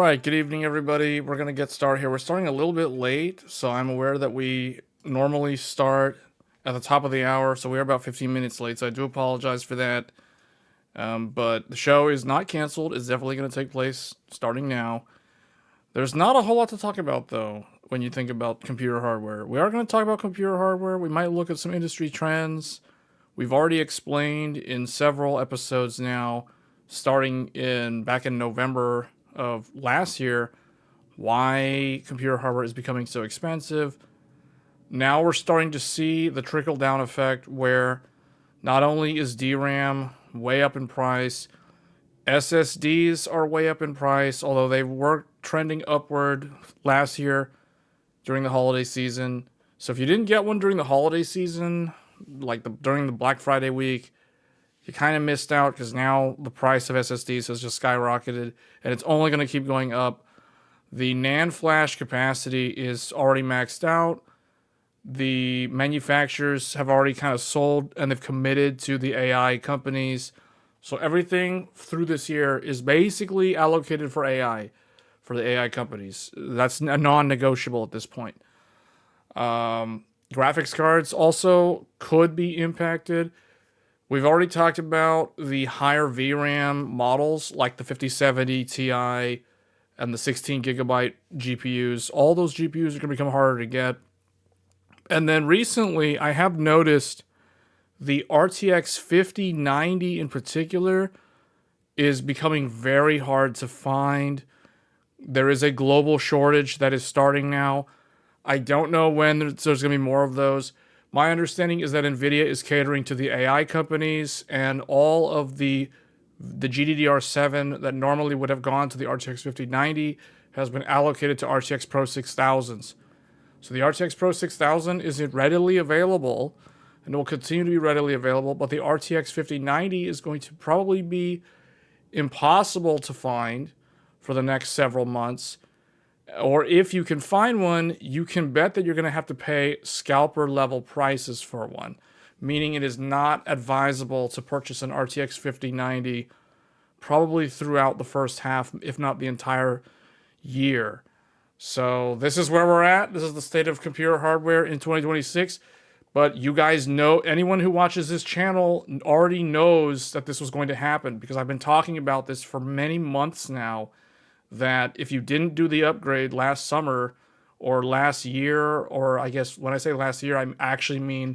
right, good evening, everybody. We're going to get started here. We're starting a little bit late, so I'm aware that we normally start at the top of the hour, so we are about 15 minutes late, so I do apologize for that. But the show is not canceled. It's definitely going to take place starting now. There's not a whole lot to talk about, though, when you think about computer hardware. We are going to talk about computer hardware. We might look at some industry trends. We've already explained in several episodes now, starting back in November of last year, why computer hardware is becoming so expensive. Now we're starting to see the trickle down effect where not only is DRAM way up in price, SSDs are way up in price, although they were trending upward last year during the holiday season. So if you didn't get one during the holiday season, like during the Black Friday week, you kind of missed out because now the price of SSDs has just skyrocketed and it's only going to keep going up. The NAND flash capacity is already maxed out. The manufacturers have already kind of sold and they've committed to the AI companies. So everything through this year is basically allocated for AI, for the AI companies. That's a non-negotiable at this point. Graphics cards also could be impacted. We've already talked about the higher VRAM models like the 5070 Ti and the 16 gigabyte GPUs. All those GPUs are going to become harder to get. And then recently, I have noticed the RTX 5090 in particular is becoming very hard to find. There is a global shortage that is starting now. I don't know when there's going to be more of those. My understanding is that NVIDIA is catering to the AI companies, and all of the GDDR7 that normally would have gone to the RTX 5090 has been allocated to RTX Pro 6000s. So the RTX Pro 6000 is readily available, and will continue to be readily available, but the RTX 5090 is going to probably be impossible to find for the next several months. Or if you can find one, you can bet that you're going to have to pay scalper level prices for one, meaning it is not advisable to purchase an RTX 5090 probably throughout the first half, if not the entire year. So this is where we're at. This is the state of computer hardware in 2026. But you guys know, anyone who watches this channel already knows that this was going to happen because I've been talking about this for many months now, that if you didn't do the upgrade last summer or last year, or I guess when I say last year, I actually mean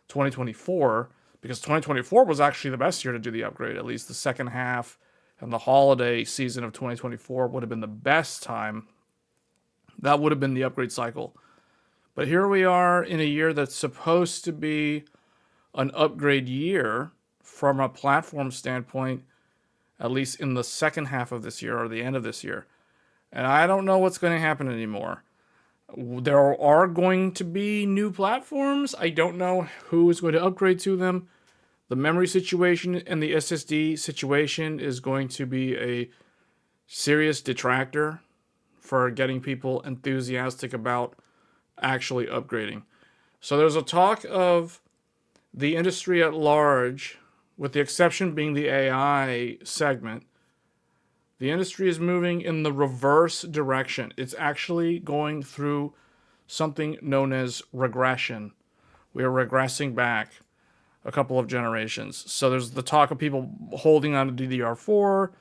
2024, because 2024 was actually the best year to do the upgrade. At least the second half and the holiday season of 2024 would have been the best time. That would have been the upgrade cycle. But here we are in a year that's supposed to be an upgrade year from a platform standpoint, at least in the second half of this year or the end of this year. And I don't know what's going to happen anymore. There are going to be new platforms. I don't know who is going to upgrade to them. The memory situation and the SSD situation is going to be a serious detractor for getting people enthusiastic about actually upgrading. So there's a talk of the industry at large, with the exception being the AI segment, the industry is moving in the reverse direction. It's actually going through something known as regression. We are regressing back a couple of generations. So there's the talk of people holding on to DDR4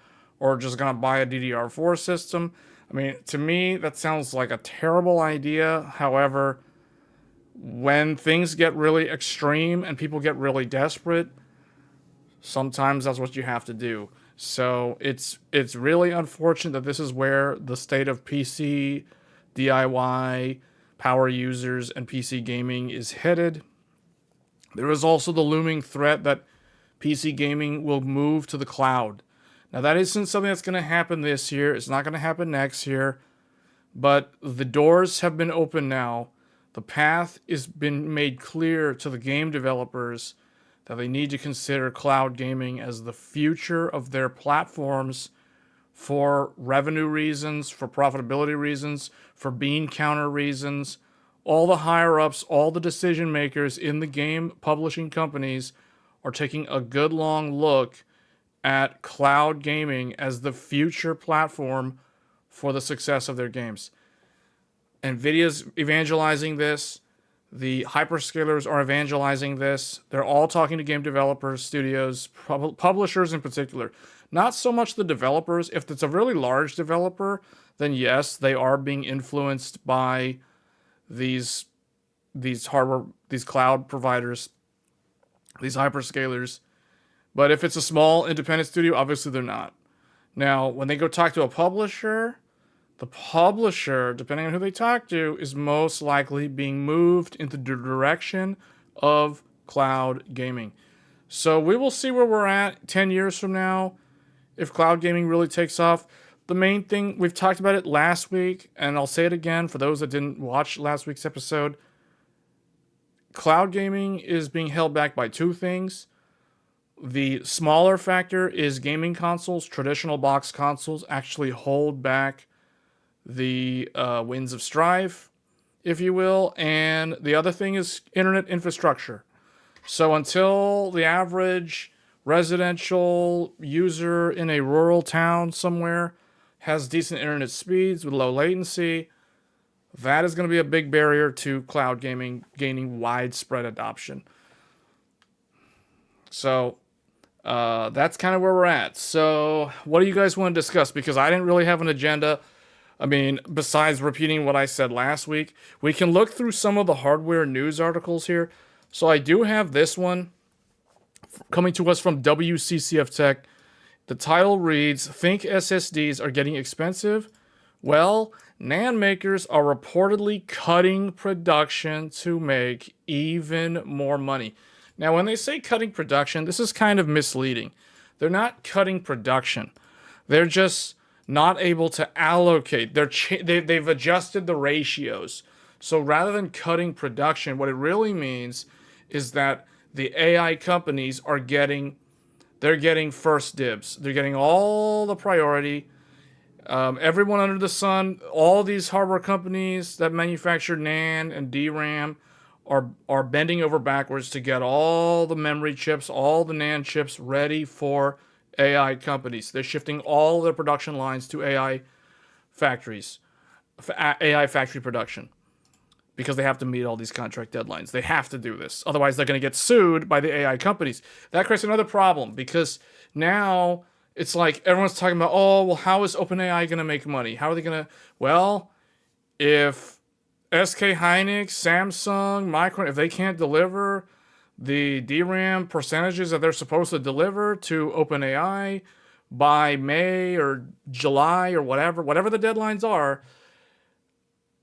or just going to buy a DDR4 system. I mean, to me, that sounds like a terrible idea. However, when things get really extreme and people get really desperate, sometimes that's what you have to do. So it's really unfortunate that this is where the state of PC, DIY, power users, and PC gaming is headed. There is also the looming threat that PC gaming will move to the cloud. Now, that isn't something that's going to happen this year. It's not going to happen next year. But the doors have been opened now. The path has been made clear to the game developers that they need to consider cloud gaming as the future of their platforms for revenue reasons, for profitability reasons, for bean counter reasons. All the higher-ups, all the decision makers in the game publishing companies are taking a good long look at cloud gaming as the future platform for the success of their games. NVIDIA's evangelizing this. The hyperscalers are evangelizing this. They're all talking to game developers, studios, publishers in particular. Not so much the developers. If it's a really large developer, then yes, they are being influenced by these hardware, these cloud providers, these hyperscalers. But if it's a small independent studio, obviously they're not. Now, when they go talk to a publisher, the publisher, depending on who they talk to, is most likely being moved into the direction of cloud gaming. So we will see where we're at 10 years from now if cloud gaming really takes off. The main thing, we've talked about it last week, and I'll say it again for those that didn't watch last week's episode. Cloud gaming is being held back by two things. The smaller factor is gaming consoles. Traditional box consoles actually hold back the winds of strife, if you will. And the other thing is internet infrastructure. So until the average residential user in a rural town somewhere has decent internet speeds with low latency, that is going to be a big barrier to cloud gaming gaining widespread adoption. So that's kind of where we're at. So what do you guys want to discuss? Because I didn't really have an agenda. I mean, besides repeating what I said last week, we can look through some of the hardware news articles here. So I do have this one coming to us from WCCF Tech. The title reads, "Think SSDs are getting expensive? Well, NAND makers are reportedly cutting production to make even more money." Now, when they say cutting production, this is kind of misleading. They're not cutting production. They're just not able to allocate. They've adjusted the ratios. So rather than cutting production, what it really means is that the AI companies are getting first dibs. They're getting all the priority. Everyone under the sun, all these hardware companies that manufacture NAND and DRAM are bending over backwards to get all the memory chips, all the NAND chips ready for AI companies. They're shifting all their production lines to AI factories, AI factory production, because they have to meet all these contract deadlines. They have to do this. Otherwise, they're going to get sued by the AI companies. That creates another problem, because now it's like everyone's talking about, oh, well, how is OpenAI going to make money? How are they going to... Well, if SK Hynix, Samsung, Micron, if they can't deliver the DRAM percentages that they're supposed to deliver to OpenAI by May or July or whatever the deadlines are,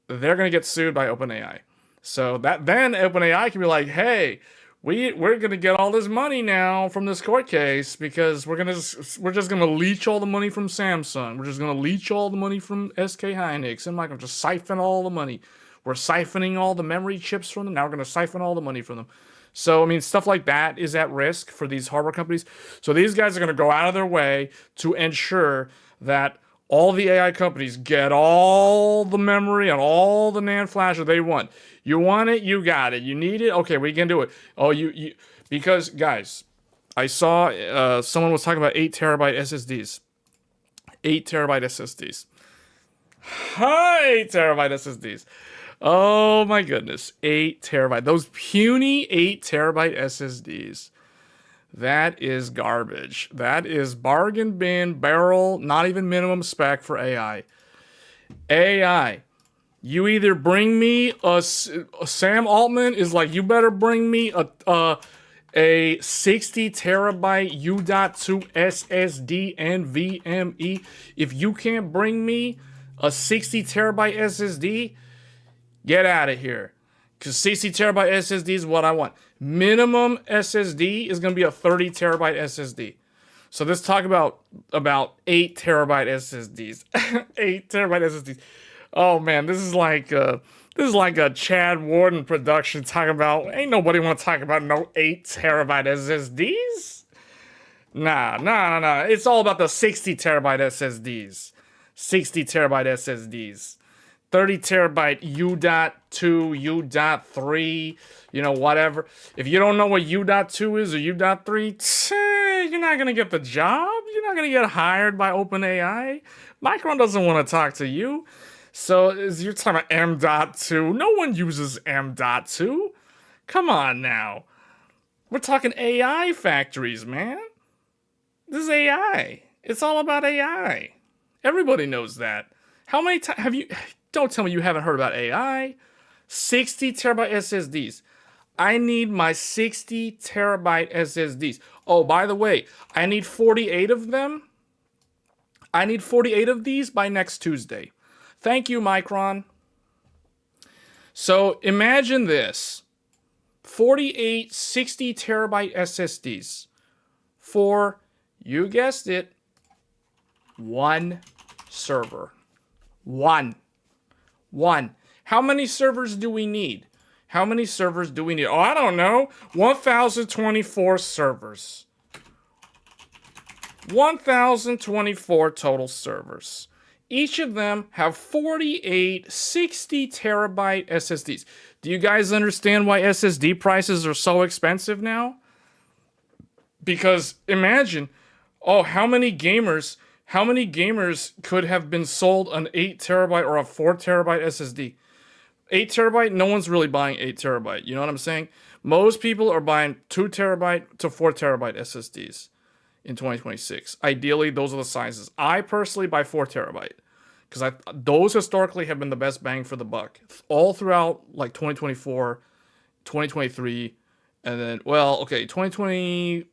they're going to get sued by OpenAI. So that then OpenAI can be like, hey, we're going to get all this money now from this court case because we're just going to leech all the money from Samsung. We're just going to leech all the money from SK Hynix and Micron, just siphon all the money. We're siphoning all the memory chips from them. Now we're going to siphon all the money from them. So, I mean, stuff like that is at risk for these hardware companies. So these guys are going to go out of their way to ensure that all the AI companies get all the memory and all the NAND flash that they want. You want it, you got it. You need it, okay, we can do it. Oh, you because, guys, I saw someone was talking about 8 terabyte SSDs. 8 terabyte SSDs. Hi, 8 terabyte SSDs. Oh my goodness, 8 terabyte. Those puny 8 terabyte SSDs. That is garbage. That is bargain bin, barrel, not even minimum spec for AI. AI, you either bring me Sam Altman is like, you better bring me a 60 terabyte U.2 SSD NVMe. If you can't bring me a 60 terabyte SSD, get out of here. Because 60 terabyte SSD is what I want. Minimum SSD is going to be a 30 terabyte SSD. So let's talk about 8 terabyte SSDs. 8 terabyte SSDs. Oh man, this is like a Chad Warden production talking about, ain't nobody want to talk about no 8 terabyte SSDs. Nah. It's all about the 60 terabyte SSDs. 60 terabyte SSDs. 30 terabyte U.2, U.3, whatever. If you don't know what U.2 is or U.3, you're not going to get the job. You're not gonna get hired by OpenAI. Micron doesn't want to talk to you. So you're talking about M.2. No one uses M.2. Come on now. We're talking AI factories, man. This is AI. It's all about AI. Everybody knows that. How many times have you? Don't tell me you haven't heard about AI. 60 terabyte SSDs. I need my 60 terabyte SSDs. Oh, by the way, I need 48 of them. I need 48 of these by next Tuesday. Thank you, Micron. So imagine this. 48 60 terabyte SSDs for, you guessed it, one server. One. How many servers do we need? How many servers do we need? Oh, I don't know. 1,024 servers. 1,024 total servers. Each of them have 48 60 terabyte SSDs. Do you guys understand why SSD prices are so expensive now? Because imagine, how many gamers could have been sold an 8 terabyte or a 4 terabyte SSD? 8 terabyte, no one's really buying 8 terabyte. You know what I'm saying? Most people are buying 2 terabyte to 4 terabyte SSDs in 2026. Ideally, those are the sizes. I personally buy 4 terabyte because those historically have been the best bang for the buck all throughout like 2024, 2023, and then 2020.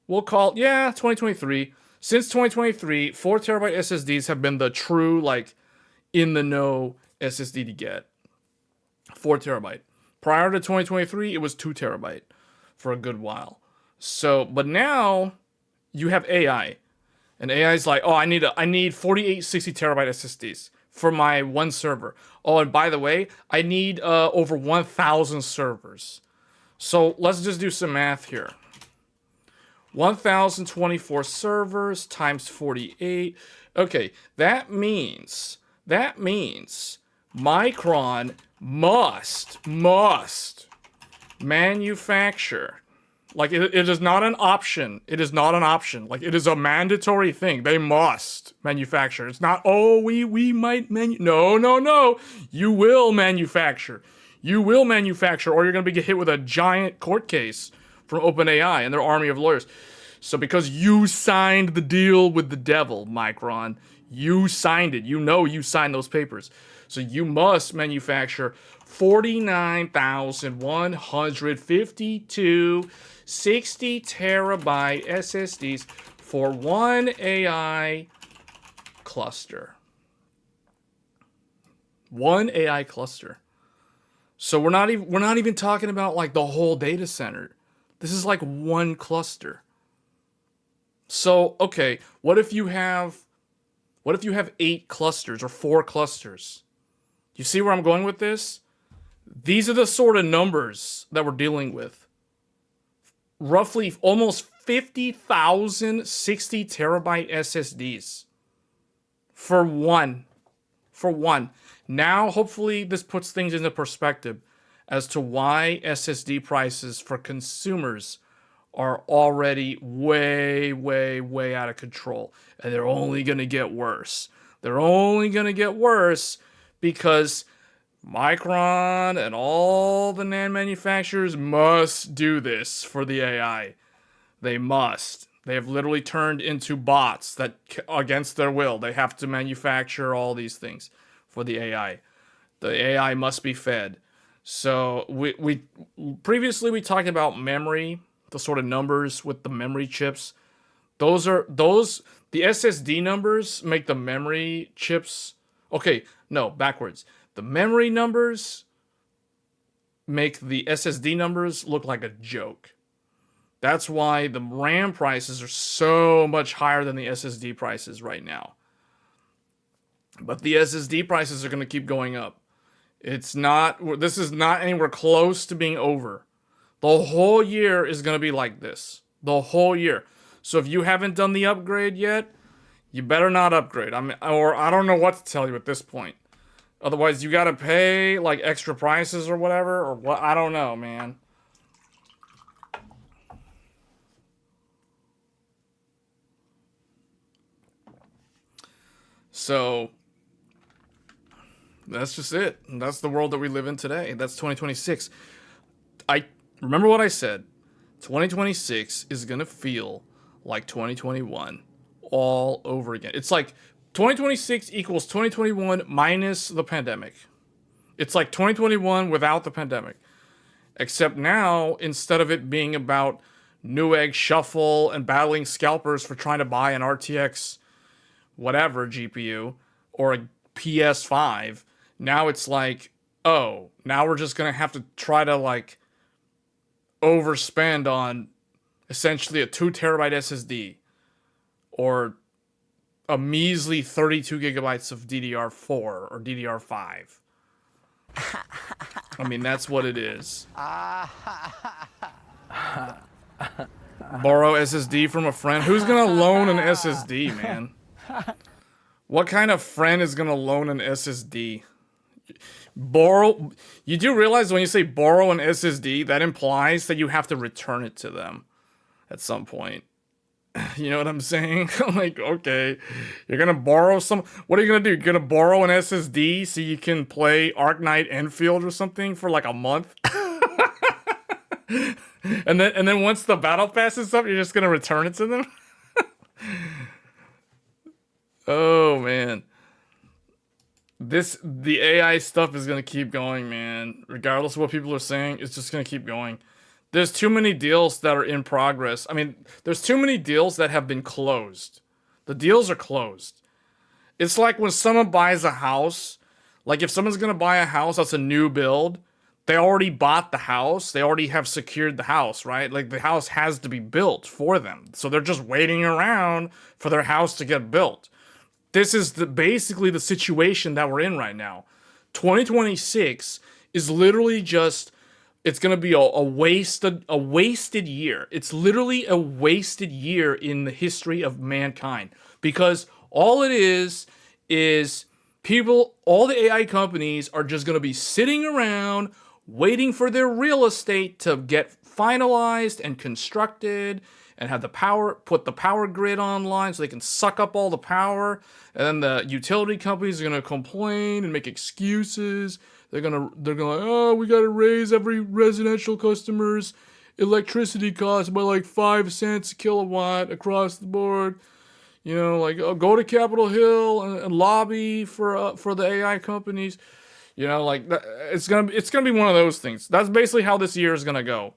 We'll call 2023. Since 2023, 4 terabyte SSDs have been the true like in the know SSD to get. 4 terabyte. Prior to 2023, it was 2 terabyte for a good while. So, but now you have AI, and AI is like, I need 48 60 terabyte SSDs for my one server. Oh, and by the way, I need over 1,000 servers. So let's just do some math here. 1,024 servers times 48. Okay, that means Micron must manufacture. Like it is not an option. It is not an option. Like it is a mandatory thing. They must manufacture. It's not, we might No. You will manufacture. You will manufacture, or you're going to be hit with a giant court case from OpenAI and their army of lawyers. So because you signed the deal with the devil, Micron, you signed it. You signed those papers. So you must manufacture 49,152 60 terabyte SSDs for one AI cluster. One AI cluster. So we're not even talking about like the whole data center. This is like one cluster. So, okay, what if you have 8 clusters or 4 clusters? You see where I'm going with this? These are the sort of numbers that we're dealing with. Roughly almost 50,000 60 terabyte SSDs for one. Now, hopefully this puts things into perspective as to why SSD prices for consumers are already way, way, way out of control. And they're only going to get worse. They're only going to get worse because Micron and all the NAND manufacturers must do this for the AI. They must. They have literally turned into bots that, against their will, they have to manufacture all these things for the AI. The AI must be fed. So we previously we talked about memory, the sort of numbers with the memory chips. The SSD numbers make the memory chips. Okay, no, backwards. The memory numbers make the SSD numbers look like a joke. That's why the RAM prices are so much higher than the SSD prices right now. But the SSD prices are going to keep going up. This is not anywhere close to being over. The whole year is going to be like this. The whole year. So if you haven't done the upgrade yet, you better not upgrade. I don't know what to tell you at this point. Otherwise, you got to pay like extra prices or whatever, or what? I don't know, man. So that's just it. And that's the world that we live in today. That's 2026. I remember what I said. 2026 is going to feel like 2021 all over again. It's like 2026 equals 2021 minus the pandemic. It's like 2021 without the pandemic. Except now, instead of it being about Newegg shuffle and battling scalpers for trying to buy an RTX whatever GPU or a PS5, now it's like, oh, now we're just going to have to try to like overspend on essentially a 2 terabyte SSD or a measly 32 gigabytes of DDR4 or DDR5. I mean, that's what it is. Borrow SSD from a friend. Who's gonna loan an SSD, man? What kind of friend is gonna loan an SSD? Borrow. You do realize when you say borrow an SSD, that implies that you have to return it to them at some point. You know what I'm saying? Like, okay, you're gonna borrow some. What are you gonna do? You're gonna borrow an SSD so you can play Ark Knight Enfield or something for like a month, and then once the battle pass is up, you're just gonna return it to them. Oh man, the AI stuff is gonna keep going, man. Regardless of what people are saying, it's just gonna keep going. There's too many deals that are in progress. I mean, there's too many deals that have been closed. The deals are closed. It's like when someone buys a house, like if someone's going to buy a house that's a new build, they already bought the house. They already have secured the house, right? Like the house has to be built for them. So they're just waiting around for their house to get built. This is basically the situation that we're in right now. 2026 is literally just... It's going to be a wasted year. It's literally a wasted year in the history of mankind. Because all it is people, all the AI companies are just going to be sitting around waiting for their real estate to get finalized and constructed and have the power, put the power grid online so they can suck up all the power. And then the utility companies are going to complain and make excuses. They're gonna oh, we gotta raise every residential customer's electricity cost by like 5 cents a kilowatt across the board. You know, like, oh, go to Capitol Hill and lobby for the AI companies. You know, like it's gonna be one of those things. That's basically how this year is gonna go.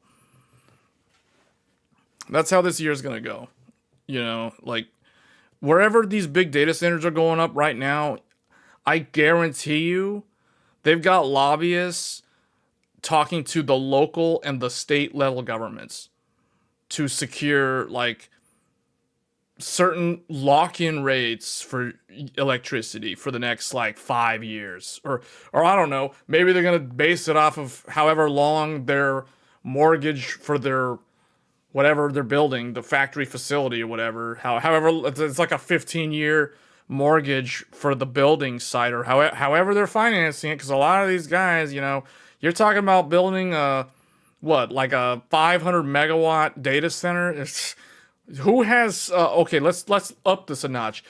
That's how this year is gonna go. You know, like wherever these big data centers are going up right now, I guarantee you, they've got lobbyists talking to the local and the state level governments to secure like certain lock-in rates for electricity for the next like 5 years, or I don't know, maybe they're gonna base it off of however long their mortgage for their whatever they're building, the factory facility or whatever. However, it's like a 15-year mortgage for the building site, or however they're financing it, because a lot of these guys, you know, you're talking about building like a 500 megawatt data center. Who has okay, let's up this a notch.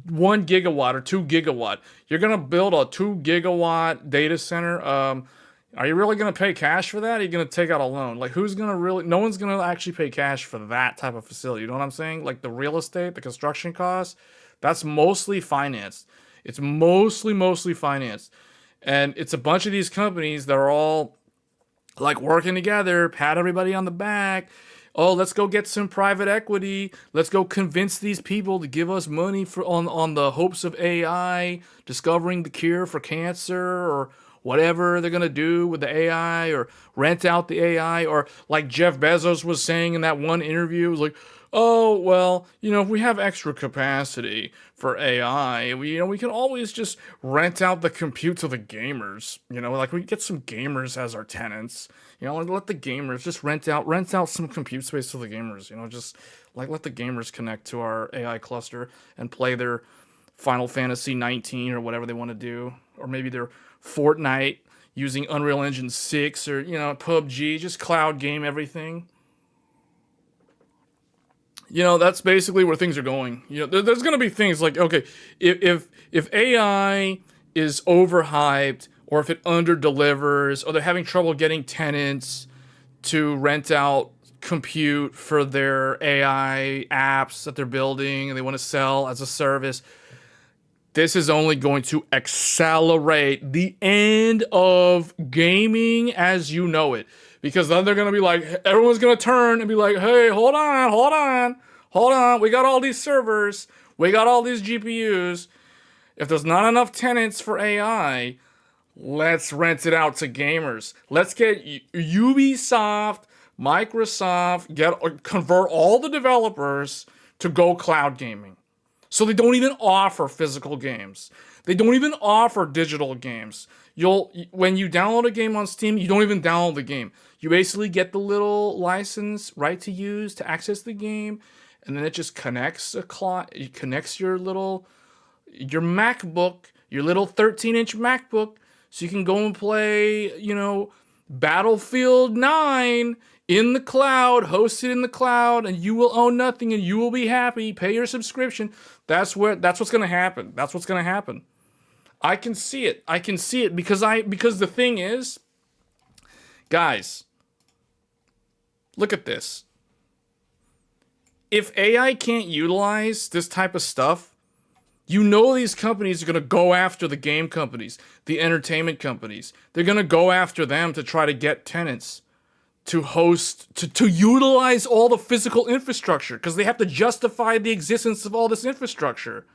1 gigawatt or 2 gigawatt. You're gonna build a 2 gigawatt data center. Are you really gonna pay cash for that? Or are you gonna take out a loan? Like, who's gonna really? No one's gonna actually pay cash for that type of facility. You know what I'm saying? Like the real estate, the construction costs. That's mostly financed. It's mostly financed. And it's a bunch of these companies that are all like working together, pat everybody on the back. Oh, let's go get some private equity. Let's go convince these people to give us money for on the hopes of AI, discovering the cure for cancer or whatever they're going to do with the AI, or rent out the AI, or like Jeff Bezos was saying in that one interview, it was like, oh, well, you know, if we have extra capacity for AI, we can always just rent out the compute to the gamers. You know, like we get some gamers as our tenants. You know, let the gamers just rent out some compute space to the gamers. You know, just like let the gamers connect to our AI cluster and play their Final Fantasy 19 or whatever they want to do, or maybe their Fortnite using Unreal Engine 6, or, you know, PUBG, just cloud game everything. You know, that's basically where things are going. You know, there's going to be things like, okay, if AI is overhyped, or if it underdelivers, or they're having trouble getting tenants to rent out compute for their AI apps that they're building and they want to sell as a service, this is only going to accelerate the end of gaming as you know it. Because then they're going to be like, everyone's going to turn and be like, hey, hold on. We got all these servers. We got all these GPUs. If there's not enough tenants for AI, let's rent it out to gamers. Let's get Ubisoft, Microsoft, convert all the developers to go cloud gaming. So they don't even offer physical games. They don't even offer digital games. When you download a game on Steam, you don't even download the game. You basically get the little license right to use to access the game, and then it just connects it connects your MacBook, your little 13-inch MacBook, so you can go and play, Battlefield 9 in the cloud, hosted in the cloud, and you will own nothing and you will be happy. Pay your subscription. That's what's going to happen. That's what's going to happen. I can see it. Because the thing is, guys, look at this. If AI can't utilize this type of stuff, these companies are going to go after the game companies, the entertainment companies. They're going to go after them to try to get tenants to host, to utilize all the physical infrastructure, because they have to justify the existence of all this infrastructure.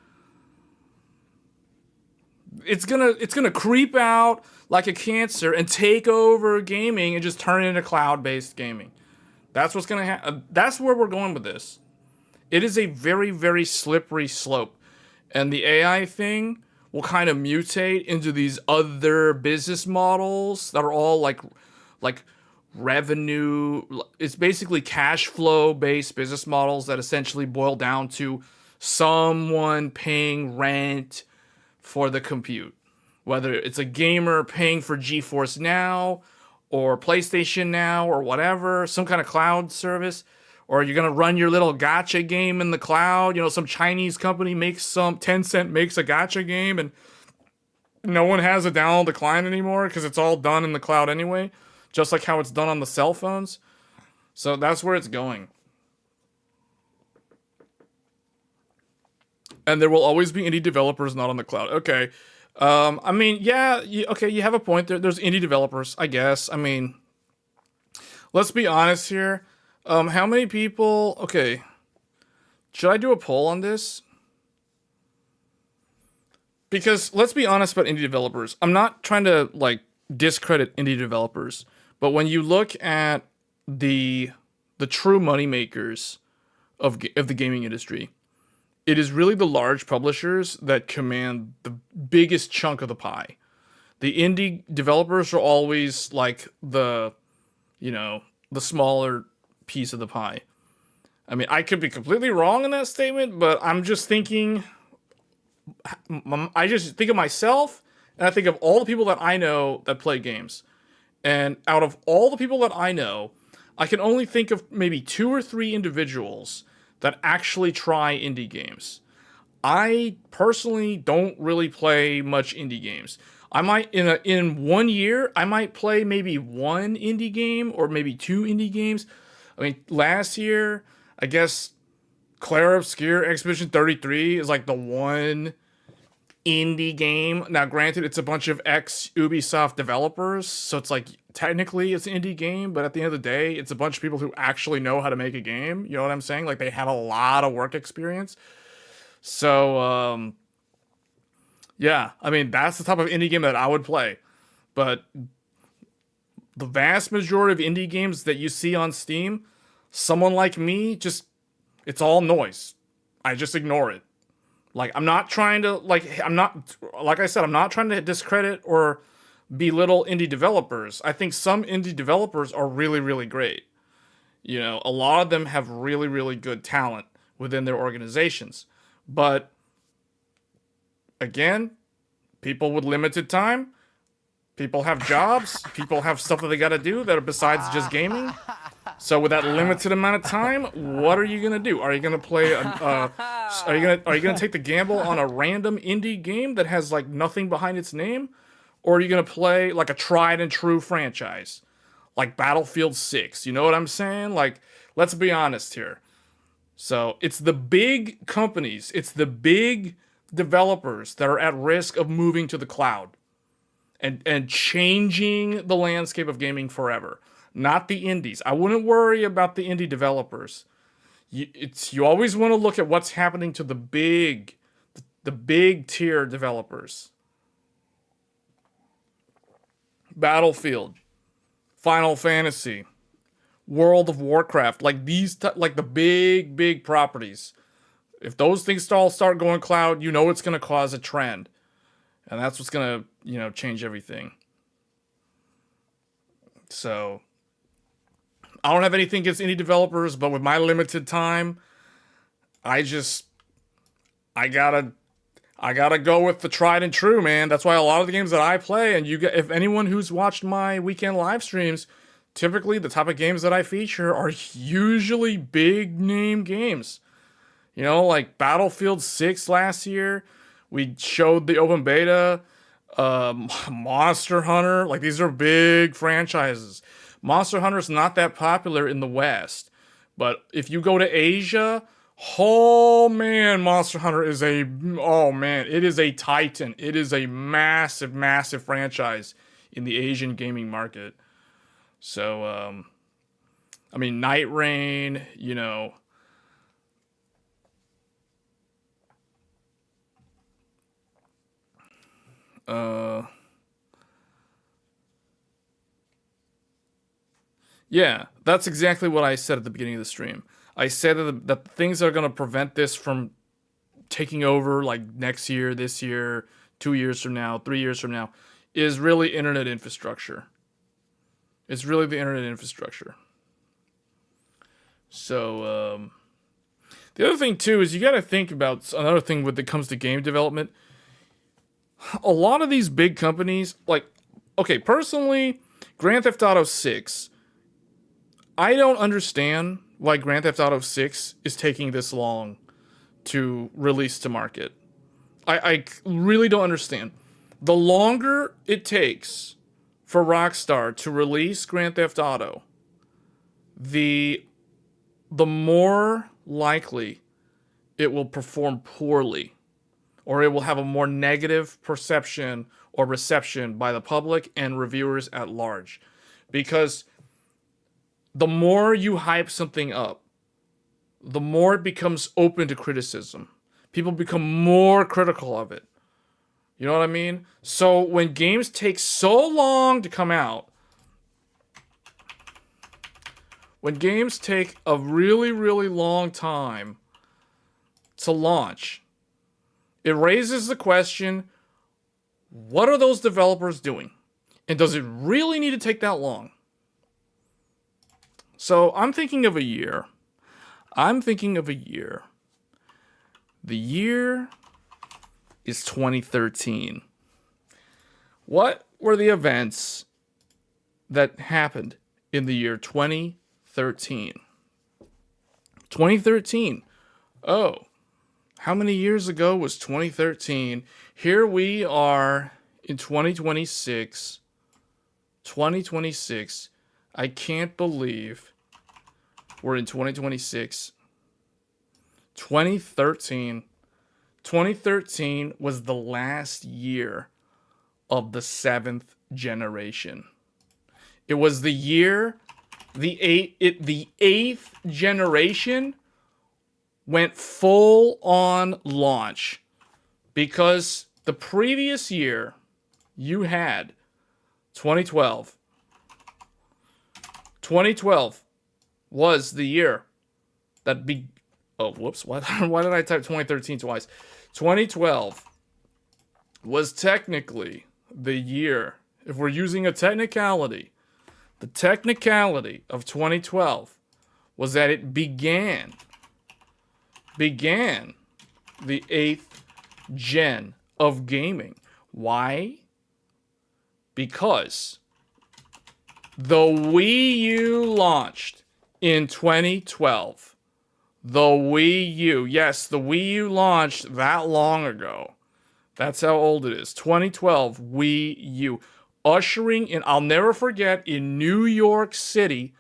It's gonna creep out like a cancer and take over gaming and just turn it into cloud-based gaming. That's what's gonna happen. That's where we're going with this. It is a very, very slippery slope. And the AI thing will kind of mutate into these other business models that are all like revenue. It's basically cash flow based business models that essentially boil down to someone paying rent for the compute. Whether it's a gamer paying for GeForce Now or PlayStation Now or whatever, some kind of cloud service. Or you're going to run your little gacha game in the cloud. Some Chinese company Tencent makes a gacha game and no one has a download the client anymore because it's all done in the cloud anyway. Just like how it's done on the cell phones. So that's where it's going. And there will always be indie developers not on the cloud. Okay. You have a point. There's indie developers, I guess. Let's be honest here. How many people... Okay. Should I do a poll on this? Because let's be honest about indie developers. I'm not trying to, discredit indie developers. But when you look at the true moneymakers of the gaming industry, it is really the large publishers that command the biggest chunk of the pie. The indie developers are always the smaller piece of the pie. I could be completely wrong in that statement, but I'm just thinking, I just think of myself, and I think of all the people that I know that play games. And out of all the people that I know, I can only think of maybe 2 or 3 individuals that actually try indie games. I personally don't really play much indie games. I might, in 1 year, I might play maybe 1 indie game or maybe 2 indie games. Last year, I guess Claire Obscure Expedition 33 is the one indie game. Now, granted, it's a bunch of ex-Ubisoft developers, so it's technically it's an indie game, but at the end of the day, it's a bunch of people who actually know how to make a game. You know what I'm saying? They have a lot of work experience. So, that's the type of indie game that I would play. But the vast majority of indie games that you see on Steam, someone like me, it's all noise. I just ignore it. I'm not trying to, I'm not trying to discredit or belittle indie developers. I think some indie developers are really, really great. A lot of them have really, really good talent within their organizations. But, again, people with limited time, people have jobs, people have stuff that they gotta do that are besides just gaming. So with that limited amount of time, what are you gonna do? Are you gonna play? Are you gonna take the gamble on a random indie game that has like nothing behind its name, or are you gonna play like a tried and true franchise, like Battlefield 6? You know what I'm saying? Like, let's be honest here. So it's the big companies, it's the big developers that are at risk of moving to the cloud and changing the landscape of gaming forever. Not the indies. I wouldn't worry about the indie developers. You always want to look at what's happening to the big tier developers. Battlefield, Final Fantasy, World of Warcraft, like like the big properties. If those things all start going cloud, you know it's going to cause a trend, and that's what's going to change everything. So I don't have anything against indie developers, but with my limited time, I gotta go with the tried and true, man. That's why a lot of the games that I play, and if anyone who's watched my weekend live streams, typically the type of games that I feature are usually big name games. Like Battlefield 6 last year, we showed the open beta. Monster Hunter, like these are big franchises. Monster Hunter's not that popular in the West, but if you go to Asia, oh man, Monster Hunter is it is a titan. It is a massive franchise in the Asian gaming market. So, Night Rain, yeah, that's exactly what I said at the beginning of the stream. I said that the things that are going to prevent this from taking over, like next year, this year, 2 years from now, 3 years from now, is really internet infrastructure. It's really the internet infrastructure. So, the other thing too is you got to think about another thing when it comes to game development. A lot of these big companies, personally, Grand Theft Auto 6, I don't understand why Grand Theft Auto 6 is taking this long to release to market. I really don't understand. The longer it takes for Rockstar to release Grand Theft Auto, the more likely it will perform poorly, or it will have a more negative perception or reception by the public and reviewers at large. Because the more you hype something up, the more it becomes open to criticism. People become more critical of it. You know what I mean? So when games take so long to come out, when games take a really long time to launch, it raises the question, what are those developers doing? And does it really need to take that long? So I'm thinking of a year. The year is 2013. What were the events that happened in the year 2013? 2013. Oh, how many years ago was 2013? Here we are in 2026. 2026. I can't believe we're in 2026. 2013. 2013 was the last year of the 7th generation. It was the year the eighth generation went full on launch, because the previous year you had 2012. 2012 was the year that oh, whoops. Why did I type 2013 twice? 2012 was technically the year, if we're using a technicality, the technicality of 2012 was that it began the 8th gen of gaming. Why? Because the Wii U launched in 2012. The Wii U. Yes, the Wii U launched that long ago. That's how old it is. 2012 Wii U. Ushering in, I'll never forget, in New York City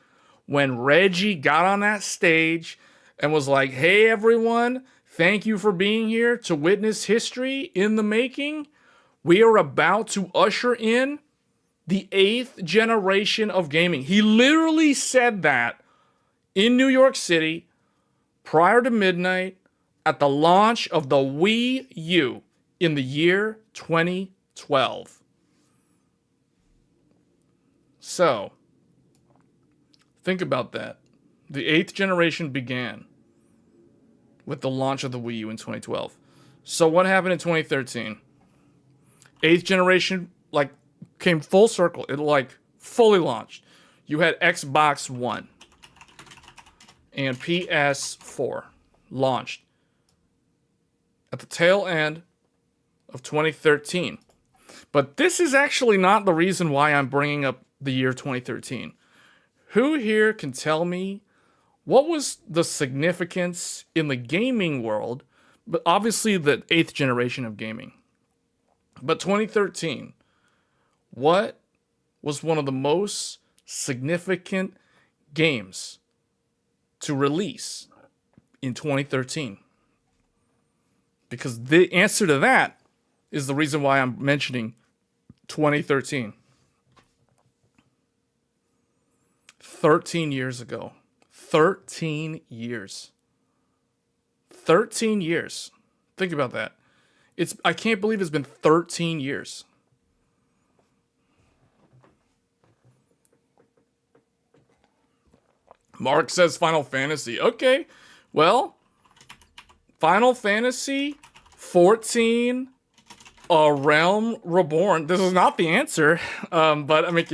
when Reggie got on that stage and was like, hey everyone, thank you for being here to witness history in the making. We are about to usher in the 8th generation of gaming. He literally said that in New York City prior to midnight at the launch of the Wii U in the year 2012. So, think about that. The 8th generation began with the launch of the Wii U in 2012. So what happened in 2013? 8th generation, like, came full circle. It, like, fully launched. You had Xbox One and PS4 launched at the tail end of 2013. But this is actually not the reason why I'm bringing up the year 2013. Who here can tell me what was the significance in the gaming world, but obviously the 8th generation of gaming? But 2013, what was one of the most significant games to release in 2013? Because the answer to that is the reason why I'm mentioning 2013. 13 years ago. 13 years. 13 years. Think about that. I can't believe it's been 13 years. Mark says Final Fantasy. Okay. Well, Final Fantasy 14, A Realm Reborn. This is not the answer. But I mean,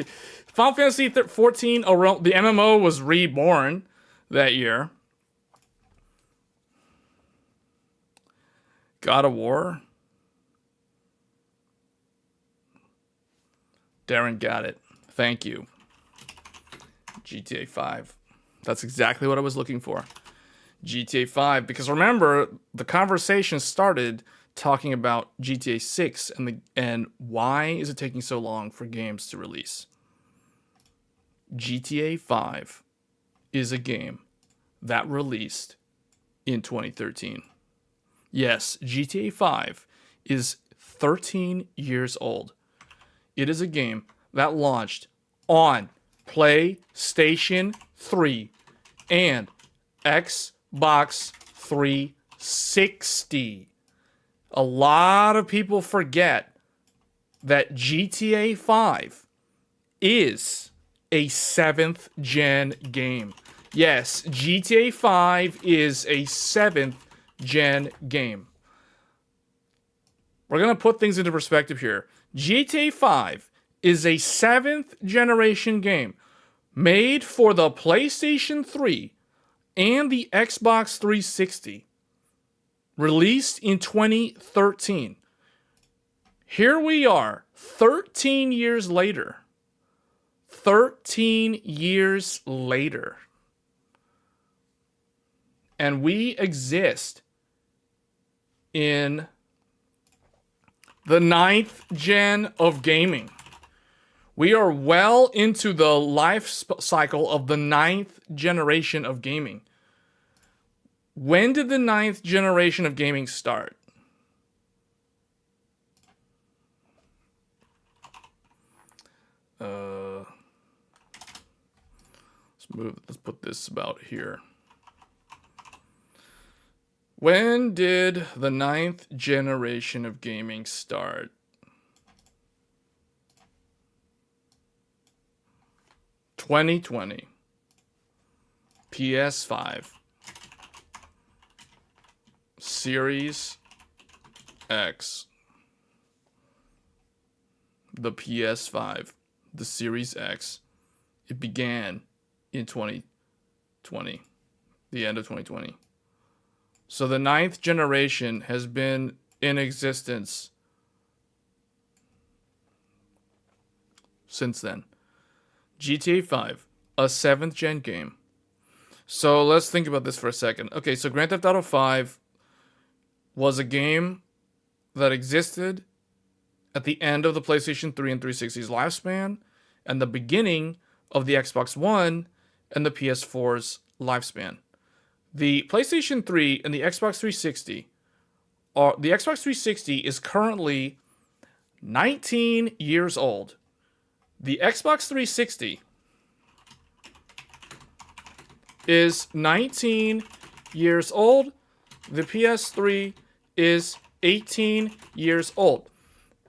Final Fantasy 14, A Realm, the MMO was reborn that year. God of War. Darren got it. Thank you. GTA 5. That's exactly what I was looking for. GTA 5. Because remember, the conversation started talking about GTA 6 and why is it taking so long for games to release. GTA 5 is a game that released in 2013. Yes, GTA 5 is 13 years old. It is a game that launched on PlayStation 3 and Xbox 360. A lot of people forget that GTA 5 is a 7th gen game. Yes, GTA 5 is a 7th gen game. We're going to put things into perspective here. GTA 5 is a 7th generation game made for the PlayStation 3 and the Xbox 360. Released in 2013. Here we are, 13 years later. 13 years later. And we exist in the 9th gen of gaming. We are well into the life cycle of the 9th generation of gaming. When did the 9th generation of gaming start? Let's put this about here. When did the 9th generation of gaming start? (2020) PS5 Series X, the PS5, the Series X. It began in 2020, the end of 2020. So the 9th generation has been in existence since then. GTA 5, a 7th gen game, So let's think about this for a second. Okay, so Grand Theft Auto 5 was a game that existed at the end of the PlayStation 3 and 360's lifespan and the beginning of the Xbox One and the PS4's lifespan. The PlayStation 3 and the Xbox 360 the Xbox 360 is currently 19 years old. The Xbox 360 is 19 years old. The PS3 is 18 years old.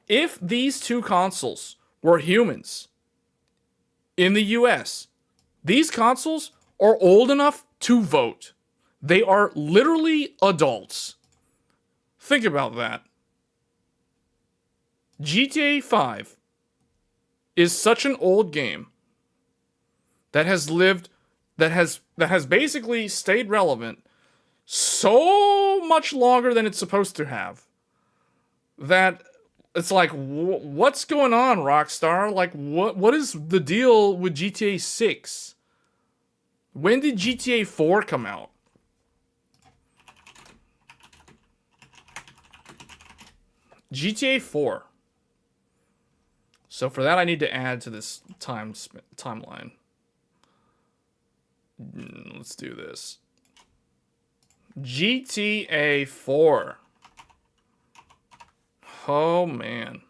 If these two consoles were humans in the US, these consoles are old enough to vote. They are literally adults. Think about that. GTA 5 is such an old game that has lived, that has basically stayed relevant so much longer than it's supposed to have, that it's like, what's going on, Rockstar? Like, what is the deal with GTA 6? When did GTA 4 come out? GTA 4. So for that, I need to add to this timeline. Let's do this. GTA 4. Oh, man.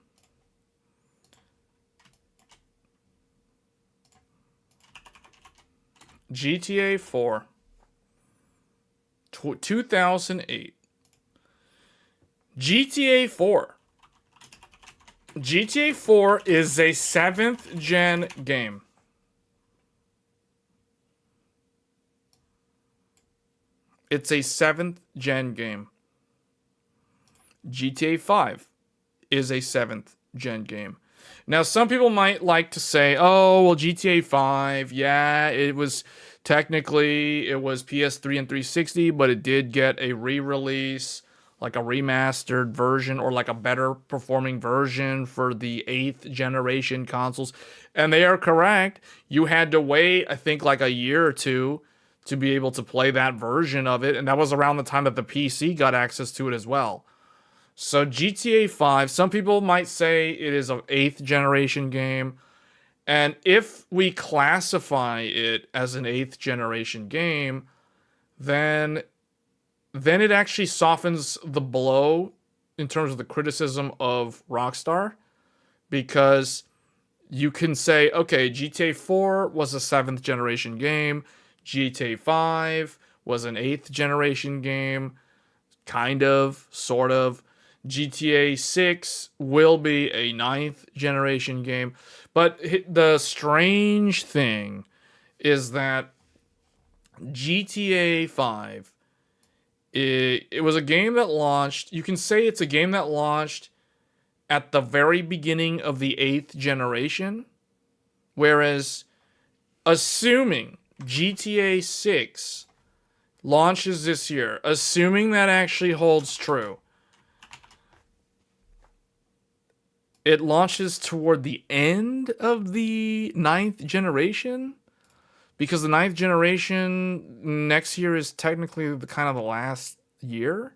GTA 4. 2008. GTA 4. GTA 4 is a 7th gen game. It's a 7th gen game. GTA 5 is a 7th gen game. Now, some people might like to say, oh, well, GTA 5, yeah, it was technically, it was PS3 and 360, but it did get a re-release, like a remastered version or like a better performing version for the 8th generation consoles. And they are correct. You had to wait, I think, like a year or two to be able to play that version of it. And that was around the time that the PC got access to it as well. So GTA 5, some people might say it is an 8th generation game. And if we classify it as an 8th generation game, then it actually softens the blow in terms of the criticism of Rockstar, because you can say, okay, GTA 4 was a 7th generation game, GTA 5 was an 8th generation game, kind of, sort of. GTA 6 will be a 9th generation game. But the strange thing is that GTA 5, it was a game that launched, you can say it's a game that launched at the very beginning of the 8th generation, whereas assuming GTA 6 launches this year, assuming that actually holds true, it launches toward the end of the 9th generation, because the 9th generation next year is technically the kind of the last year.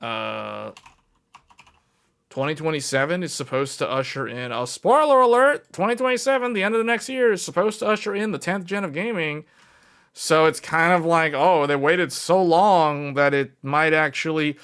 2027 is supposed to usher in a spoiler alert. 2027, the end of the next year, is supposed to usher in the 10th gen of gaming. So it's kind of like, oh, they waited so long that it might actually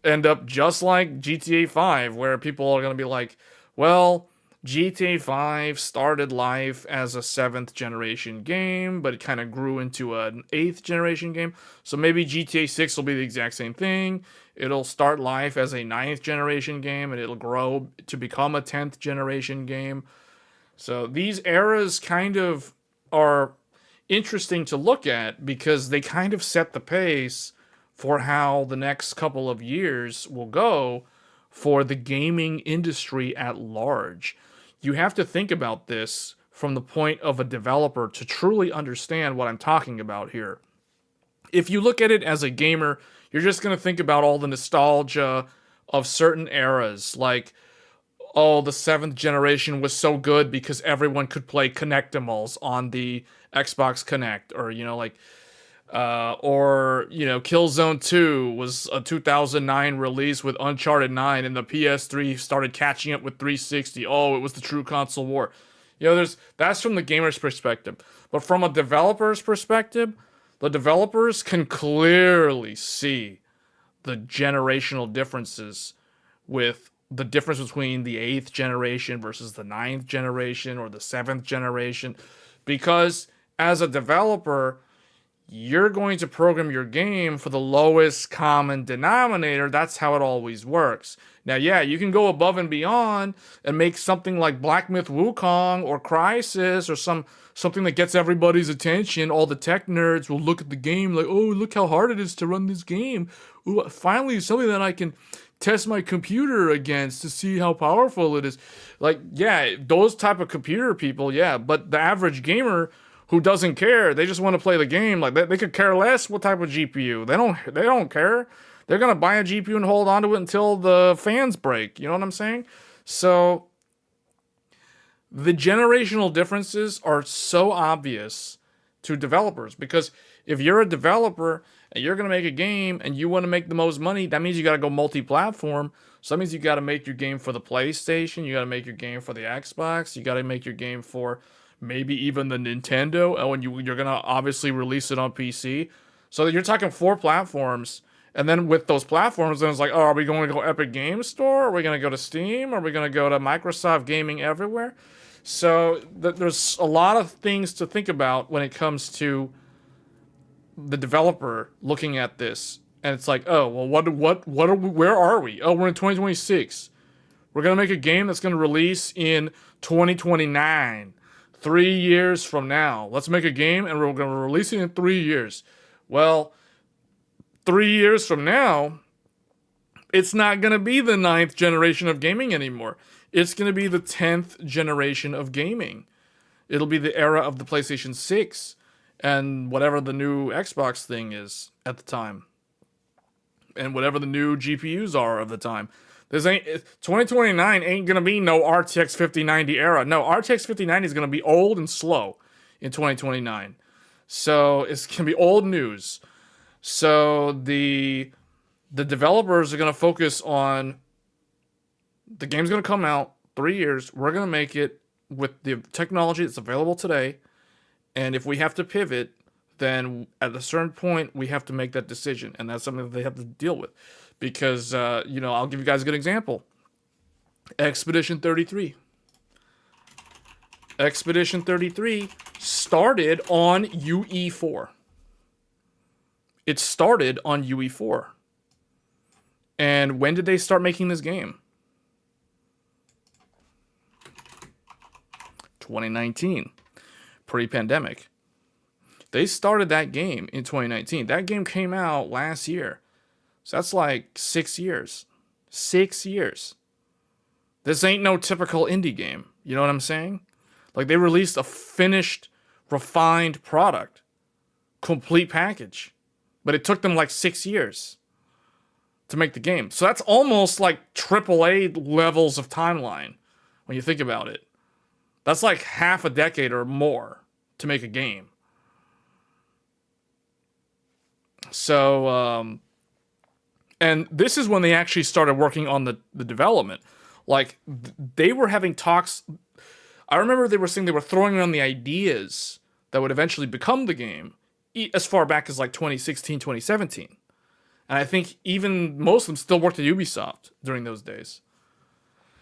end up just like GTA 5, where people are going to be like, well, GTA 5 started life as a 7th generation game, but it kind of grew into an 8th generation game. So maybe GTA 6 will be the exact same thing. It'll start life as a 9th generation game, and it'll grow to become a 10th generation game. So these eras kind of are interesting to look at, because they kind of set the pace for how the next couple of years will go for the gaming industry at large. You have to think about this from the point of a developer to truly understand what I'm talking about here. If you look at it as a gamer, you're just going to think about all the nostalgia of certain eras, like oh, the 7th generation was so good because everyone could play Connectimals on the Xbox Connect, or like or Killzone 2 was a 2009 release with Uncharted 9, and the PS3 started catching up with 360. Oh, it was the true console war. That's from the gamer's perspective. But from a developer's perspective, the developers can clearly see the generational differences, with the difference between the 8th generation versus the 9th generation or the 7th generation. Because as a developer, you're going to program your game for the lowest common denominator. That's how it always works. Now, yeah, you can go above and beyond and make something like Black Myth Wukong or Crysis or something that gets everybody's attention. All the tech nerds will look at the game like, oh, look how hard it is to run this game. Ooh, finally, something that I can test my computer against to see how powerful it is. Like, yeah, those type of computer people, yeah, but the average gamer who doesn't care, they just want to play the game. Like, they could care less what type of GPU. They don't care. They're gonna buy a GPU and hold on to it until the fans break. You know what I'm saying? So the generational differences are so obvious to developers, because if you're a developer and you're gonna make a game and you want to make the most money, that means you gotta go multi-platform. So that means you gotta make your game for the PlayStation, you gotta make your game for the Xbox, you gotta make your game for maybe even the Nintendo. Oh, and you're gonna obviously release it on PC. So you're talking 4 platforms, and then with those platforms, then it's like, oh, are we going to go Epic Games Store? Are we going to go to Steam? Are we going to go to Microsoft Gaming Everywhere? So there's a lot of things to think about when it comes to the developer looking at this, and it's like, oh, well, what are we, where are we? Oh, we're in 2026. We're gonna make a game that's gonna release in 2029, 3 years from now. Let's make a game and we're gonna release it in 3 years. Well, 3 years from now, it's not gonna be the 9th generation of gaming anymore. It's gonna be the 10th generation of gaming. It'll be the era of the PlayStation 6 and whatever the new Xbox thing is at the time, and whatever the new GPUs are of the time. 2029 ain't gonna be no RTX 5090 era. No, RTX 5090 is gonna be old and slow in 2029. So it's gonna be old news. So the developers are gonna focus on the game's gonna come out 3 years. We're gonna make it with the technology that's available today, and if we have to pivot, then at a certain point we have to make that decision, and that's something that they have to deal with. Because I'll give you guys a good example. Expedition 33 started on UE4. It started on UE4. And when did they start making this game? 2019, pre-pandemic. They started that game in 2019. That game came out last year. So that's like 6 years. 6 years. This ain't no typical indie game. You know what I'm saying? Like, they released a finished, refined product. Complete package. But it took them like 6 years to make the game. So that's almost like AAA levels of timeline when you think about it. That's like half a decade or more to make a game. So, and this is when they actually started working on the development. Like, they were having talks. I remember they were saying they were throwing around the ideas that would eventually become the game as far back as like 2016, 2017. And I think even most of them still worked at Ubisoft during those days.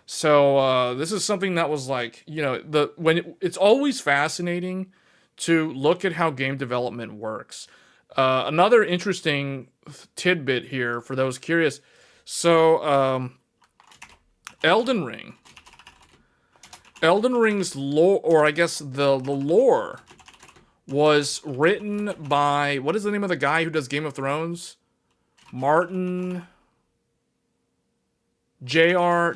So this is something that was like, it's always fascinating to look at how game development works. Another interesting tidbit here for those curious. So, Elden Ring's lore, or I guess the lore, was written by, what is the name of the guy who does Game of Thrones? Martin J.R.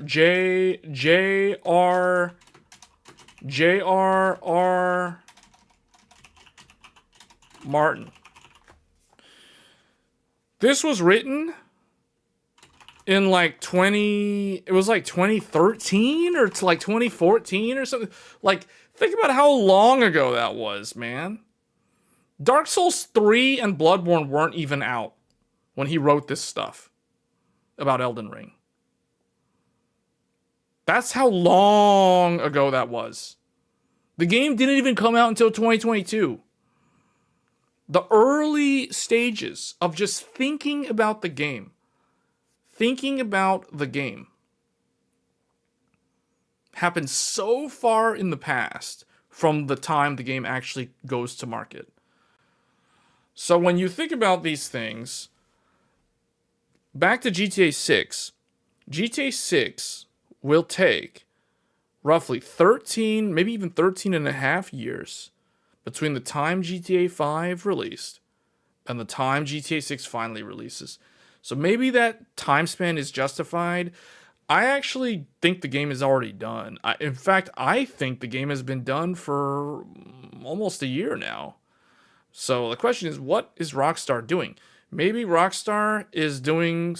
Martin. This was written in like 2013 or to like 2014 or something. Like, think about how long ago that was, man. Dark Souls 3 and Bloodborne weren't even out when he wrote this stuff about Elden Ring. That's how long ago that was. The game didn't even come out until 2022. The early stages of just thinking about the game, happened so far in the past from the time the game actually goes to market. So when you think about these things, back to GTA 6, GTA 6 will take roughly 13, maybe even 13 and a half years between the time GTA 5 released and the time GTA 6 finally releases. So maybe that time span is justified. I actually think the game is already done. In fact, I think the game has been done for almost a year now. So the question is, what is Rockstar doing? Maybe Rockstar is doing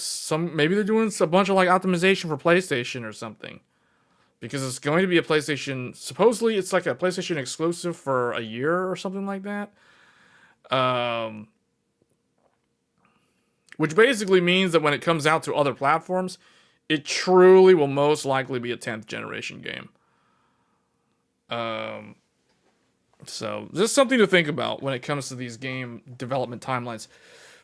maybe they're doing a bunch of like optimization for PlayStation or something. Because it's going to be a PlayStation, supposedly it's like a PlayStation exclusive for a year or something like that. Which basically means that when it comes out to other platforms, it truly will most likely be a 10th generation game. So just something to think about when it comes to these game development timelines.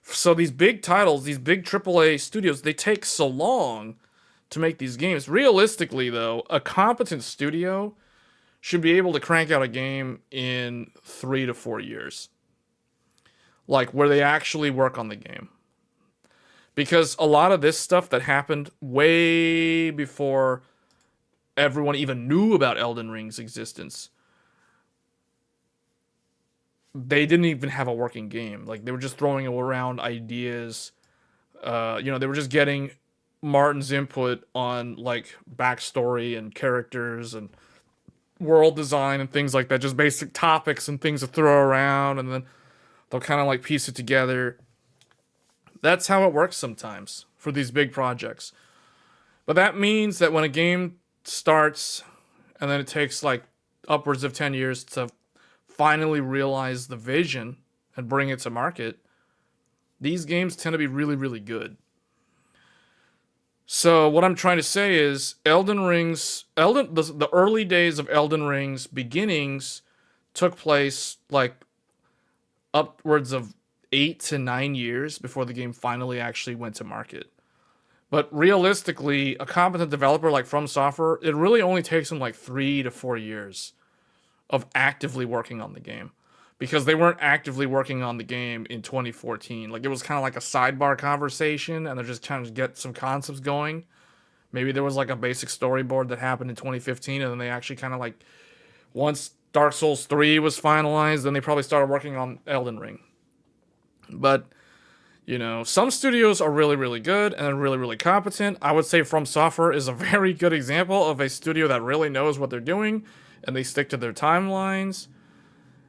So these big titles, these big AAA studios, they take so long to make these games. Realistically, though, a competent studio should be able to crank out a game in 3 to 4 years. Like, where they actually work on the game. Because a lot of this stuff that happened way before everyone even knew about Elden Ring's existence, they didn't even have a working game. Like, they were just throwing around ideas. They were just getting Martin's input on like backstory and characters and world design and things like that, just basic topics and things to throw around, and then they'll kind of like piece it together. That's how it works sometimes for these big projects. But that means that when a game starts and then it takes like upwards of 10 years to finally realize the vision and bring it to market, these games tend to be really, really good. So what I'm trying to say is the early days of Elden Ring's beginnings took place like upwards of 8 to 9 years before the game finally actually went to market. But realistically, a competent developer like From Software, it really only takes them like 3 to 4 years of actively working on the game. Because they weren't actively working on the game in 2014. Like, it was kind of like a sidebar conversation, and they're just trying to get some concepts going. Maybe there was like a basic storyboard that happened in 2015, and then they actually kind of like, once Dark Souls 3 was finalized, then they probably started working on Elden Ring. But, some studios are really, really good and are really, really competent. I would say From Software is a very good example of a studio that really knows what they're doing, and they stick to their timelines.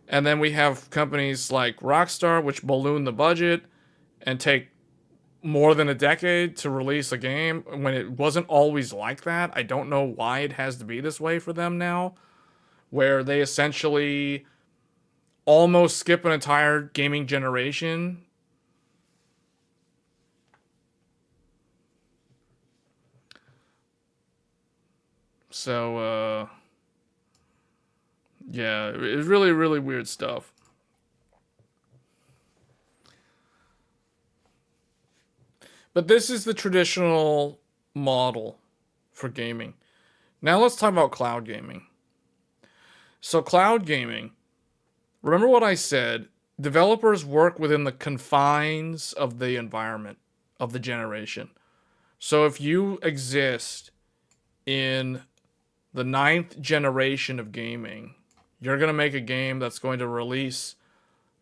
And then we have companies like Rockstar, which balloon the budget and take more than a decade to release a game when it wasn't always like that. I don't know why it has to be this way for them now, where they essentially almost skip an entire gaming generation. So, yeah, it's really, really weird stuff. But this is the traditional model for gaming. Now let's talk about cloud gaming. So cloud gaming, remember what I said, developers work within the confines of the environment, of the generation. So if you exist in the 9th generation of gaming, you're going to make a game that's going to release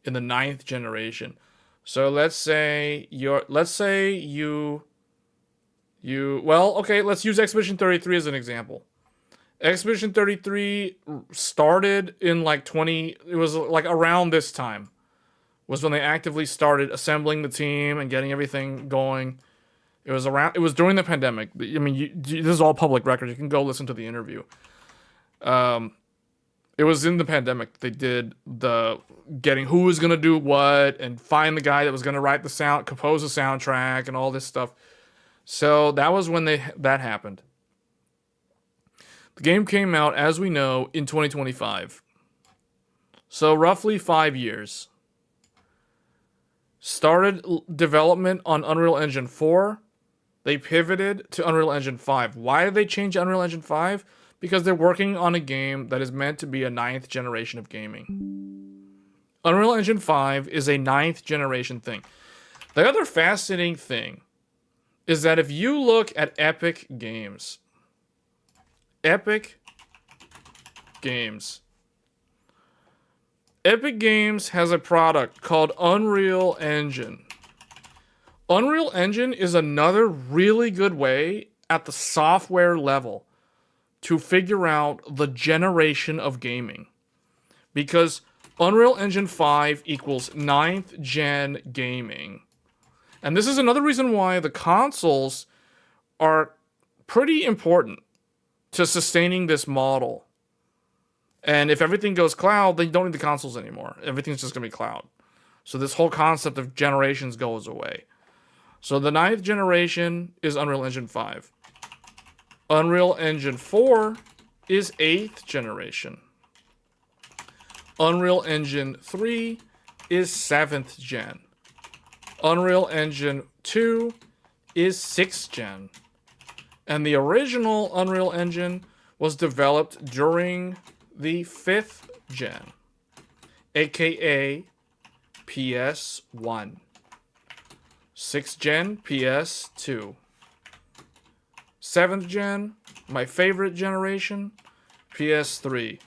in the 9th generation. So let's say let's use Expedition 33 as an example. Expedition 33 started in it was like around this time was when they actively started assembling the team and getting everything going. It was around. It was during the pandemic. I mean, this is all public record. You can go listen to the interview. It was in the pandemic. They did the getting who was gonna do what and find the guy that was gonna write the sound, compose the soundtrack, and all this stuff. So that was when that happened. The game came out, as we know, in 2025. So roughly 5 years. Started development on Unreal Engine 4. They pivoted to Unreal Engine 5. Why did they change Unreal Engine 5? Because they're working on a game that is meant to be a 9th generation of gaming. Unreal Engine 5 is a 9th generation thing. The other fascinating thing is that if you look at Epic Games, Epic Games has a product called Unreal Engine. Unreal Engine is another really good way at the software level to figure out the generation of gaming. Because Unreal Engine 5 equals 9th gen gaming. And this is another reason why the consoles are pretty important to sustaining this model. And if everything goes cloud, then you don't need the consoles anymore. Everything's just going to be cloud. So this whole concept of generations goes away. So the 9th generation is Unreal Engine 5. Unreal Engine 4 is 8th generation. Unreal Engine 3 is 7th gen. Unreal Engine 2 is 6th gen. And the original Unreal Engine was developed during the 5th gen, aka PS1. 6th gen, PS2. 7th gen, my favorite generation, PS3.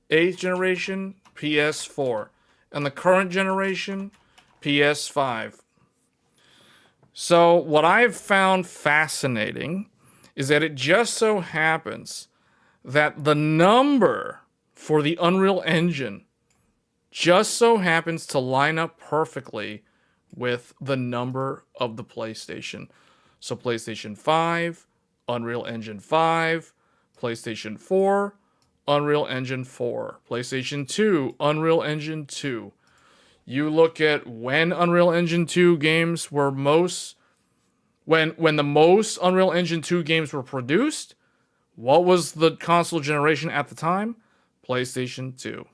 8th generation, PS4. And the current generation, PS5. So what I've found fascinating is that it just so happens that the number for the Unreal Engine just so happens to line up perfectly with the number of the PlayStation. So PlayStation 5, Unreal Engine 5, PlayStation 4, Unreal Engine 4, PlayStation 2, Unreal Engine 2. You look at when Unreal Engine 2 games were most... When the most Unreal Engine 2 games were produced, what was the console generation at the time? PlayStation 2.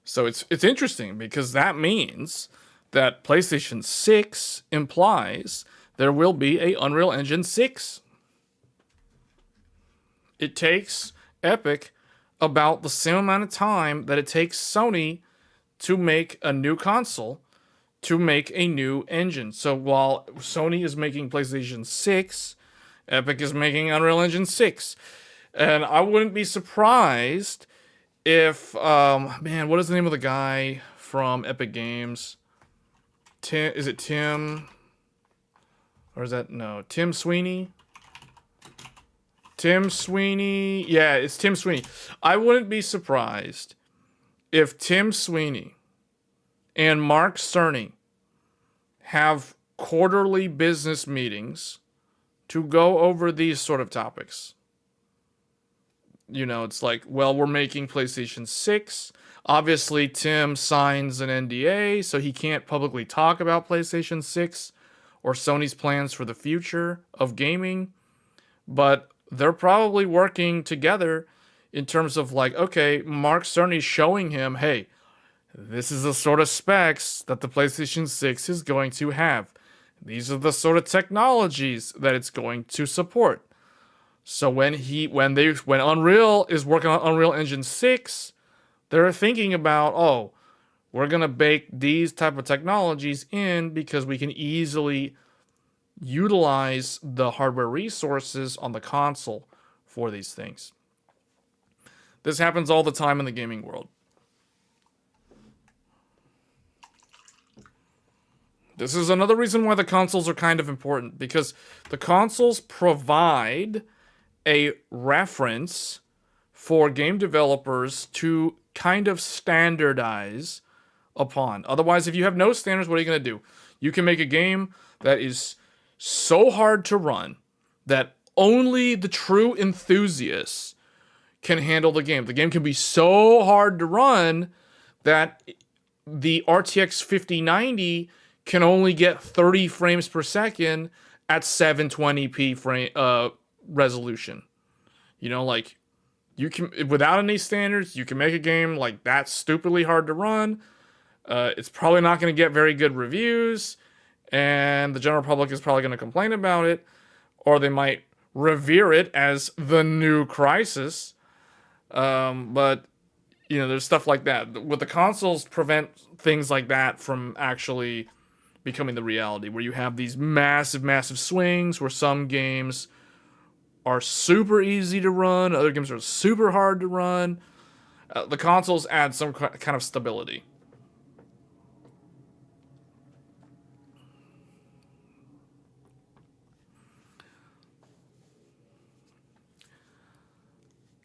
So it's interesting because that means that PlayStation 6 implies there will be a Unreal Engine 6. It takes Epic about the same amount of time that it takes Sony to make a new console, to make a new engine. So while Sony is making PlayStation 6, Epic is making Unreal Engine 6. And I wouldn't be surprised if, man, what is the name of the guy from Epic Games? Is it Tim? Or is that, no, Tim Sweeney? Tim Sweeney. Yeah, it's Tim Sweeney. I wouldn't be surprised if Tim Sweeney and Mark Cerny have quarterly business meetings to go over these sort of topics. You know, it's like, well, we're making PlayStation 6. Obviously, Tim signs an NDA, so he can't publicly talk about PlayStation 6 or Sony's plans for the future of gaming. But they're probably working together in terms of like, okay, Mark Cerny's showing him, hey, this is the sort of specs that the PlayStation 6 is going to have. These are the sort of technologies that it's going to support. So when Unreal is working on Unreal Engine 6, they're thinking about, oh, we're going to bake these type of technologies in because we can easily utilize the hardware resources on the console for these things. This happens all the time in the gaming world. This is another reason why the consoles are kind of important, because the consoles provide a reference for game developers to kind of standardize upon. Otherwise, if you have no standards, what are you going to do? You can make a game that is so hard to run that only the true enthusiasts can handle the game. The game can be so hard to run that the RTX 5090 can only get 30 frames per second at 720p resolution. You know, like, you can, without any standards, you can make a game like that stupidly hard to run. It's probably not going to get very good reviews, and the general public is probably going to complain about it, or they might revere it as the new Crisis. But, you know, there's stuff like that. With the consoles, prevent things like that from actually becoming the reality, where you have these massive, massive swings, where some games are super easy to run, other games are super hard to run. The consoles add some kind of stability.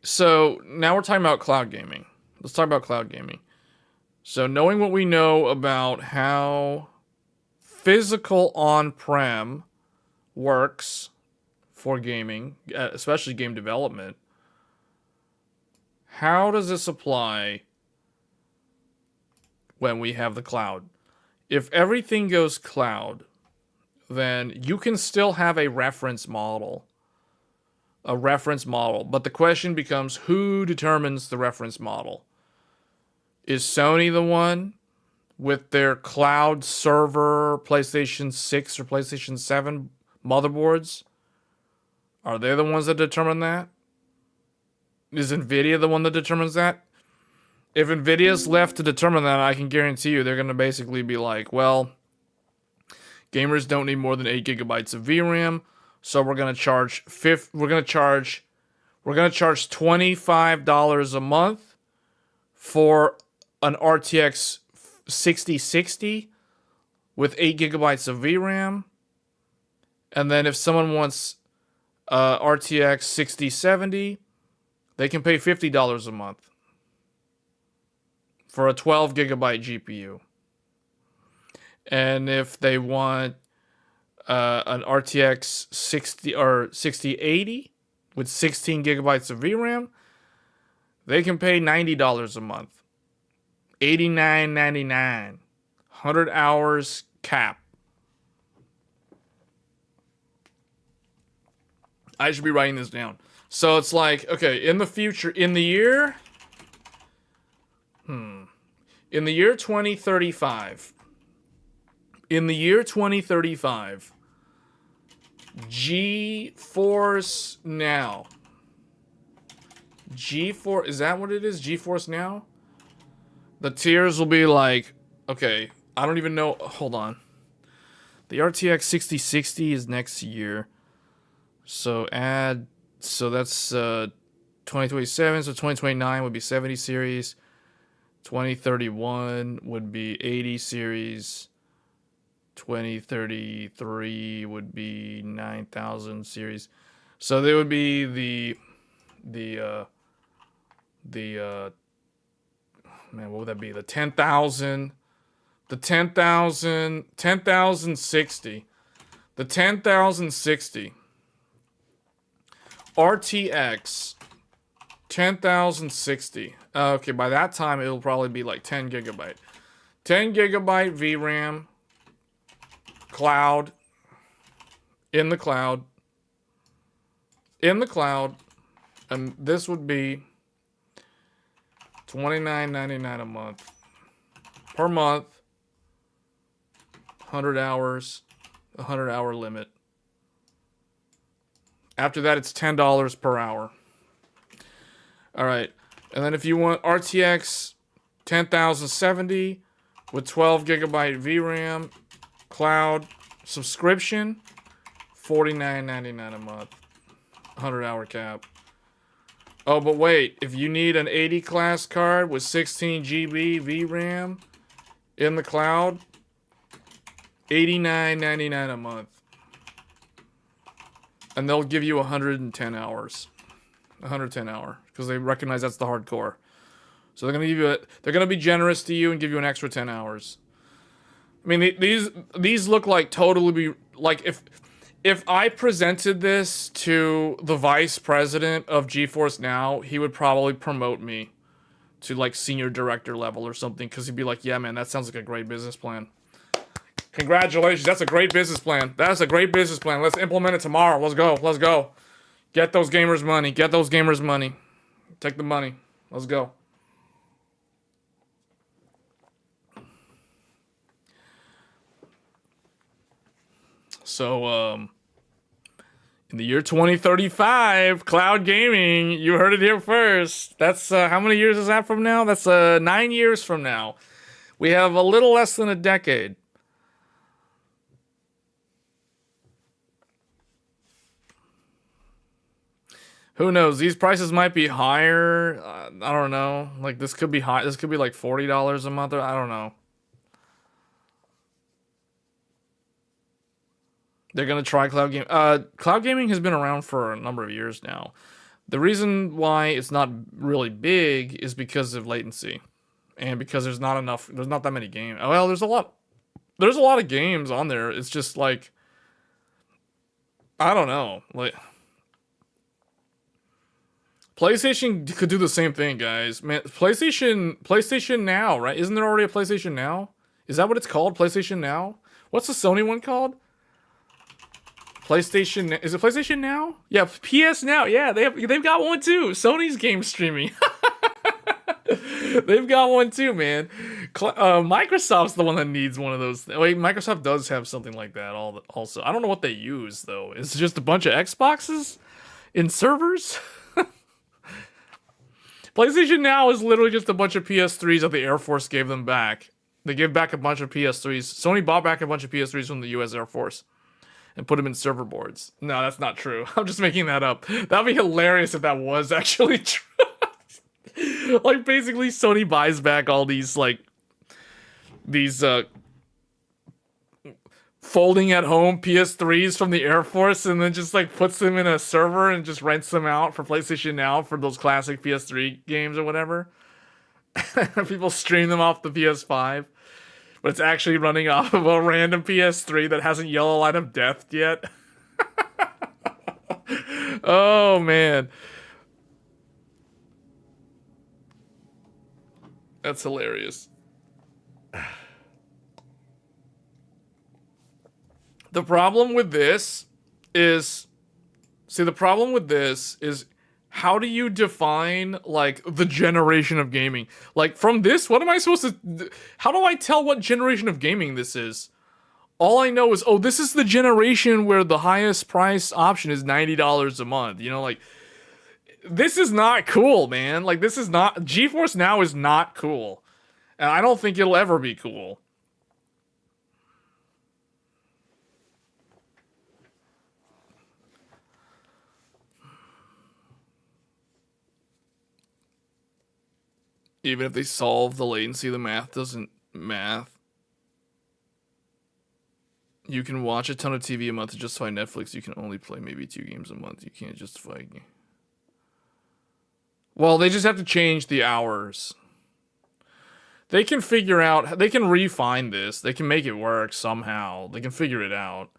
So now we're talking about cloud gaming. Let's talk about cloud gaming. So knowing what we know about how physical on-prem works for gaming, especially game development, how does this apply when we have the cloud? If everything goes cloud, then you can still have a reference model. But the question becomes, who determines the reference model? Is Sony the one with their cloud server PlayStation 6 or PlayStation 7 motherboards? Are they the ones that determine that? Is Nvidia the one that determines that? If Nvidia's left to determine that, I can guarantee you they're going to basically be like, well, gamers don't need more than 8 gigabytes of VRAM, so we're going to charge $25 a month for an RTX 6060 with 8 gigabytes of VRAM. And then if someone wants RTX 6070, they can pay $50 a month for a 12 gigabyte GPU. And if they want an RTX 6080 with 16 gigabytes of VRAM, they can pay $90 a month. $89.99. 100 hours cap. I should be writing this down. So it's like, okay, in the future, in the year 2035, GeForce Now. Is that what it is? GeForce Now? The tiers will be like, okay, I don't even know. Hold on. The RTX 6060 is next year. So that's 2027. So 2029 would be 70 series. 2031 would be 80 series. 2033 would be 9000 series. So they would be man, what would that be? The 10,060. The 10,060 RTX 10,060. Okay, by that time it'll probably be like 10 gigabyte. 10 gigabyte VRAM, cloud, in the cloud, and this would be $29.99 a month. Per month, 100 hours, 100 hour limit. After that, it's $10 per hour. All right. And then if you want RTX 10,070 with 12 gigabyte VRAM, cloud subscription, $49.99 a month. 100 hour cap. Oh, but wait. If you need an 80 class card with 16 GB VRAM in the cloud, $89.99 a month. And they'll give you 110 hours. 110 hour. Because they recognize that's the hardcore. So they're gonna be generous to you and give you an extra 10 hours. I mean, these look like totally like if I presented this to the vice president of GeForce Now, he would probably promote me to like senior director level or something, because he'd be like, yeah, man, that sounds like a great business plan. Congratulations, that's a great business plan. That's a great business plan. Let's implement it tomorrow. Let's go. Let's go. Get those gamers money. Get those gamers money. Take the money. Let's go. So, in the year 2035, cloud gaming, you heard it here first. That's, how many years is that from now? That's, 9 years from now. We have a little less than a decade. Who knows? These prices might be higher. I don't know. Like, this could be high. This could be like $40 a month. I don't know. They're gonna try cloud gaming. Cloud gaming has been around for a number of years now. The reason why it's not really big is because of latency, and because there's not that many games. Well, there's a lot of games on there. It's just like, I don't know. Like, PlayStation could do the same thing, guys. Man, PlayStation Now, right? Isn't there already a PlayStation Now? Is that what it's called? PlayStation Now? What's the Sony one called? PlayStation, is it PlayStation Now? Yeah, PS Now. Yeah, they've got one too. Sony's game streaming. They've got one too, man. Microsoft's the one that needs one of those. Wait, Microsoft does have something like that also. I don't know what they use though. It's just a bunch of Xboxes in servers. PlayStation Now is literally just a bunch of PS3s that the Air Force gave them back. They gave back a bunch of PS3s. Sony bought back a bunch of PS3s from the US Air Force and put them in server boards. No, that's not true. I'm just making that up. That'd be hilarious if that was actually true. Like, basically, Sony buys back all these, like, folding at home PS3s from the Air Force, and then just, like, puts them in a server and just rents them out for PlayStation Now for those classic PS3 games or whatever. People stream them off the PS5. But it's actually running off of a random PS3 that hasn't yellow light of death yet. Oh, man. That's hilarious. The problem with this is... See, the problem with this is... How do you define, like, the generation of gaming? Like, from this, what am I supposed to... How do I tell what generation of gaming this is? All I know is, oh, this is the generation where the highest price option is $90 a month. You know, like, this is not cool, man. Like, this is not... GeForce Now is not cool. And I don't think it'll ever be cool. Even if they solve the latency, the math doesn't math. You can watch a ton of TV a month to justify Netflix. You can only play maybe 2 games a month. You can't justify... Well, they just have to change the hours. They can figure out... They can refine this. They can make it work somehow. They can figure it out.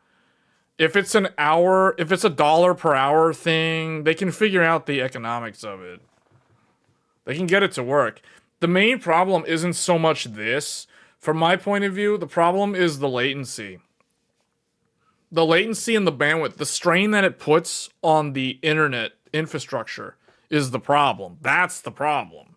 If it's an hour... If it's $1 per hour thing, they can figure out the economics of it. They can get it to work. The main problem isn't so much this. From my point of view, the problem is the latency. The latency and the bandwidth, the strain that it puts on the internet infrastructure is the problem. That's the problem.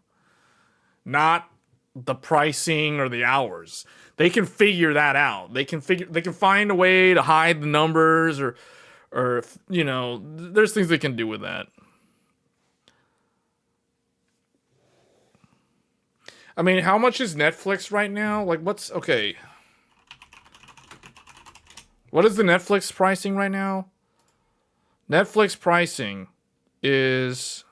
Not the pricing or the hours. They can figure that out. They can find a way to hide the numbers or you know, there's things they can do with that. I mean, how much is Netflix right now? Like, okay. What is the Netflix pricing right now? Netflix pricing is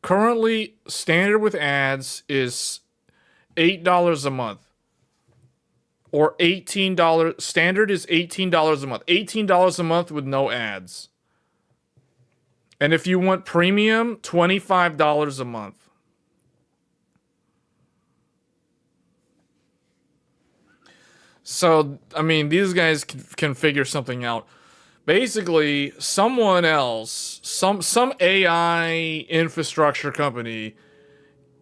currently standard with ads is $8 a month. Or $18. Standard is $18 a month. $18 a month with no ads. And if you want premium, $25 a month. So, I mean, these guys can figure something out. Basically, someone else, some AI infrastructure company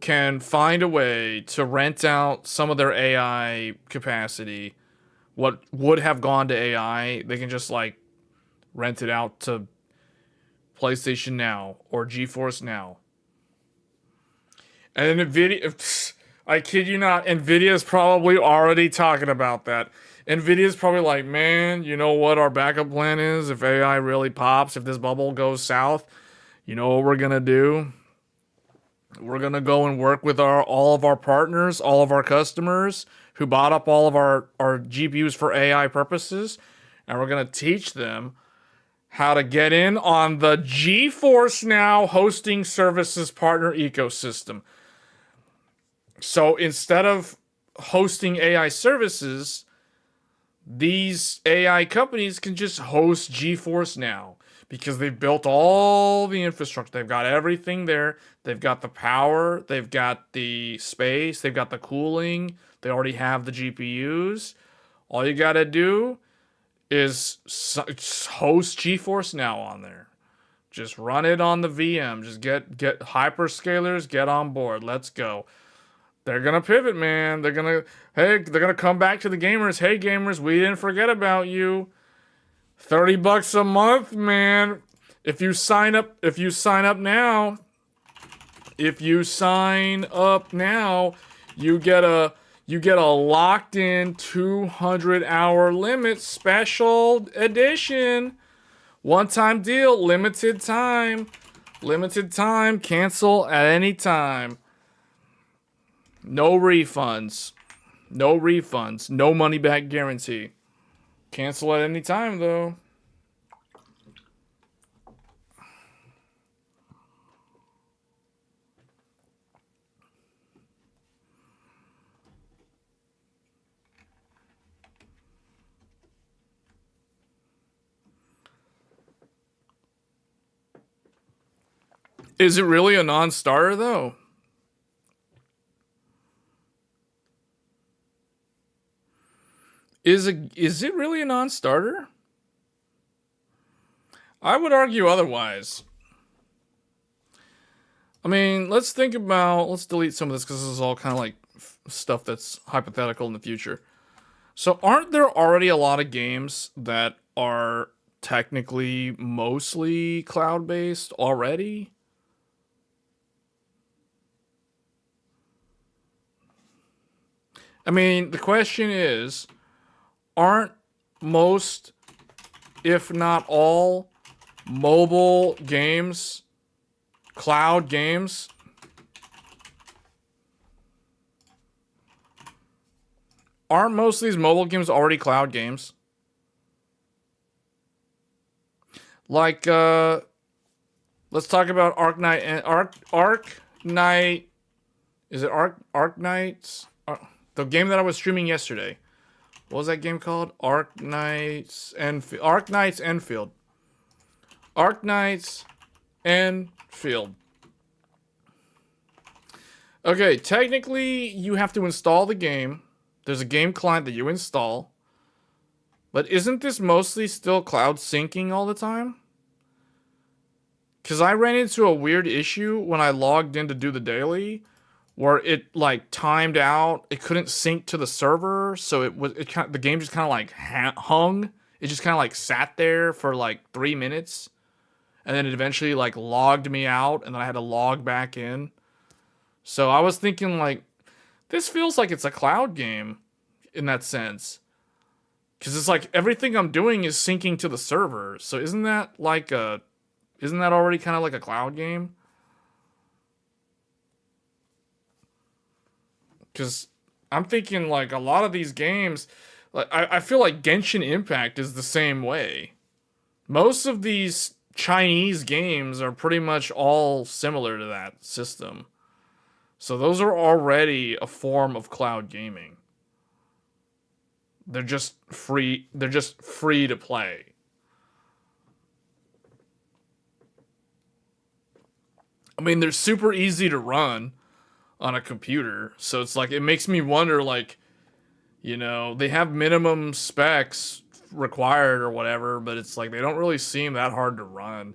can find a way to rent out some of their AI capacity. What would have gone to AI, they can just like rent it out to PlayStation Now or GeForce Now. And Nvidia, I kid you not, Nvidia's probably already talking about that. Nvidia's probably like, man, you know what our backup plan is if AI really pops, if this bubble goes south, you know what we're gonna do? We're gonna go and work with all of our partners, all of our customers who bought up all of our GPUs for AI purposes, and we're gonna teach them how to get in on the GeForce Now hosting services partner ecosystem. So instead of hosting AI services, these AI companies can just host GeForce Now because they've built all the infrastructure. They've got everything there. They've got the power, they've got the space, they've got the cooling, they already have the GPUs. All you got to do is host GeForce Now on there. Just run it on the VM. Just get hyperscalers, get on board. Let's go. They're gonna pivot, man. They're gonna come back to the gamers. Hey gamers, we didn't forget about you. $30 a month, man. If you sign up now, you get a locked in 200-hour limit special edition. One time deal, limited time. Cancel at any time. No refunds. No money back guarantee. Cancel at any time, though. Is it really a non-starter, though? Is it really a non-starter? I would argue otherwise. I mean, let's delete some of this because this is all kind of like stuff that's hypothetical in the future. So aren't there already a lot of games that are technically mostly cloud-based already? I mean, the question is, aren't most, if not all, mobile games cloud games? Aren't most of these mobile games already cloud games? Like, let's talk about Arknight and Arknight. Is it Arknights? The game that I was streaming yesterday. What was that game called? Arknights Enfield. Arknights Enfield. Okay, technically you have to install the game. There's a game client that you install. But isn't this mostly still cloud syncing all the time? Because I ran into a weird issue when I logged in to do the daily, where it like timed out. It couldn't sync to the server, so the game just kind of like hung. It just kind of like sat there for like 3 minutes, and then it eventually like logged me out, and then I had to log back in. So I was thinking like, this feels like it's a cloud game in that sense. Because it's like everything I'm doing is syncing to the server. So isn't that already kind of like a cloud game? Because I'm thinking like a lot of these games, like I feel like Genshin Impact is the same way. Most of these Chinese games are pretty much all similar to that system. So those are already a form of cloud gaming. They're just free to play. I mean, they're super easy to run on a computer. So it's like, it makes me wonder, like, You know, they have minimum specs required or whatever, but it's like they don't really seem that hard to run.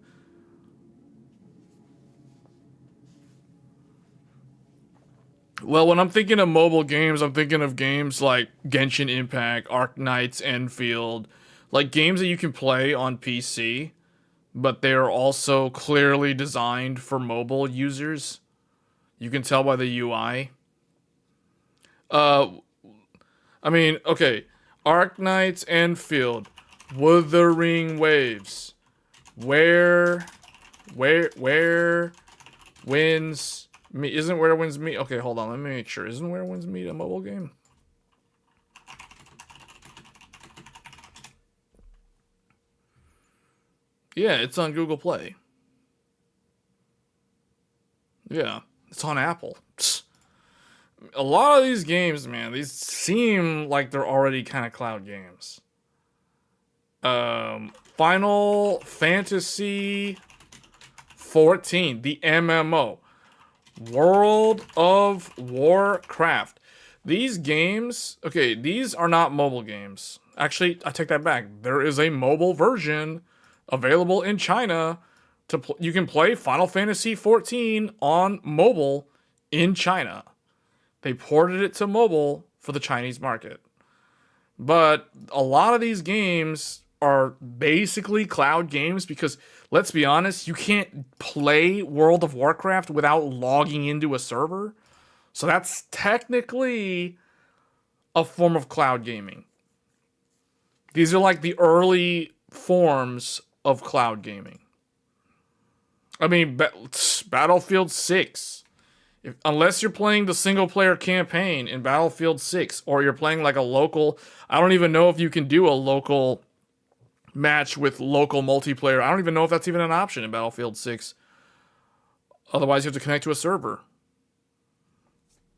Well, when I'm thinking of mobile games, I'm thinking of games like Genshin Impact, Arknights, Enfield, like games that you can play on PC, but they are also clearly designed for mobile users. You can tell by the UI. Uh, I mean, okay, Arknights, Enfield, Wuthering Waves, where, where wins me? Isn't Where Wins Meet? Okay, hold on, let me make sure. Isn't Where Wins Meet a mobile game? Yeah, it's on Google Play. Yeah, it's on Apple. Psst. A lot of these games, man, these seem like they're already kind of cloud games. Final Fantasy 14, the MMO, World of Warcraft. These games, okay, these are not mobile games. Actually, I take that back. There is a mobile version available in China you can play Final Fantasy 14 on mobile in China. They ported it to mobile for the Chinese market. But a lot of these games are basically cloud games because, let's be honest, you can't play World of Warcraft without logging into a server. So that's technically a form of cloud gaming. These are like the early forms of cloud gaming. I mean, Battlefield 6. Unless you're playing the single player campaign in Battlefield 6, or you're playing like a local, I don't even know if you can do a local match with local multiplayer. I don't even know if that's even an option in Battlefield 6. Otherwise, you have to connect to a server.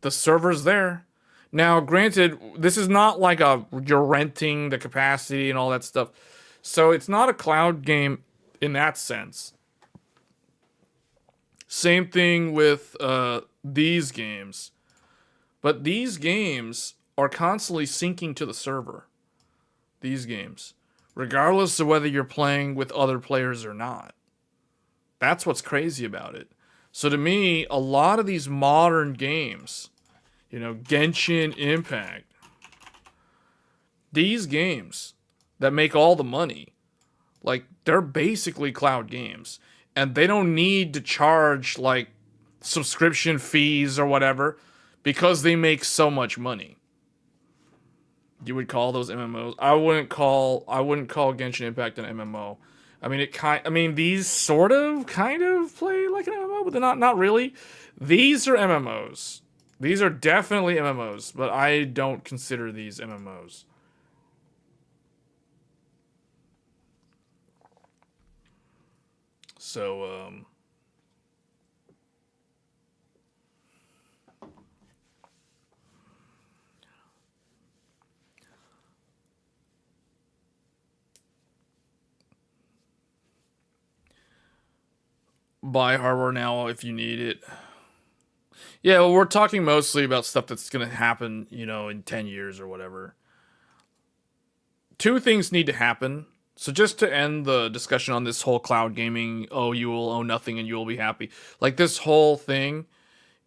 The server's there. Now, granted, this is not like you're renting the capacity and all that stuff. So it's not a cloud game in that sense. Same thing with these games. But these games are constantly syncing to the server. These games. Regardless of whether you're playing with other players or not. That's what's crazy about it. So to me, a lot of these modern games, you know, Genshin Impact, these games that make all the money, like, they're basically cloud games. And they don't need to charge, like, subscription fees or whatever because they make so much money. You would call those MMOs. I wouldn't call Genshin Impact an MMO. I mean, these sort of kind of play like an MMO, but they're not really. These are MMOs. These are definitely MMOs, but I don't consider these MMOs. So, buy hardware now if you need it. Yeah, well, we're talking mostly about stuff that's going to happen, you know, in 10 years or whatever. Two things need to happen. So just to end the discussion on this whole cloud gaming, oh, you will own nothing and you will be happy. Like this whole thing,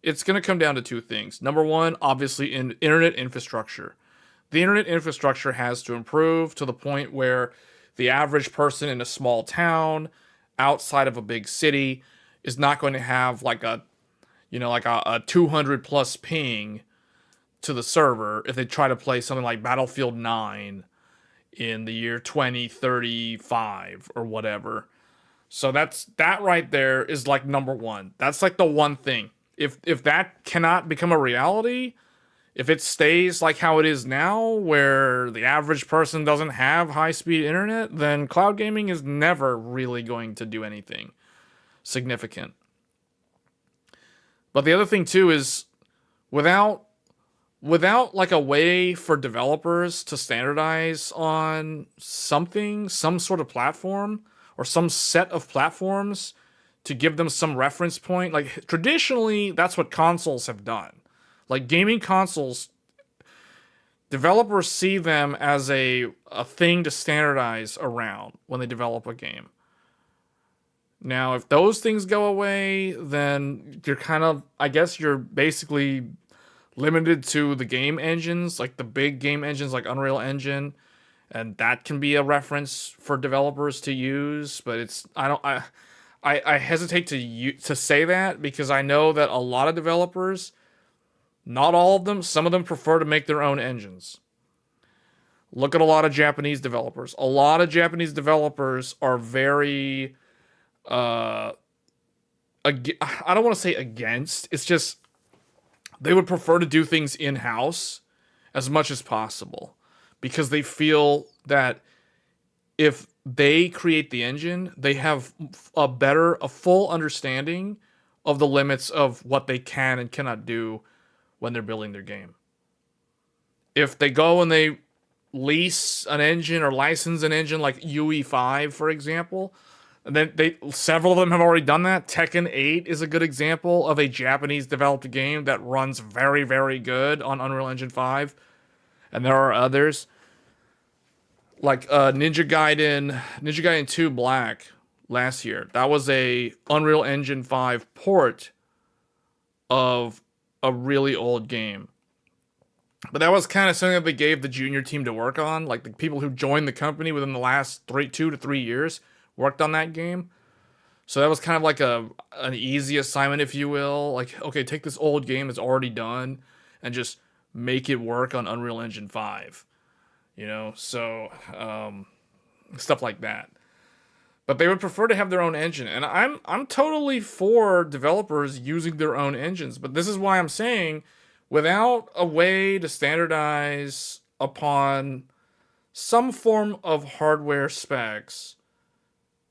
it's going to come down to two things. Number one, obviously, in internet infrastructure. The internet infrastructure has to improve to the point where the average person in a small town outside of a big city is not going to have like a 200 plus ping to the server if they try to play something like Battlefield 9 in the year 2035 or whatever. So that right there is like number one. That's like the one thing. If that cannot become a reality, if it stays like how it is now, where the average person doesn't have high-speed internet, then cloud gaming is never really going to do anything significant. But the other thing too is without like a way for developers to standardize on something, some sort of platform or some set of platforms to give them some reference point, like traditionally that's what consoles have done. Like gaming consoles developers see them as a thing to standardize around when they develop a game. Now, if those things go away, then you're kind of, I guess you're basically limited to the game engines, like the big game engines like Unreal Engine, and that can be a reference for developers to use, but it's I hesitate to say that because I know that a lot of developers, not all of them, some of them prefer to make their own engines. Look at a lot of Japanese developers. A lot of Japanese developers are very I don't want to say against. It's just they would prefer to do things in-house as much as possible because they feel that if they create the engine, they have a full understanding of the limits of what they can and cannot do when they're building their game. If they go and they lease an engine or license an engine like UE5, for example, and then several of them have already done that. Tekken 8 is a good example of a Japanese developed game that runs very, very good on Unreal Engine 5. And there are others like Ninja Gaiden 2 Black last year. That was a Unreal Engine 5 port of a really old game. But that was kind of something that they gave the junior team to work on. Like the people who joined the company within the last 2 to 3 years worked on that game. So that was kind of like an easy assignment, if you will. Like, okay, take this old game that's already done and just make it work on Unreal Engine 5. You know, so stuff like that. But they would prefer to have their own engine, and I'm totally for developers using their own engines. But this is why I'm saying, without a way to standardize upon some form of hardware specs,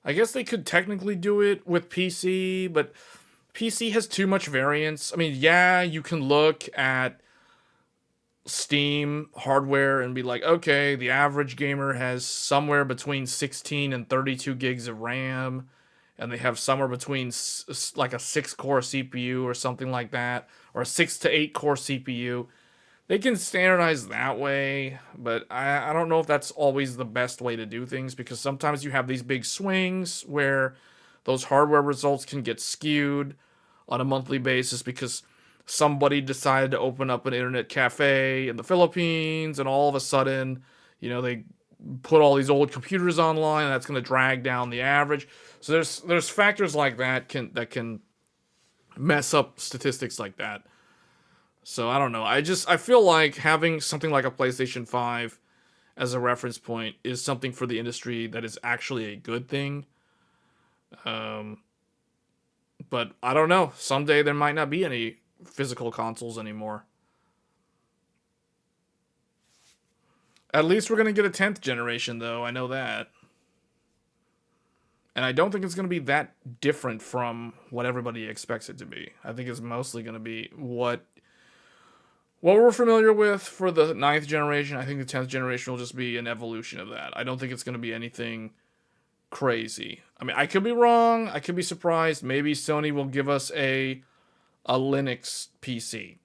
I guess they could technically do it with PC, but PC has too much variance. I mean, yeah, you can look at Steam hardware and be like, okay, the average gamer has somewhere between 16 and 32 gigs of RAM, and they have somewhere between like a 6-core CPU or something like that, or a 6 to 8 core CPU. They can standardize that way, but I don't know if that's always the best way to do things, because sometimes you have these big swings where those hardware results can get skewed on a monthly basis because somebody decided to open up an internet cafe in the Philippines, and all of a sudden, you know, they put all these old computers online, and that's going to drag down the average. So there's factors like that can mess up statistics like that. So I don't know. I feel like having something like a PlayStation 5 as a reference point is something for the industry that is actually a good thing. But I don't know. Someday there might not be any physical consoles anymore. At least we're going to get a 10th generation, though. I know that. And I don't think it's going to be that different from what everybody expects it to be. I think it's mostly going to be what we're familiar with for the 9th generation. I think the 10th generation will just be an evolution of that. I don't think it's going to be anything crazy. I mean, I could be wrong. I could be surprised. Maybe Sony will give us a Linux PC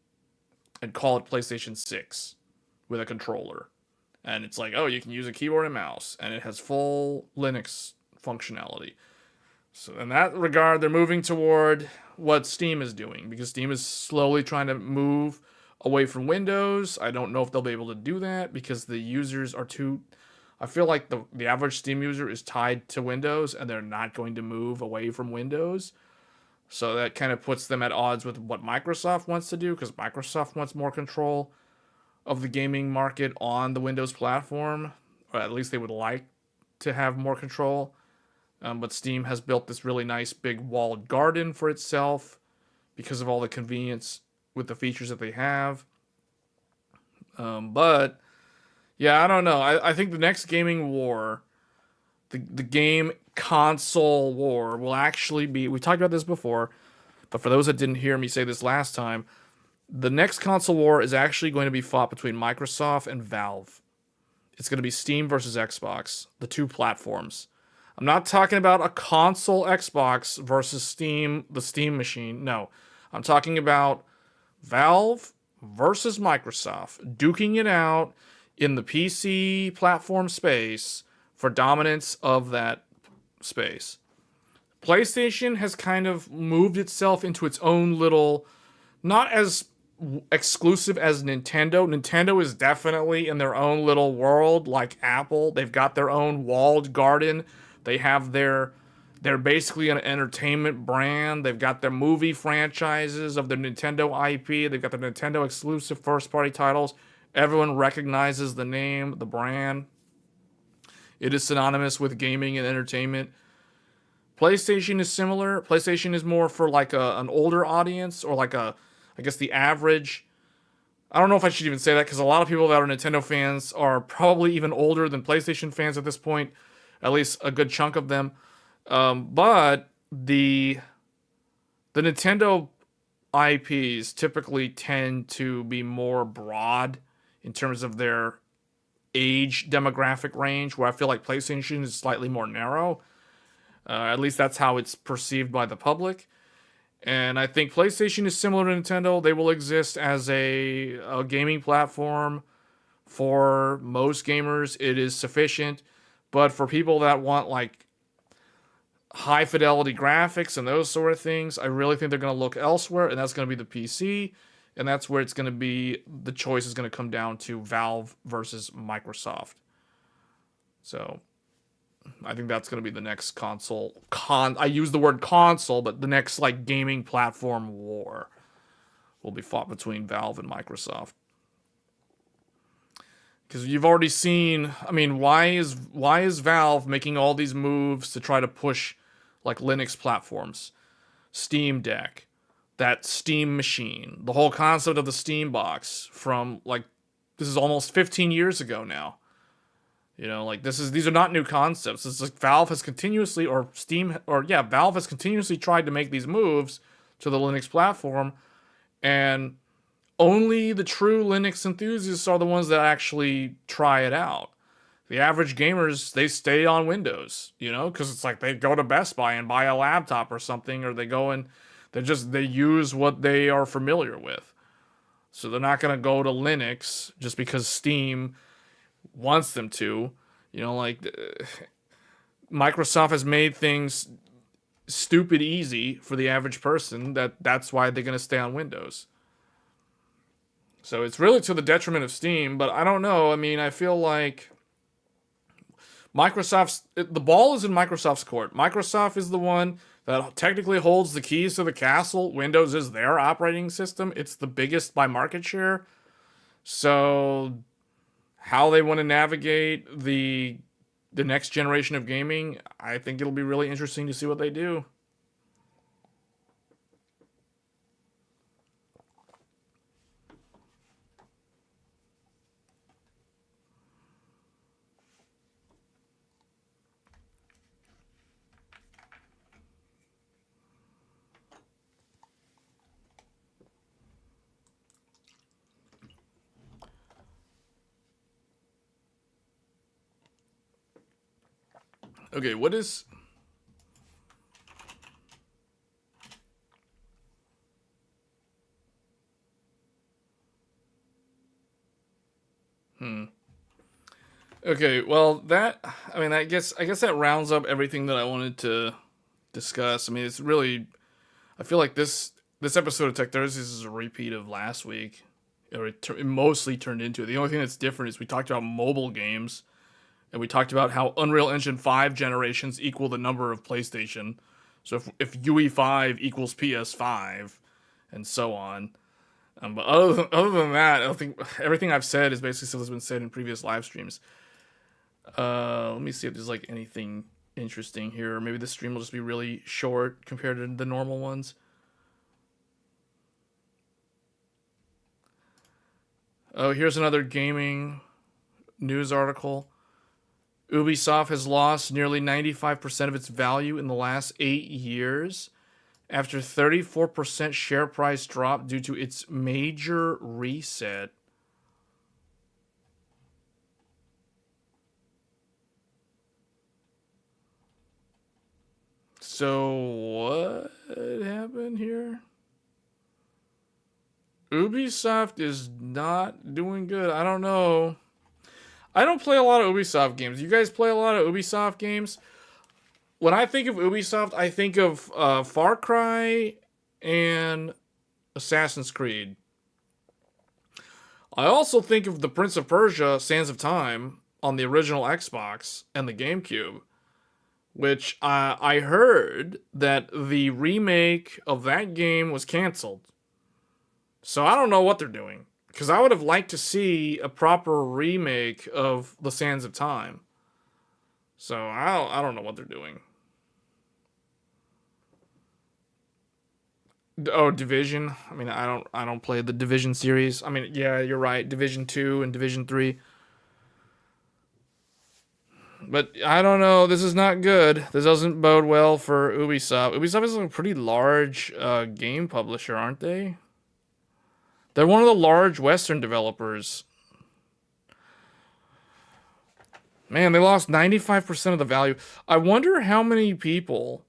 and call it PlayStation 6 with a controller. And it's like, oh, you can use a keyboard and mouse, and it has full Linux functionality. So in that regard, they're moving toward what Steam is doing, because Steam is slowly trying to move away from Windows. I don't know if they'll be able to do that because the users are too... I feel like the average Steam user is tied to Windows, and they're not going to move away from Windows. So that kind of puts them at odds with what Microsoft wants to do, because Microsoft wants more control of the gaming market on the Windows platform, or at least they would like to have more control. But Steam has built this really nice big walled garden for itself because of all the convenience with the features that they have. But yeah, I don't know. I think the next gaming war, the game console war, will actually be... We talked about this before, but for those that didn't hear me say this last time, the next console war is actually going to be fought between Microsoft and Valve. It's going to be Steam versus Xbox, the two platforms. I'm not talking about a console Xbox versus Steam, the Steam machine. No, I'm talking about Valve versus Microsoft, duking it out in the PC platform space for dominance of that space. PlayStation has kind of moved itself into its own little, not as exclusive as Nintendo. Nintendo is definitely in their own little world, like Apple. They've got their own walled garden. They have they're basically an entertainment brand. They've got their movie franchises of their Nintendo IP. They've got their Nintendo exclusive first party titles. Everyone recognizes the name, the brand. It is synonymous with gaming and entertainment. PlayStation is similar. PlayStation is more for like an older audience, or like I guess the average. I don't know if I should even say that, because a lot of people that are Nintendo fans are probably even older than PlayStation fans at this point, at least a good chunk of them. But the Nintendo IPs typically tend to be more broad in terms of their age demographic range, where I feel like PlayStation is slightly more narrow. At least that's how it's perceived by the public. And I think PlayStation is similar to Nintendo. They will exist as a gaming platform for most gamers. It is sufficient. But for people that want like high fidelity graphics and those sort of things, I really think they're going to look elsewhere, and that's going to be the PC. And that's where it's going to be, the choice is going to come down to Valve versus Microsoft. So I think that's going to be the next console. I use the word console, but the next like gaming platform war will be fought between Valve and Microsoft. Because you've already seen, I mean, why is Valve making all these moves to try to push like Linux platforms, Steam Deck, that Steam machine, the whole concept of the Steam box from like, this is almost 15 years ago now. You know, like these are not new concepts. It's like Valve has continuously, Valve has continuously tried to make these moves to the Linux platform, and only the true Linux enthusiasts are the ones that actually try it out. The average gamers, they stay on Windows, you know, because it's like they go to Best Buy and buy a laptop or something, or they go and they use what they are familiar with. So they're not going to go to Linux just because Steam wants them to. You know, like Microsoft has made things stupid easy for the average person, that's why they're going to stay on Windows. So it's really to the detriment of Steam, but I don't know. I mean, I feel like the ball is in Microsoft's court. Microsoft is the one that technically holds the keys to the castle. Windows is their operating system. It's the biggest by market share. So how they want to navigate the next generation of gaming, I think it'll be really interesting to see what they do. Okay, what is... Okay, well, I guess that rounds up everything that I wanted to discuss. I mean, it's really... I feel like this episode of Tech Thursdays is a repeat of last week. Or it mostly turned into it. The only thing that's different is we talked about mobile games, and we talked about how Unreal Engine 5 generations equal the number of PlayStation. So if UE5 equals PS5, and so on. But other than that, I think everything I've said is basically still has been said in previous live streams. Let me see if there's like anything interesting here. Maybe this stream will just be really short compared to the normal ones. Oh, here's another gaming news article. Ubisoft has lost nearly 95% of its value in the last 8 years after 34% share price drop due to its major reset. So what happened here? Ubisoft is not doing good. I don't know. I don't play a lot of Ubisoft games. You guys play a lot of Ubisoft games? When I think of Ubisoft, I think of Far Cry and Assassin's Creed. I also think of the Prince of Persia: Sands of Time on the original Xbox and the GameCube, which I heard that the remake of that game was canceled. So I don't know what they're doing, because I would have liked to see a proper remake of the Sands of Time. So I don't know what they're doing. Oh, Division. I mean, I don't play the Division series. I mean, yeah, you're right. Division 2 and Division 3. But I don't know. This is not good. This doesn't bode well for Ubisoft. Ubisoft is a pretty large game publisher, aren't they? They're one of the large Western developers. Man, they lost 95% of the value. I wonder how many people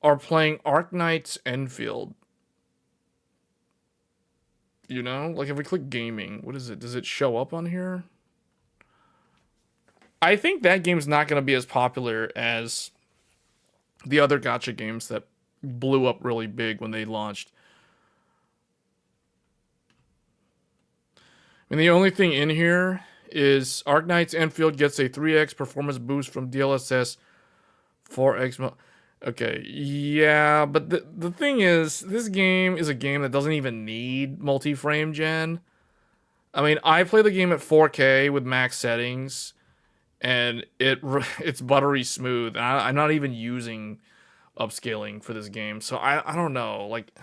are playing Arknight's Enfield. You know? Like, if we click gaming, what is it? Does it show up on here? I think that game's not going to be as popular as the other gacha games that blew up really big when they launched. And the only thing in here is Arknight's Enfield gets a 3x performance boost from DLSS 4x. Okay, yeah, but the thing is, this game is a game that doesn't even need multi-frame gen. I mean, I play the game at 4K with max settings, and it's buttery smooth. I'm not even using upscaling for this game, so I don't know, like.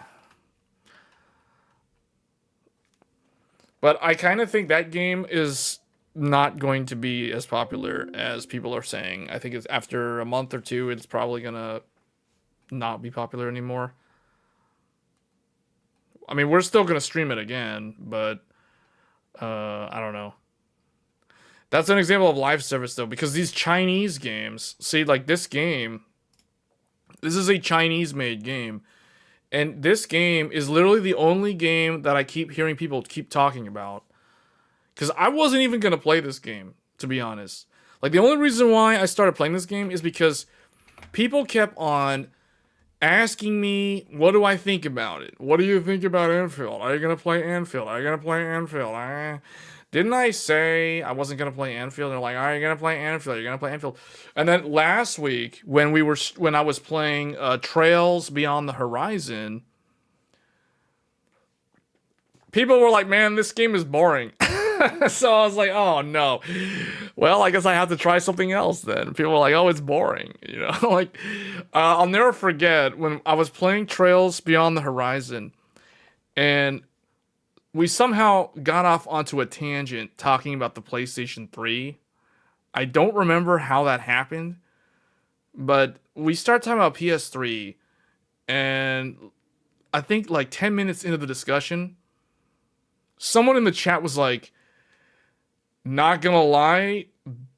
But I kind of think that game is not going to be as popular as people are saying. I think it's after a month or two, it's probably gonna not be popular anymore. I mean, we're still gonna stream it again, but I don't know. That's an example of live service though, because these Chinese games, see, like this game, this is a Chinese made game. And this game is literally the only game that I keep hearing people keep talking about. Because I wasn't even going to play this game, to be honest. Like, the only reason why I started playing this game is because people kept on asking me, what do I think about it? What do you think about Enfield? Are you going to play Enfield? Are you going to play Enfield? Didn't I say I wasn't going to play Enfield? They're like, are you going to play Enfield? Are you going to play Enfield? And then last week, when I was playing Trails Beyond the Horizon, people were like, man, this game is boring. So I was like, oh no. Well, I guess I have to try something else then. People were like, oh, it's boring. You know, like, I'll never forget when I was playing Trails Beyond the Horizon, and we somehow got off onto a tangent talking about the PlayStation 3. I don't remember how that happened, but we started talking about PS3, and I think like 10 minutes into the discussion, someone in the chat was like, not gonna lie,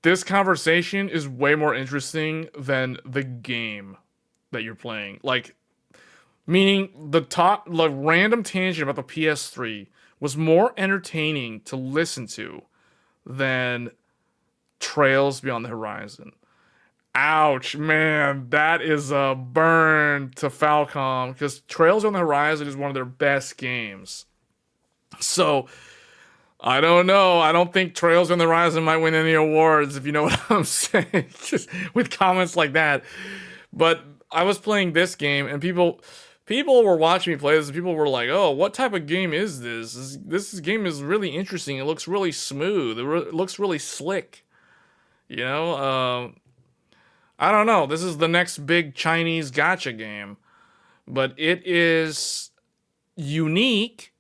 this conversation is way more interesting than the game that you're playing. Like, meaning the random tangent about the PS3 was more entertaining to listen to than Trails Beyond the Horizon. Ouch, man, that is a burn to Falcom, because Trails Beyond the Horizon is one of their best games. So, I don't know. I don't think Trails Beyond the Horizon might win any awards, if you know what I'm saying, just with comments like that. But I was playing this game, and people were watching me play this, and people were like, oh, what type of game is this? This game is really interesting. It looks really smooth. It looks really slick. You know? I don't know. This is the next big Chinese gacha game. But it is unique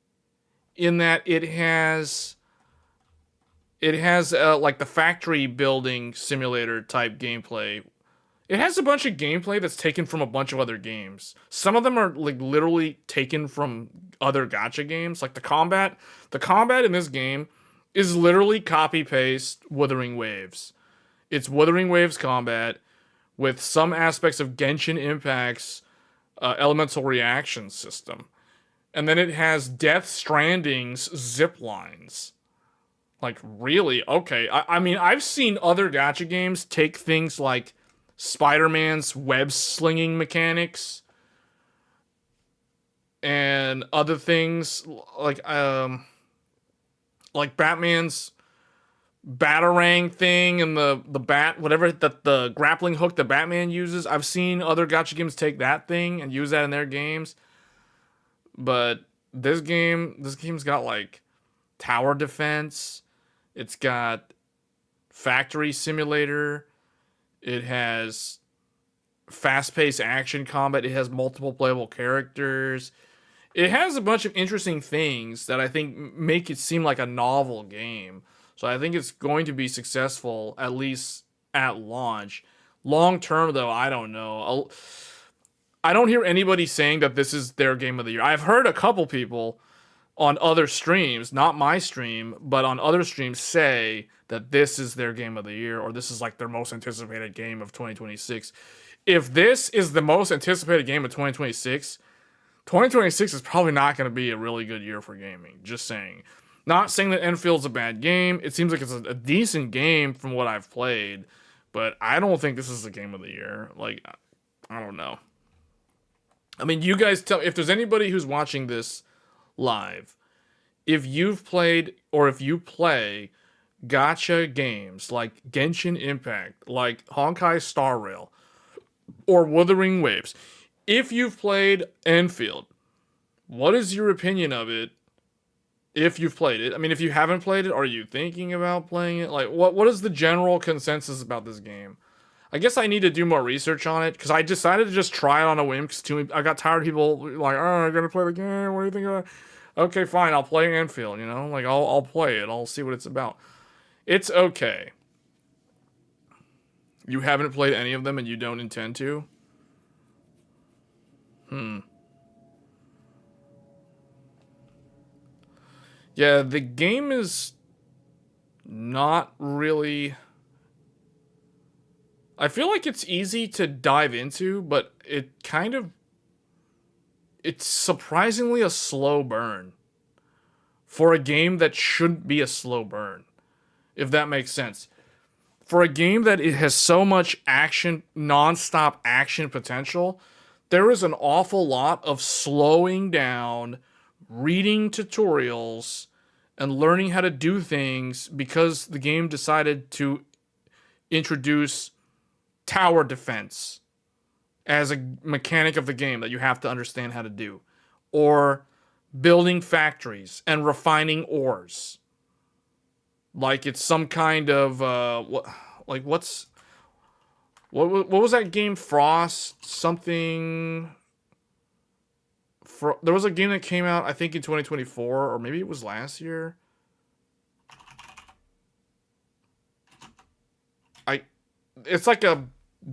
in that it has like the factory building simulator type gameplay. It has a bunch of gameplay that's taken from a bunch of other games. Some of them are like literally taken from other gacha games. Like the combat in this game is literally copy paste Wuthering Waves. It's Wuthering Waves combat with some aspects of Genshin Impact's elemental reaction system. And then it has Death Stranding's zip lines. Like, really? Okay. I mean, I've seen other gacha games take things like Spider-Man's web slinging mechanics and other things like Batman's batarang thing and the bat whatever that the grappling hook that Batman uses. I've seen other gacha games take that thing and use that in their games. But this game's got like tower defense. It's got factory simulator. It has fast-paced action combat. It has multiple playable characters. It has a bunch of interesting things that I think make it seem like a novel game. So I think it's going to be successful, at least at launch. Long term, though, I don't know. I don't hear anybody saying that this is their game of the year. I've heard a couple people on other streams, not my stream, but on other streams say that this is their game of the year or this is like their most anticipated game of 2026. If this is the most anticipated game of 2026, 2026 is probably not going to be a really good year for gaming. Just saying. Not saying that Enfield's a bad game. It seems like it's a decent game from what I've played, but I don't think this is the game of the year. Like, I don't know. I mean, you guys tell if there's anybody who's watching this live, if you've played or if you play gacha games like Genshin Impact, like Honkai Star Rail, or Wuthering Waves, if you've played Enfield, what is your opinion of it? If you've played it, I mean, if you haven't played it, are you thinking about playing it? Like, what is the general consensus about this game? I guess I need to do more research on it because I decided to just try it on a whim because I got tired of people like, oh, I'm gonna play the game. What do you think of it? Okay, fine, I'll play Enfield. You know, like I'll play it. I'll see what it's about. It's okay. You haven't played any of them and you don't intend to? Yeah, the game is not really. I feel like it's easy to dive into, but it's surprisingly a slow burn for a game that shouldn't be a slow burn, if that makes sense. For a game that it has so much action, non-stop action potential, there is an awful lot of slowing down, reading tutorials, and learning how to do things because the game decided to introduce tower defense as a mechanic of the game that you have to understand how to do, or building factories and refining ores like it's some kind of what was that game? Frost something. There was a game that came out I think in 2024 or maybe it was last year. It's like a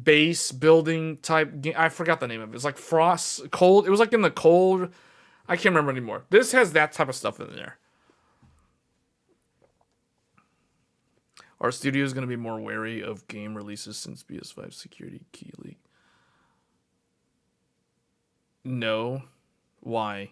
base building type game. I forgot the name of it. It's like Frost Cold. It was like in the cold. I can't remember anymore. This has that type of stuff in there. Our studio is going to be more wary of game releases since PS5 security key leak. No. Why?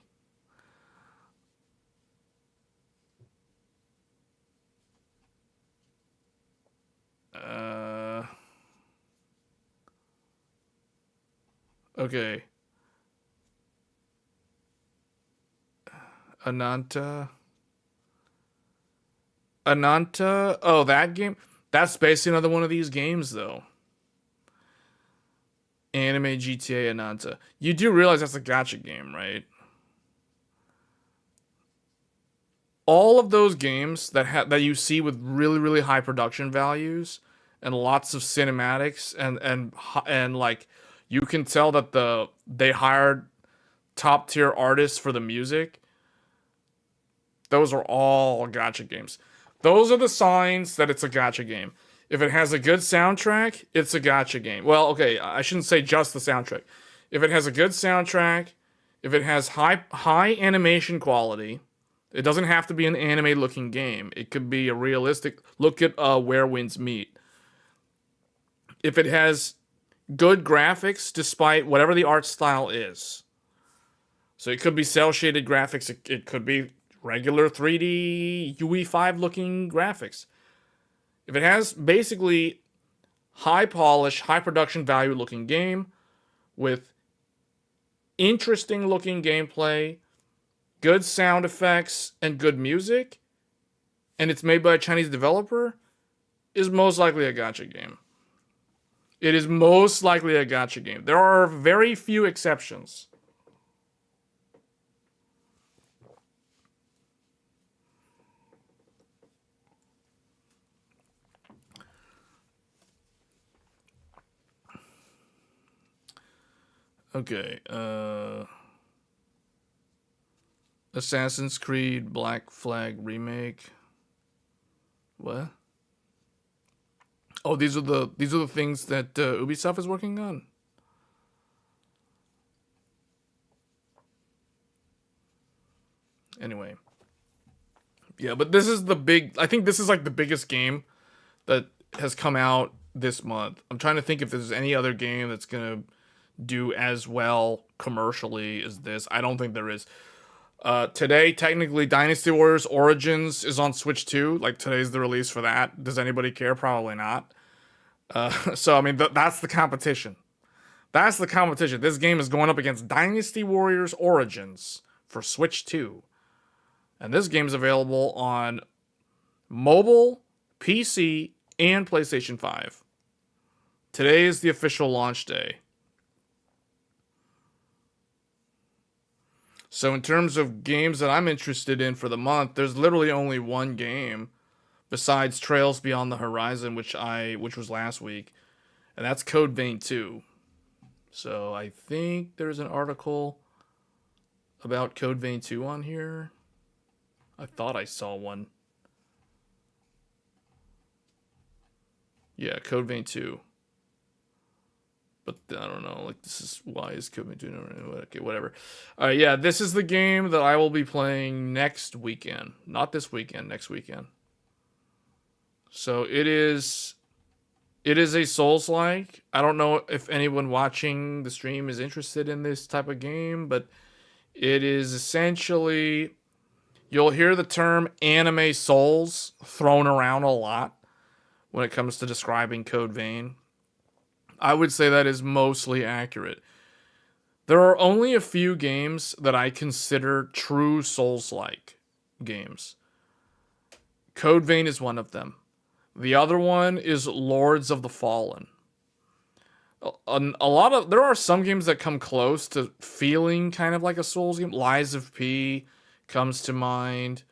Okay. Ananta. Oh, that game? That's basically another one of these games, though. Anime GTA Ananta. You do realize that's a gacha game, right? All of those games that you see with really really high production values and lots of cinematics and like you can tell that they hired top tier artists for the music. Those are all gacha games. Those are the signs that it's a gacha game. If it has a good soundtrack, it's a gacha game. Well, okay, I shouldn't say just the soundtrack. If it has a good soundtrack, if it has high animation quality, it doesn't have to be an anime looking game. It could be a realistic look at Where Winds Meet. If it has good graphics despite whatever the art style is. So it could be cell shaded graphics. It could be regular 3D UE5 looking graphics. If it has basically high polish, high production value looking game with interesting looking gameplay, good sound effects, and good music, and it's made by a Chinese developer, is most likely a gacha game. It is most likely a gacha game. There are very few exceptions. Okay, Assassin's Creed Black Flag remake. What? Oh, these are the things that Ubisoft is working on. Anyway, yeah, but this is the big. I think this is like the biggest game that has come out this month. I'm trying to think if there's any other game that's gonna do as well commercially as this. I don't think there is. Today, technically, Dynasty Warriors Origins is on Switch 2. Like, today's the release for that. Does anybody care? Probably not. So, I mean, that's the competition. That's the competition. This game is going up against Dynasty Warriors Origins for Switch 2. And this game is available on mobile, PC, and PlayStation 5. Today is the official launch day. So in terms of games that I'm interested in for the month, there's literally only one game besides Trails Beyond the Horizon, which was last week, and that's Code Vein 2. So I think there's an article about Code Vein 2 on here. I thought I saw one. Yeah, Code Vein 2. But I don't know, like, this is, why is Code Vein 2? Okay, whatever. Yeah, this is the game that I will be playing next weekend. Not this weekend, next weekend. So it is a Souls-like. I don't know if anyone watching the stream is interested in this type of game, but it is essentially, you'll hear the term anime Souls thrown around a lot when it comes to describing Code Vein. I would say that is mostly accurate. There are only a few games that I consider true Souls-like games. Code Vein is one of them. The other one is Lords of the Fallen. There are some games that come close to feeling kind of like a Souls game. Lies of P comes to mind.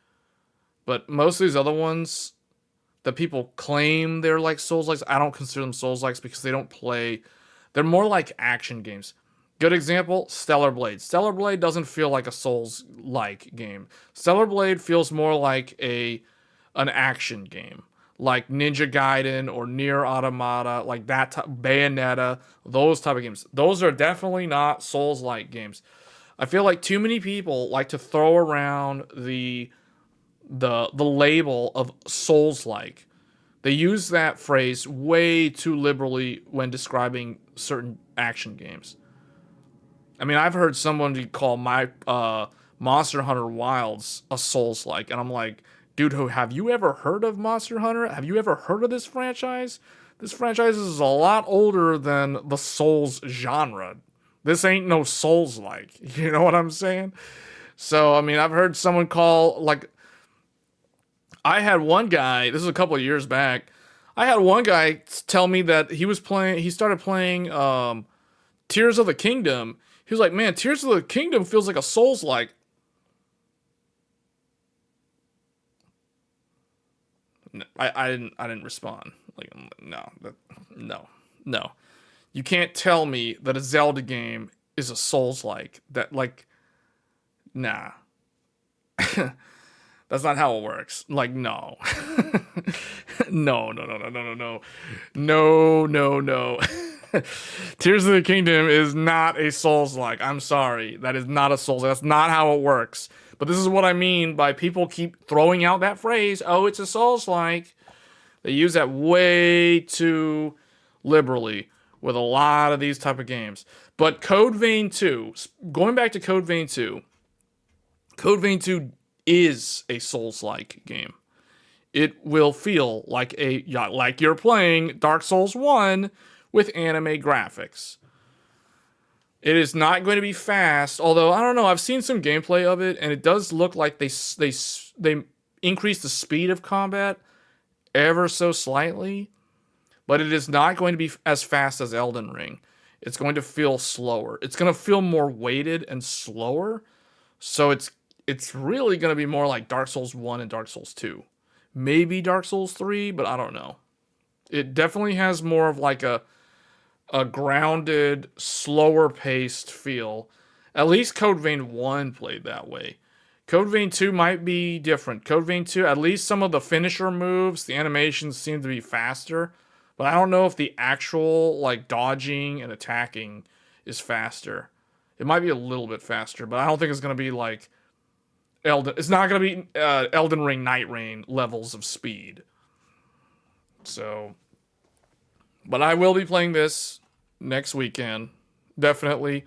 But most of these other ones that people claim they're like Souls-likes, I don't consider them Souls-likes because they don't play. They're more like action games. Good example, Stellar Blade. Stellar Blade doesn't feel like a Souls-like game. Stellar Blade feels more like an action game. Like Ninja Gaiden or Nier Automata, like that Bayonetta, those type of games. Those are definitely not Souls-like games. I feel like too many people like to throw around the label of Souls-like. They use that phrase way too liberally when describing certain action games. I mean, I've heard someone call my Monster Hunter Wilds a Souls-like, and I'm like, dude, have you ever heard of Monster Hunter? Have you ever heard of this franchise? This franchise is a lot older than the Souls genre. This ain't no Souls-like. You know what I'm saying? So, I mean, I've heard someone call, like, I had one guy, this is a couple of years back, I had one guy tell me that he started playing Tears of the Kingdom. He was like, man, Tears of the Kingdom feels like a Souls-like. I didn't respond. Like, no. You can't tell me that a Zelda game is a Souls-like. That, like, nah. That's not how it works. Like, no. No. Tears of the Kingdom is not a Souls-like. I'm sorry. That is not a Souls. That's not how it works. But this is what I mean by people keep throwing out that phrase, oh, it's a Souls-like. They use that way too liberally with a lot of these type of games. But Code Vein 2, going back to Code Vein 2, Code Vein 2 is a Souls-like game. It will feel like like you're playing Dark Souls 1 with anime graphics. It is not going to be fast, although I don't know. I've seen some gameplay of it, and it does look like they increase the speed of combat ever so slightly, but it is not going to be as fast as Elden Ring. It's going to feel slower. It's going to feel more weighted and slower. So it's really going to be more like Dark Souls 1 and Dark Souls 2. Maybe Dark Souls 3, but I don't know. It definitely has more of like a grounded, slower paced feel. At least Code Vein 1 played that way. Code Vein 2 might be different. Code Vein 2, at least some of the finisher moves, the animations seem to be faster. But I don't know if the actual like dodging and attacking is faster. It might be a little bit faster, but I don't think it's going to be like it's not going to be Elden Ring Night Rain levels of speed. So, but I will be playing this next weekend, definitely.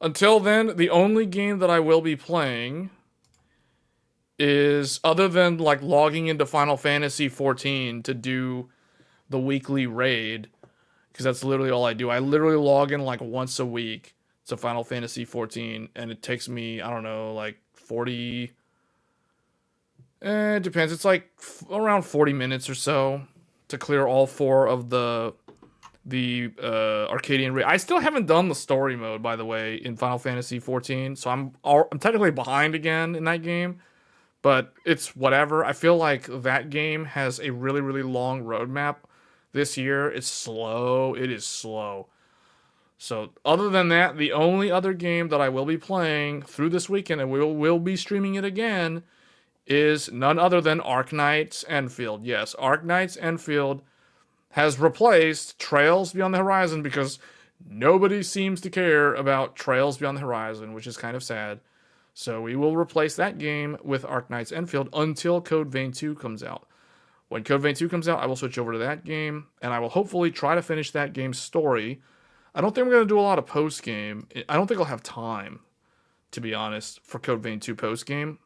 Until then, the only game that I will be playing is, other than like logging into Final Fantasy 14 to do the weekly raid, because that's literally all I do. I literally log in like once a week to Final Fantasy 14, and it takes me, I don't know, like 40. It depends. It's like around 40 minutes or so to clear all 4 of the Arcadian raid. I still haven't done the story mode, by the way, in Final Fantasy 14, so I'm technically behind again in that game. But it's whatever. I feel like that game has a really, really long roadmap this year. It's slow. It is slow. So other than that, the only other game that I will be playing through this weekend, and we'll be streaming it again, is none other than Arknight's Enfield. Yes, Arknight's Enfield has replaced Trails Beyond the Horizon because nobody seems to care about Trails Beyond the Horizon, which is kind of sad. So we will replace that game with Arknight's Enfield until Code Vein 2 comes out. When Code Vein 2 comes out, I will switch over to that game, and I will hopefully try to finish that game's story. I don't think I'm going to do a lot of post-game. I don't think I'll have time, to be honest, for Code Vein 2 post-game.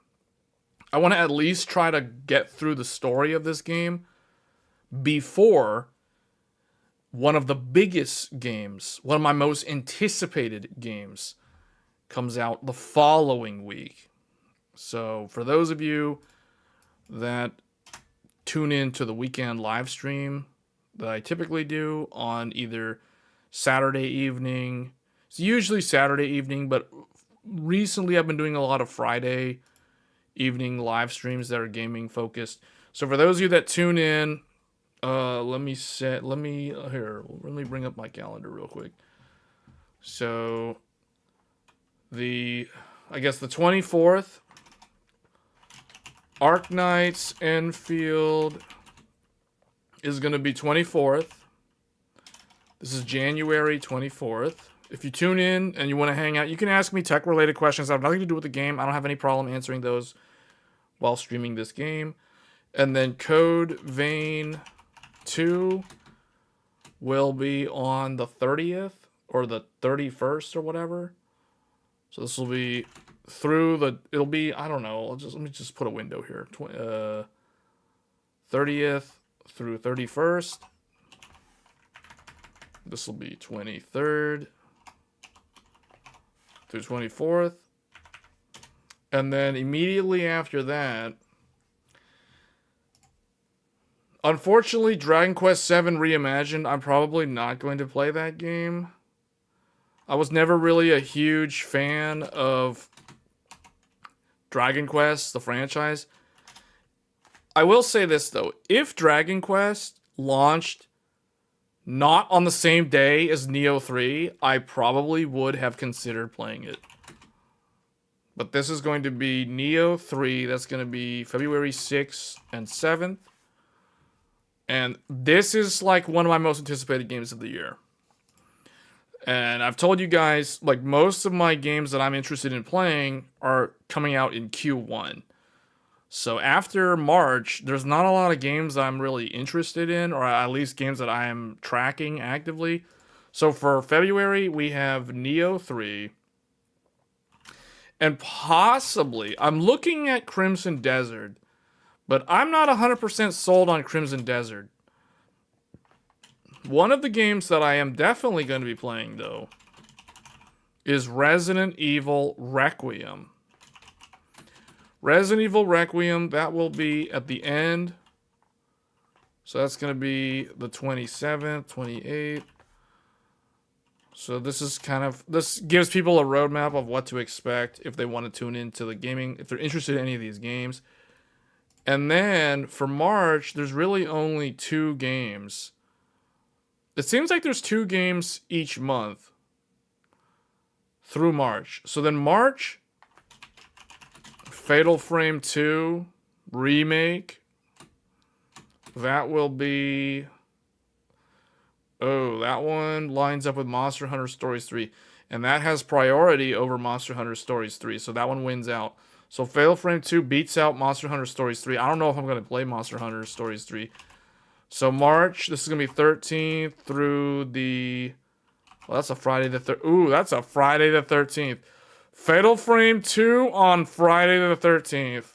I want to at least try to get through the story of this game before one of the biggest games, one of my most anticipated games, comes out the following week. So for those of you that tune in to the weekend live stream that I typically do on either Saturday evening, it's usually Saturday evening, but recently I've been doing a lot of Friday evening live streams that are gaming focused. So for those of you that tune in, let me bring up my calendar real quick. So I guess the 24th, Arknight's Enfield is going to be 24th. This is January 24th. If you tune in and you want to hang out, you can ask me tech-related questions that have nothing to do with the game. I don't have any problem answering those while streaming this game. And then Code Vein 2 will be on the 30th or the 31st or whatever. So this will be it'll be, I don't know, let me just put a window here. 30th through 31st. This will be 23rd through 24th. And then immediately after that, unfortunately, Dragon Quest VII Reimagined, I'm probably not going to play that game. I was never really a huge fan of Dragon Quest, the franchise. I will say this, though. If Dragon Quest launched not on the same day as Neo 3, I probably would have considered playing it. But this is going to be Neo 3. That's going to be February 6th and 7th. And this is like one of my most anticipated games of the year. And I've told you guys, like, most of my games that I'm interested in playing are coming out in Q1. So after March, there's not a lot of games that I'm really interested in, or at least games that I am tracking actively. So for February, we have Neo 3. And possibly, I'm looking at Crimson Desert, but I'm not 100% sold on Crimson Desert. One of the games that I am definitely going to be playing, though, is Resident Evil Requiem. Resident Evil Requiem, that will be at the end. So that's going to be the 27th, 28th. So this is this gives people a roadmap of what to expect if they want to tune into the gaming, if they're interested in any of these games. And then for March, there's really only 2 games. It seems like there's 2 games each month through March. So then March, Fatal Frame 2 Remake. That will be... Oh, that one lines up with Monster Hunter Stories 3. And that has priority over Monster Hunter Stories 3. So that one wins out. So Fatal Frame 2 beats out Monster Hunter Stories 3. I don't know if I'm going to play Monster Hunter Stories 3. So March, this is going to be 13th through the... Well, that's a Friday the 13th. Ooh, that's a Friday the 13th. Fatal Frame 2 on Friday the 13th.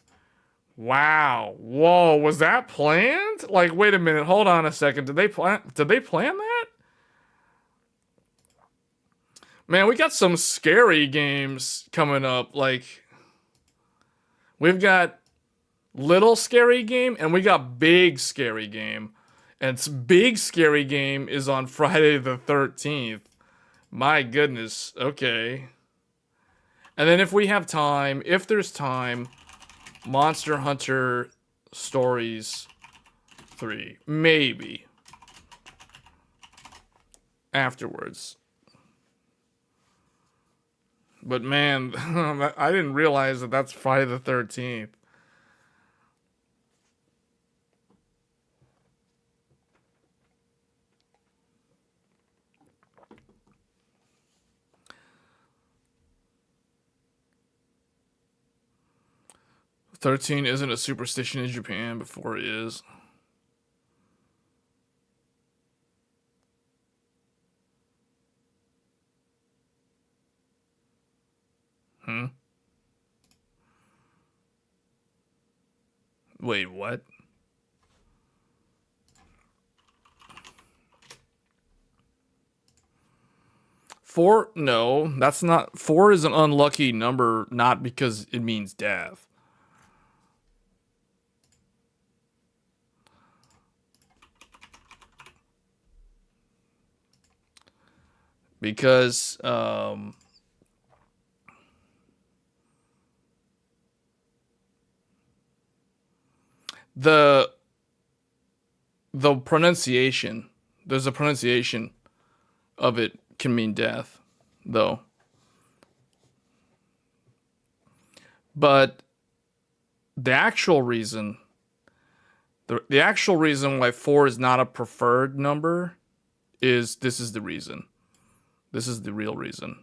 Wow. Whoa, was that planned? Like, wait a minute. Hold on a second. Did they plan that? Man, we got some scary games coming up. Like, we've got little scary game and we got big scary game. And big scary game is on Friday the 13th. My goodness. Okay. And then if we have time, if there's time, Monster Hunter Stories 3. Maybe. Afterwards. But man, I didn't realize that that's Friday the 13th. $13 isn't a superstition in Japan, before it is. Wait, what? Four? No, that's not. 4 is an unlucky number, not because it means death. Because the pronunciation, there's a pronunciation of it can mean death, though. But the actual reason, the actual reason why 4 is not a preferred number is this is the reason. This is the real reason.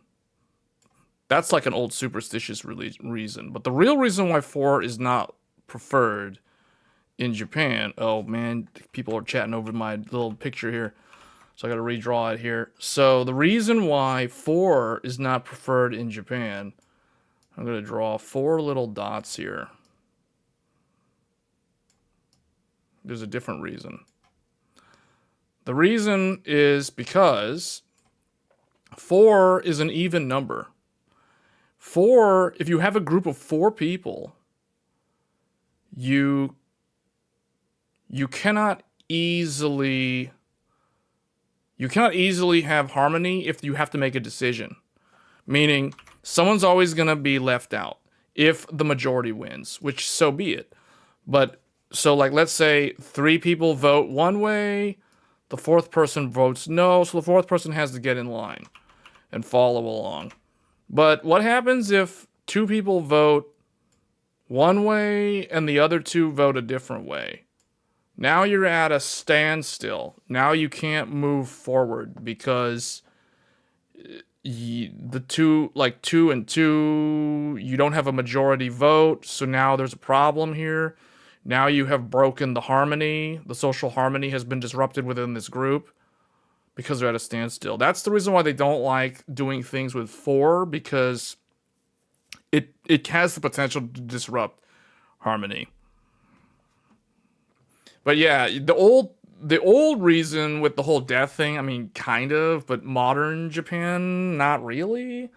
That's like an old superstitious reason. But the real reason why 4 is not preferred in Japan... Oh, man, people are chatting over my little picture here. So I got to redraw it here. So the reason why 4 is not preferred in Japan... I'm going to draw 4 little dots here. There's a different reason. The reason is because 4 is an even number. 4, if you have a group of 4 people, you cannot easily have harmony if you have to make a decision. Meaning, someone's always going to be left out if the majority wins, which so be it. But, so like, let's say 3 people vote one way, the 4th person votes no, so the 4th person has to get in line and follow along. But what happens if 2 people vote one way and the other 2 vote a different way? Now you're at a standstill. Now you can't move forward because the 2 and 2, you don't have a majority vote, so now there's a problem here. Now you have broken the harmony. The social harmony has been disrupted within this group. because they're at a standstill. That's the reason why they don't like doing things with 4, because it has the potential to disrupt harmony. But yeah, the old reason with the whole death thing, I mean, kind of, but modern Japan, not really.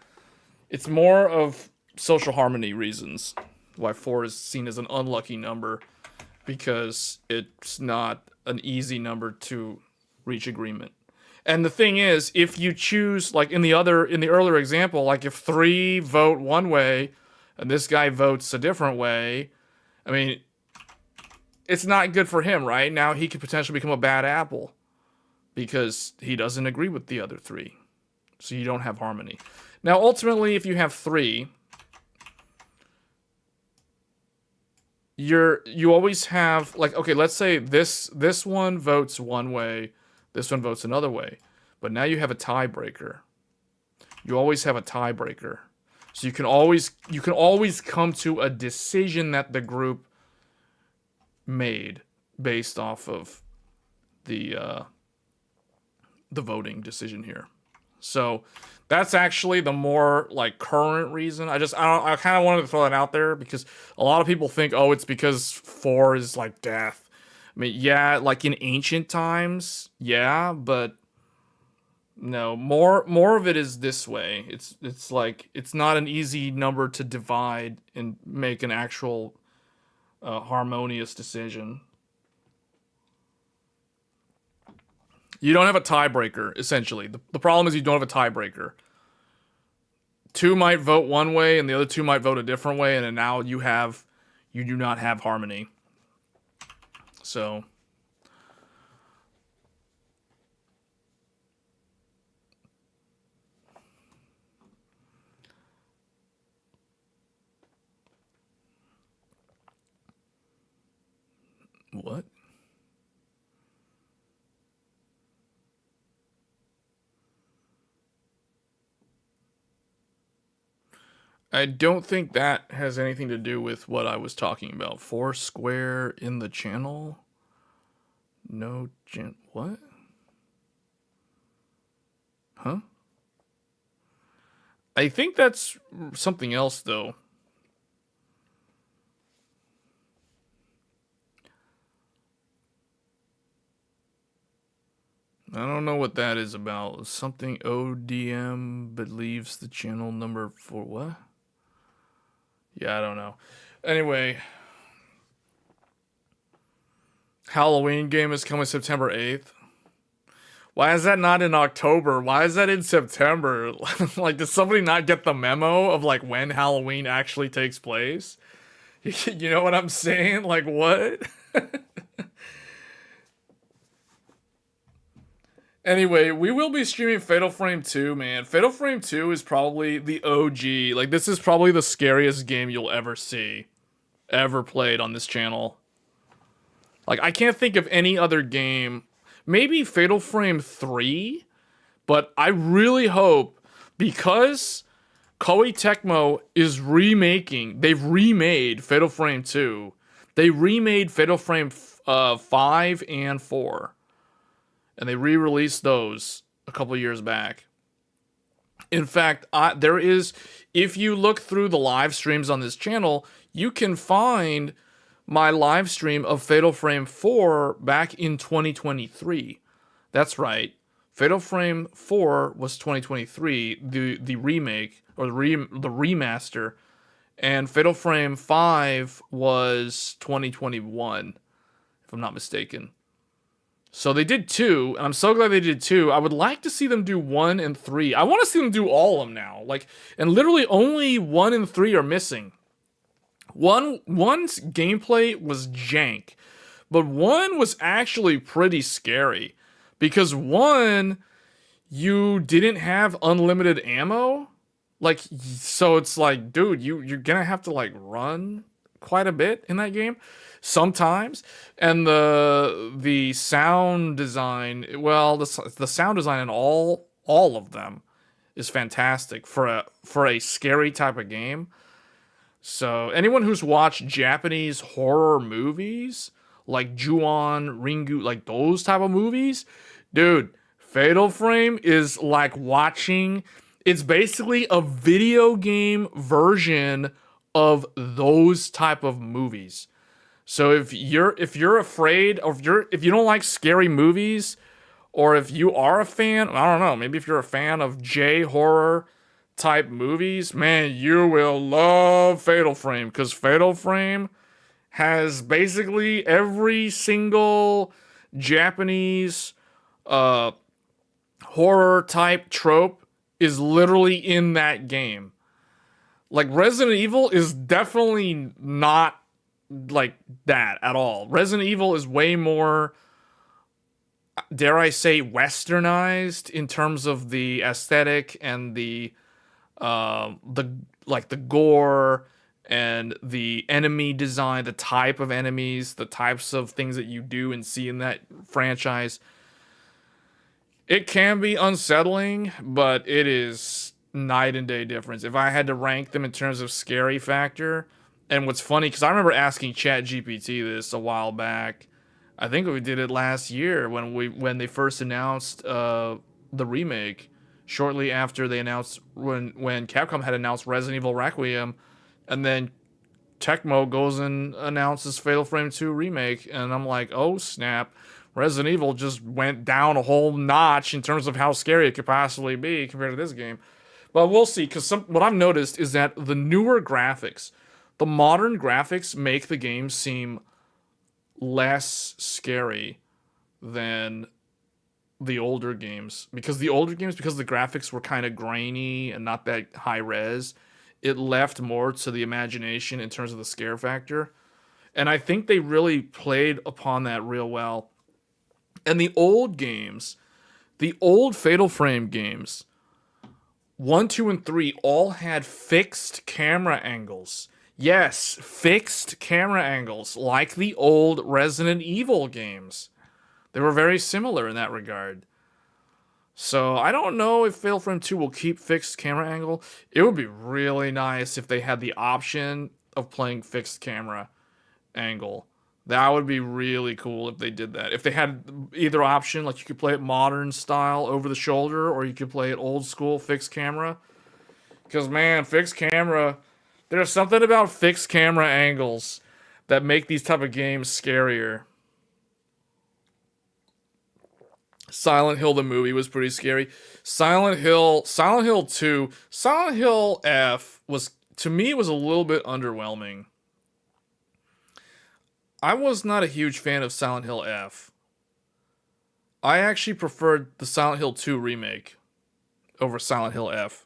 It's more of social harmony reasons why 4 is seen as an unlucky number, because it's not an easy number to reach agreement. And the thing is, if you choose, like in the earlier example, like if 3 vote one way and this guy votes a different way, I mean, it's not good for him, right? Now he could potentially become a bad apple because he doesn't agree with the other 3. So you don't have harmony. Now, ultimately, if you have 3, you always have, like, okay, let's say this one votes one way, this one votes another way, but now you have a tiebreaker. You always have a tiebreaker, so you can always come to a decision that the group made based off of the voting decision here. So that's actually the more like current reason. I kind of wanted to throw that out there because a lot of people think, oh, it's because 4 is like death. I mean, yeah, like in ancient times, yeah, but no, more of it is this way. It's like it's not an easy number to divide and make an actual harmonious decision. You don't have a tiebreaker, essentially. The problem is you don't have a tiebreaker. 2 might vote one way and the other 2 might vote a different way, and then now you do not have harmony. So what? I don't think that has anything to do with what I was talking about. 4 square in the channel? No what? Huh? I think that's something else, though. I don't know what that is about. Something ODM believes the channel number for what? Yeah, I don't know. Anyway, Halloween game is coming September 8th. Why is that not in October? Why is that in September? Like, does somebody not get the memo of like when Halloween actually takes place? You know what I'm saying? Like, what? Anyway, we will be streaming Fatal Frame 2, man. Fatal Frame 2 is probably the OG. Like, this is probably the scariest game you'll ever see. Ever played on this channel. Like, I can't think of any other game. Maybe Fatal Frame 3? But I really hope, because Koei Tecmo is they've remade Fatal Frame 2. They remade Fatal Frame 5 and 4. And they re-released those a couple years back. In fact, if you look through the live streams on this channel, you can find my live stream of Fatal Frame 4 back in 2023. That's right. Fatal Frame 4 was 2023, the remake, or the remaster. And Fatal Frame 5 was 2021, if I'm not mistaken. So they did 2, and I'm so glad they did 2. I would like to see them do 1 and 3. I want to see them do all of them now. Like, and literally only 1 and 3 are missing. One's gameplay was jank, but 1 was actually pretty scary. Because 1, you didn't have unlimited ammo. Like, so it's like, dude, you're gonna have to like run quite a bit in that game. Sometimes, and the sound design, well, the sound design in all of them is fantastic for a scary type of game. So anyone who's watched Japanese horror movies like Ju-on, Ringu, like those type of movies, dude, Fatal Frame is like watching, it's basically a video game version of those type of movies. So if you're afraid, or if you don't like scary movies, or if you are a fan, I don't know, maybe if you're a fan of J horror type movies, man, you will love Fatal Frame, because Fatal Frame has basically every single Japanese horror type trope is literally in that game. Like Resident Evil is definitely not like that at all. Resident Evil is way more, dare I say, westernized in terms of the aesthetic and the like the gore and the enemy design, the type of enemies, the types of things that you do and see in that franchise. It can be unsettling, but it is night and day difference. If I had to rank them in terms of scary factor, and what's funny, because I remember asking ChatGPT this a while back. I think we did it last year when they first announced the remake, shortly after they announced when Capcom had announced Resident Evil Requiem, and then Tecmo goes and announces Fatal Frame 2 remake, and I'm like, oh snap. Resident Evil just went down a whole notch in terms of how scary it could possibly be compared to this game. But we'll see, because what I've noticed is that the newer graphics, the modern graphics, make the game seem less scary than the older games. Because the graphics were kind of grainy and not that high res, it left more to the imagination in terms of the scare factor. And I think they really played upon that real well. And the old games, the old Fatal Frame games, 1, 2, and 3 all had fixed camera angles. Yes, fixed camera angles, like the old Resident Evil games. They were very similar in that regard. So I don't know if Fatal Frame 2 will keep fixed camera angle. It would be really nice if they had the option of playing fixed camera angle. That would be really cool if they did that. If they had either option, like you could play it modern style over the shoulder, or you could play it old school fixed camera. Because, man, fixed camera, there's something about fixed camera angles that make these type of games scarier. Silent Hill the movie was pretty scary. Silent Hill 2, Silent Hill F was, to me, was a little bit underwhelming. I was not a huge fan of Silent Hill F. I actually preferred the Silent Hill 2 remake over Silent Hill F.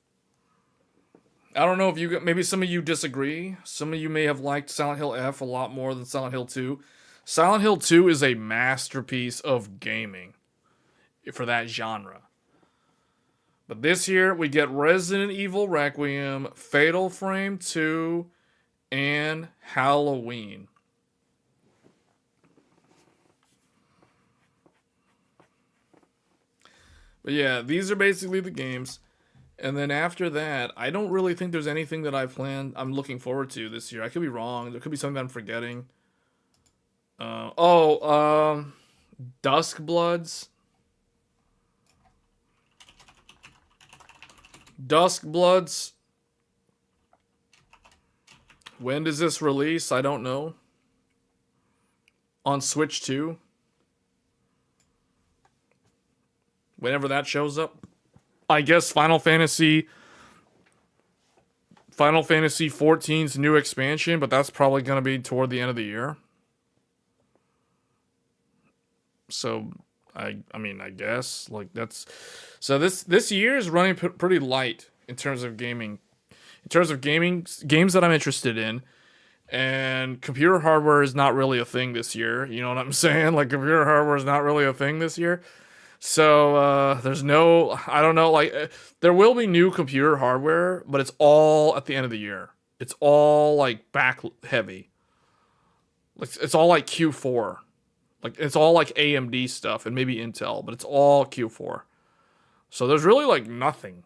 I don't know if maybe some of you disagree. Some of you may have liked Silent Hill F a lot more than Silent Hill 2. Silent Hill 2 is a masterpiece of gaming for that genre. But this year, we get Resident Evil Requiem, Fatal Frame 2, and Halloween. But yeah, these are basically the games. And then after that, I don't really think there's anything that I'm looking forward to this year. I could be wrong. There could be something that I'm forgetting. Duskbloods. Duskbloods. When does this release? I don't know. On Switch 2. Whenever that shows up. I guess Final Fantasy 14's new expansion, but that's probably going to be toward the end of the year. So, I guess, like, that's... So this year is running pretty light in terms of gaming. In terms of games that I'm interested in. And computer hardware is not really a thing this year. You know what I'm saying? Like, computer hardware is not really a thing this year. So, there's no, I don't know, like, there will be new computer hardware, but it's all at the end of the year. It's all, like, back heavy. It's all, like, Q4. Like, it's all, like, AMD stuff and maybe Intel, but it's all Q4. So, there's really, like, nothing.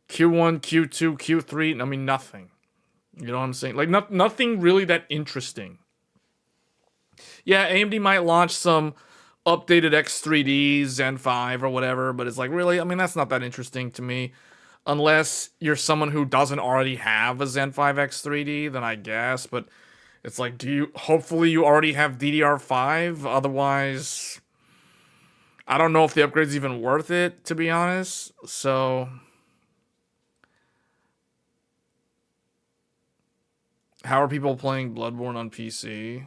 Q1, Q2, Q3, I mean, nothing. You know what I'm saying? Like, nothing really that interesting. Yeah, AMD might launch some updated X3D Zen 5 or whatever, but it's like, really? I mean, that's not that interesting to me. Unless you're someone who doesn't already have a Zen 5 X3D, then I guess, but it's like, hopefully you already have DDR5, otherwise, I don't know if the upgrade's even worth it, to be honest, so... How are people playing Bloodborne on PC?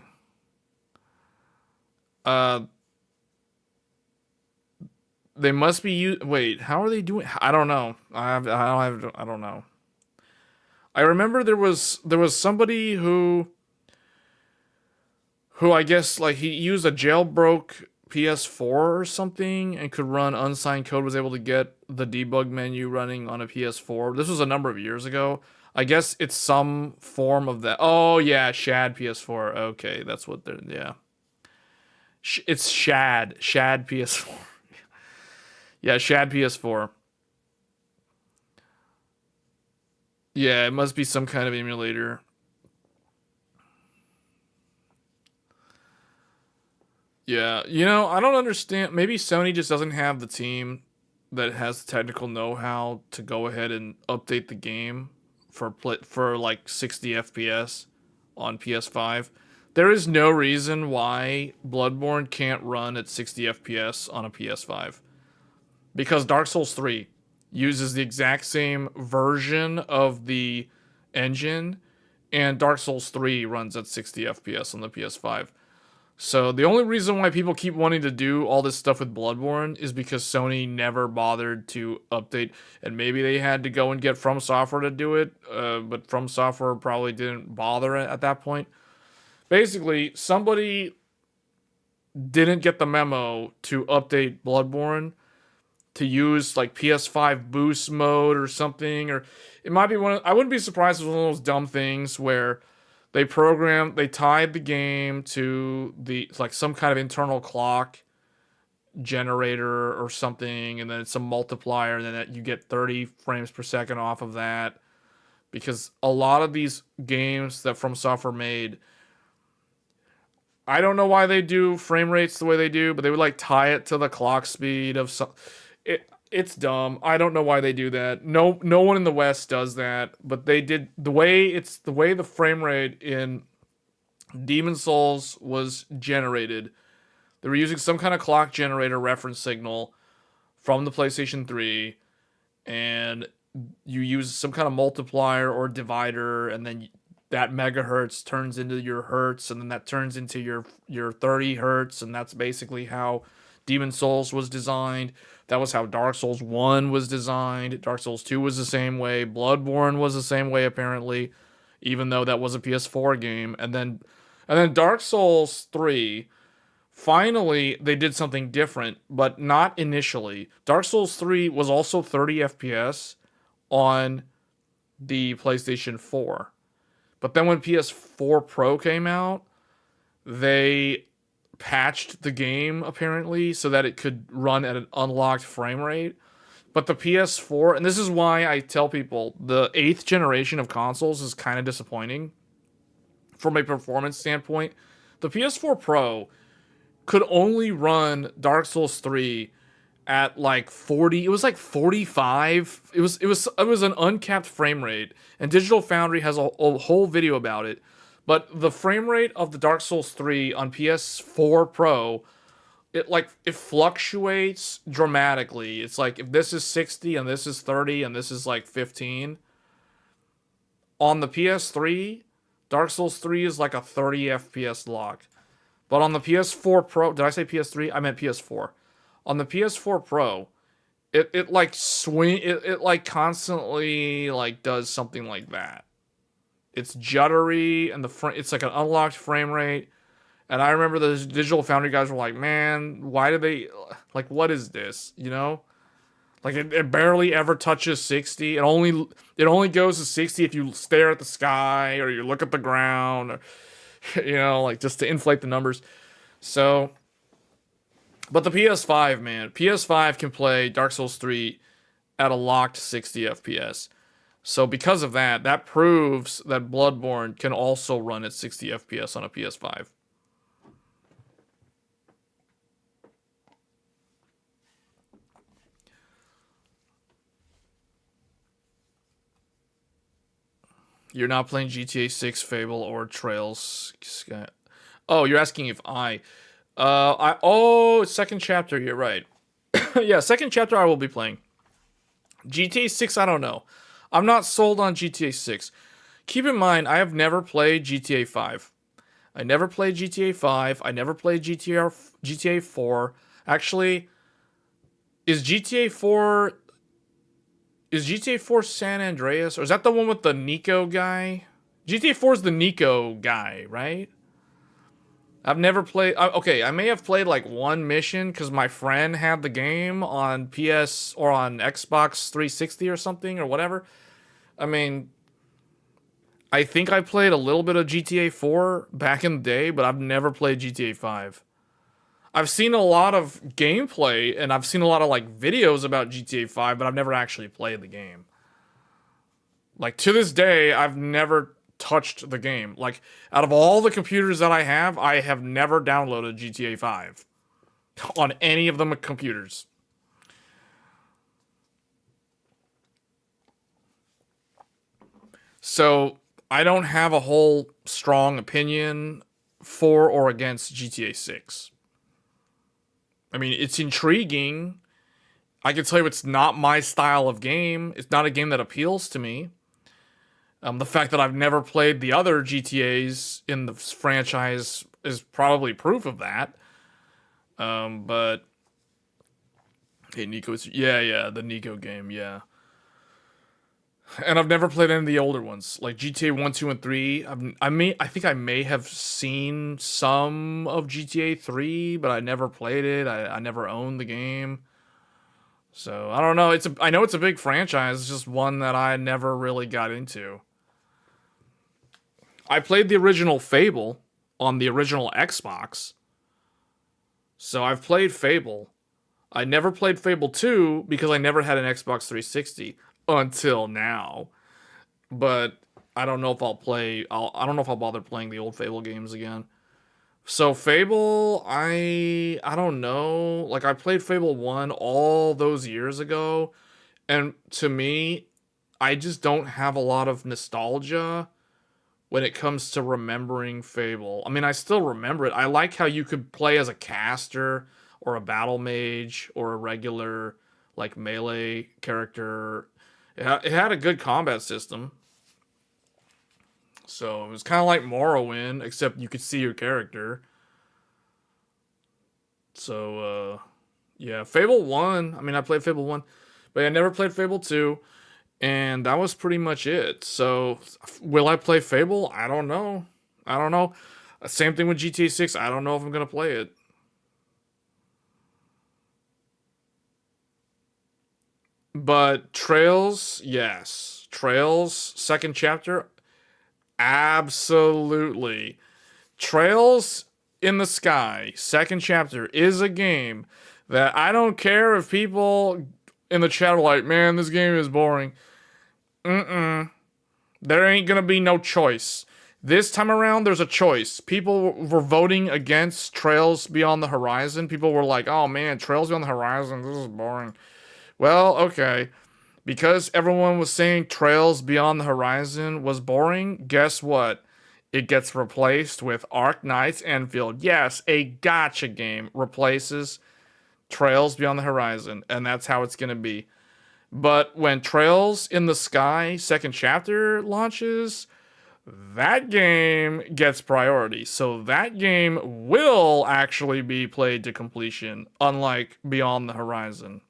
They must be wait, how are they doing? I don't know. I don't know. I remember there was somebody who I guess like he used a jailbroke PS4 or something and could run unsigned code, was able to get the debug menu running on a PS4. This was a number of years ago. I guess it's some form of that. Oh yeah, Shad PS4. Okay, that's what they're, yeah. It's Shad PS4. Yeah, Shad PS4. Yeah, it must be some kind of emulator. Yeah, you know, I don't understand. Maybe Sony just doesn't have the team that has the technical know-how to go ahead and update the game for like 60 FPS on PS5. There is no reason why Bloodborne can't run at 60 FPS on a PS5. Because Dark Souls 3 uses the exact same version of the engine, and Dark Souls 3 runs at 60 FPS on the PS5. So the only reason why people keep wanting to do all this stuff with Bloodborne is because Sony never bothered to update, and maybe they had to go and get From Software to do it, but From Software probably didn't bother at that point. Basically, somebody didn't get the memo to update Bloodborne to use like PS5 boost mode or something, or it might be I wouldn't be surprised if it was one of those dumb things where they tied the game to like some kind of internal clock generator or something, and then it's a multiplier, and then you get 30 frames per second off of that. Because a lot of these games that From Software made, I don't know why they do frame rates the way they do, but they would like tie it to the clock speed of some. It's dumb. I don't know why they do that. No one in the West does that, but they did. The way the frame rate in Demon Souls was generated, they were using some kind of clock generator reference signal from the PlayStation 3, and you use some kind of multiplier or divider, and then that megahertz turns into your hertz, and then that turns into your 30 hertz, and that's basically how Demon Souls was designed. That was how Dark Souls 1 was designed. Dark Souls 2 was the same way. Bloodborne was the same way, apparently, even though that was a PS4 game. And then Dark Souls 3, finally, they did something different, but not initially. Dark Souls 3 was also 30 FPS on the PlayStation 4. But then when PS4 Pro came out, they patched the game apparently so that it could run at an unlocked frame rate. But the PS4, and this is why I tell people the 8th generation of consoles is kind of disappointing from a performance standpoint. The PS4 Pro could only run Dark Souls 3 at like 40. It was like 45. It was an uncapped frame rate, and Digital Foundry has a whole video about it. But the frame rate of the Dark Souls 3 on PS4 Pro, it fluctuates dramatically. It's like if this is 60 and this is 30 and this is like 15. On the PS3, Dark Souls 3 is like a 30 FPS lock. But on the PS4 Pro, did I say PS3? I meant PS4. On the PS4 Pro, it like constantly like does something like that. It's juddery, and it's like an unlocked frame rate. And I remember the Digital Foundry guys were like, man, why do they, like, what is this, you know? Like, it barely ever touches 60. It only goes to 60 if you stare at the sky, or you look at the ground, or, you know, like, just to inflate the numbers. So, but the PS5, man, PS5 can play Dark Souls 3 at a locked 60 FPS. So because of that, that proves that Bloodborne can also run at 60 FPS on a PS5. You're not playing GTA 6, Fable, or Trails. Oh, you're asking if second chapter, you're right. Yeah, second chapter I will be playing. GTA 6, I don't know. I'm not sold on GTA 6. Keep in mind, I have never played GTA 5. I never played GTA 5. I never played GTA 4. Actually, is GTA 4 San Andreas, or is that the one with the Nico guy? GTA 4 is the Nico guy, right? I've never played. Okay, I may have played like one mission because my friend had the game on PS or on Xbox 360 or something or whatever. I mean, I think I played a little bit of GTA 4 back in the day, but I've never played GTA 5. I've seen a lot of gameplay and I've seen a lot of like videos about GTA 5, but I've never actually played the game. Like to this day, I've never touched the game. Like out of all the computers that I have never downloaded GTA 5 on any of the computers. So I don't have a whole strong opinion for or against GTA 6. I mean, it's intriguing. I can tell you it's not my style of game. It's not a game that appeals to me. The fact that I've never played the other GTAs in the franchise is probably proof of that. But hey, Nico's the Nico game, yeah. And I've never played any of the older ones, like GTA 1, 2, and 3. I think I may have seen some of GTA 3, but I never played it. I never owned the game. So, I don't know. I know it's a big franchise. It's just one that I never really got into. I played the original Fable on the original Xbox. So, I've played Fable. I never played Fable 2 because I never had an Xbox 360 until now. But I don't know if I don't know if I'll bother playing the old Fable games again. So Fable, I don't know. Like I played Fable 1 all those years ago, and to me, I just don't have a lot of nostalgia when it comes to remembering Fable. I mean, I still remember it. I like how you could play as a caster or a battle mage or a regular like melee character. It had a good combat system. So it was kind of like Morrowind, except you could see your character. So, yeah, Fable 1. I mean, I played Fable 1, but I never played Fable 2. And that was pretty much it. So, will I play Fable? I don't know. I don't know. Same thing with GTA 6. I don't know if I'm going to play it. But Trails, yes. Trails, second chapter, absolutely. Trails in the Sky, second chapter, is a game that I don't care if people in the chat are like, man, this game is boring. There ain't gonna be no choice. This time around, there's a choice. People were voting against Trails Beyond the Horizon. People were like, oh man, Trails Beyond the Horizon, this is boring. Well, okay. Because everyone was saying Trails Beyond the Horizon was boring, guess what? It gets replaced with Ark Knights Enfield. Yes, a gacha game replaces Trails Beyond the Horizon, and that's how it's going to be. But when Trails in the Sky second chapter launches, that game gets priority. So that game will actually be played to completion, unlike Beyond the Horizon.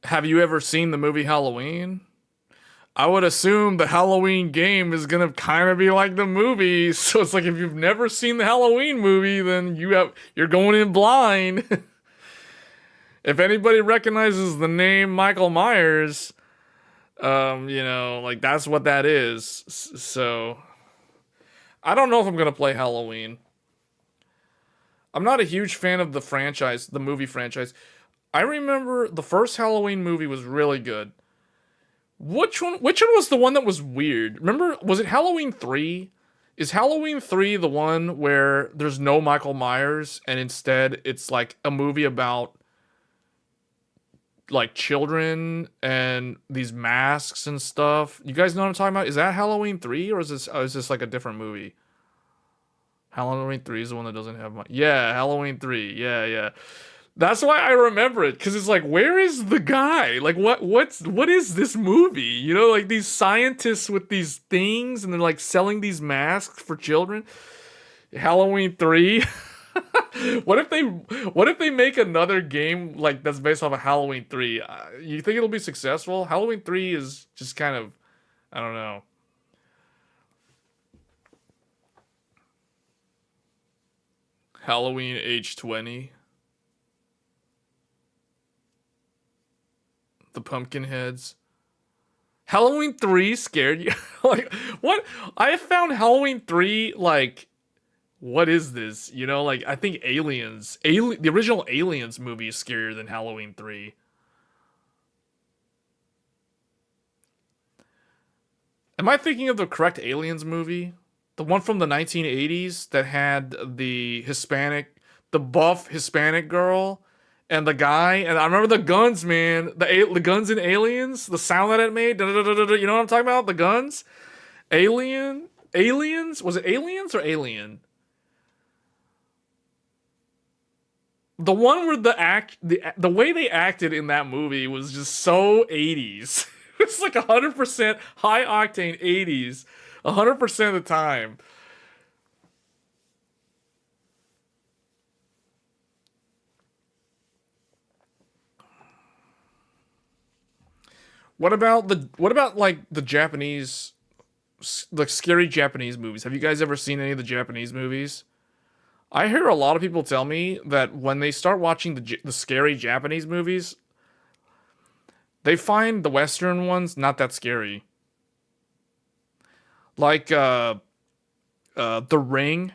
Have you ever seen the movie Halloween? I would assume the Halloween game is gonna kind of be like the movie. So it's like if you've never seen the Halloween movie, then you're going in blind. If anybody recognizes the name Michael Myers, like that's what that is. So I don't know if I'm gonna play Halloween. I'm not a huge fan of the franchise, the movie franchise. I remember the first Halloween movie was really good. Which one was the one that was weird? Remember, was it Halloween 3? Is Halloween 3 the one where there's no Michael Myers and instead it's like a movie about like children and these masks and stuff? You guys know what I'm talking about? Is that Halloween 3 or is this like a different movie? Halloween 3 is the one that doesn't have my. Yeah, Halloween 3. Yeah, yeah. That's why I remember it, because it's like, where is the guy? Like, what is this movie? You know, like these scientists with these things, and they're like selling these masks for children. Halloween 3. What if they make another game like that's based off of Halloween 3? You think it'll be successful? Halloween 3 is just kind of, I don't know. Halloween age 20. The pumpkin heads. Halloween 3 scared you? Like, what? I found Halloween 3 like, what is this? You know, like I think the original Aliens movie is scarier than Halloween 3. Am I thinking of the correct Aliens movie? The one from the 1980s that had the buff Hispanic girl and the guy, and I remember the guns, man. The guns in Aliens, the sound that it made. You know what I'm talking about? The guns. Aliens. Was it Aliens or Alien? The one where the way they acted in that movie was just so 80s. It's like 100% high octane 80s, 100% of the time. What about like the Japanese, like scary Japanese movies? Have you guys ever seen any of the Japanese movies? I hear a lot of people tell me that when they start watching the scary Japanese movies, they find the Western ones not that scary. Like The Ring.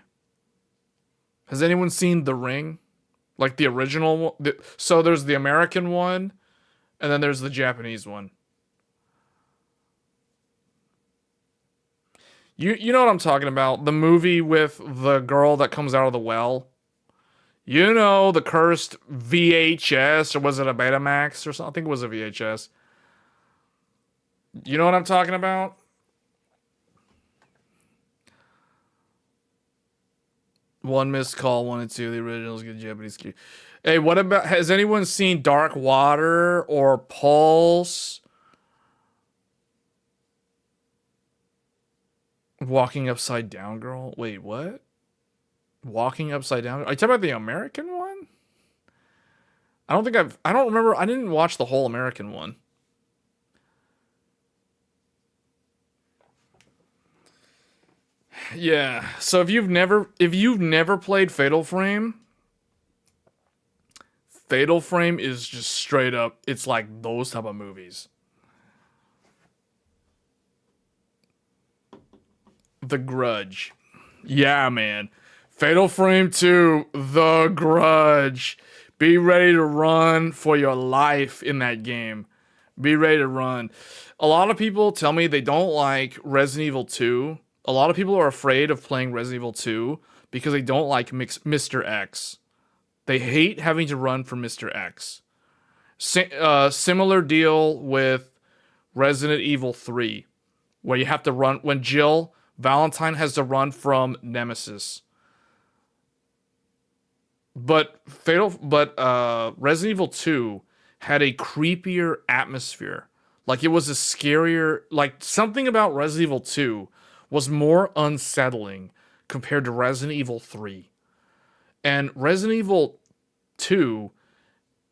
Has anyone seen The Ring? Like the original one? So there's the American one, and then there's the Japanese one. You know what I'm talking about? The movie with the girl that comes out of the well. You know, the cursed VHS, or was it a Betamax or something? I think it was a VHS. You know what I'm talking about? One missed call, one and two. The originals get Japanese key. Hey, what about? Has anyone seen Dark Water or Pulse? Walking Upside Down Girl? Wait, what? Walking Upside Down? Are you talking about the American one? I don't remember. I didn't watch the whole American one. Yeah. So if you've never played Fatal Frame is just straight up. It's like those type of movies. The Grudge. Yeah, man. Fatal Frame 2, The Grudge. Be ready to run for your life in that game. Be ready to run. A lot of people tell me they don't like Resident Evil 2. A lot of people are afraid of playing Resident Evil 2 because they don't like Mr. X. They hate having to run for Mr. X. Similar deal with Resident Evil 3, where you have to run when Jill Valentine has to run from Nemesis. But Resident Evil 2 had a creepier atmosphere. Like it was a scarier, like something about Resident Evil 2 was more unsettling compared to Resident Evil 3. And Resident Evil 2,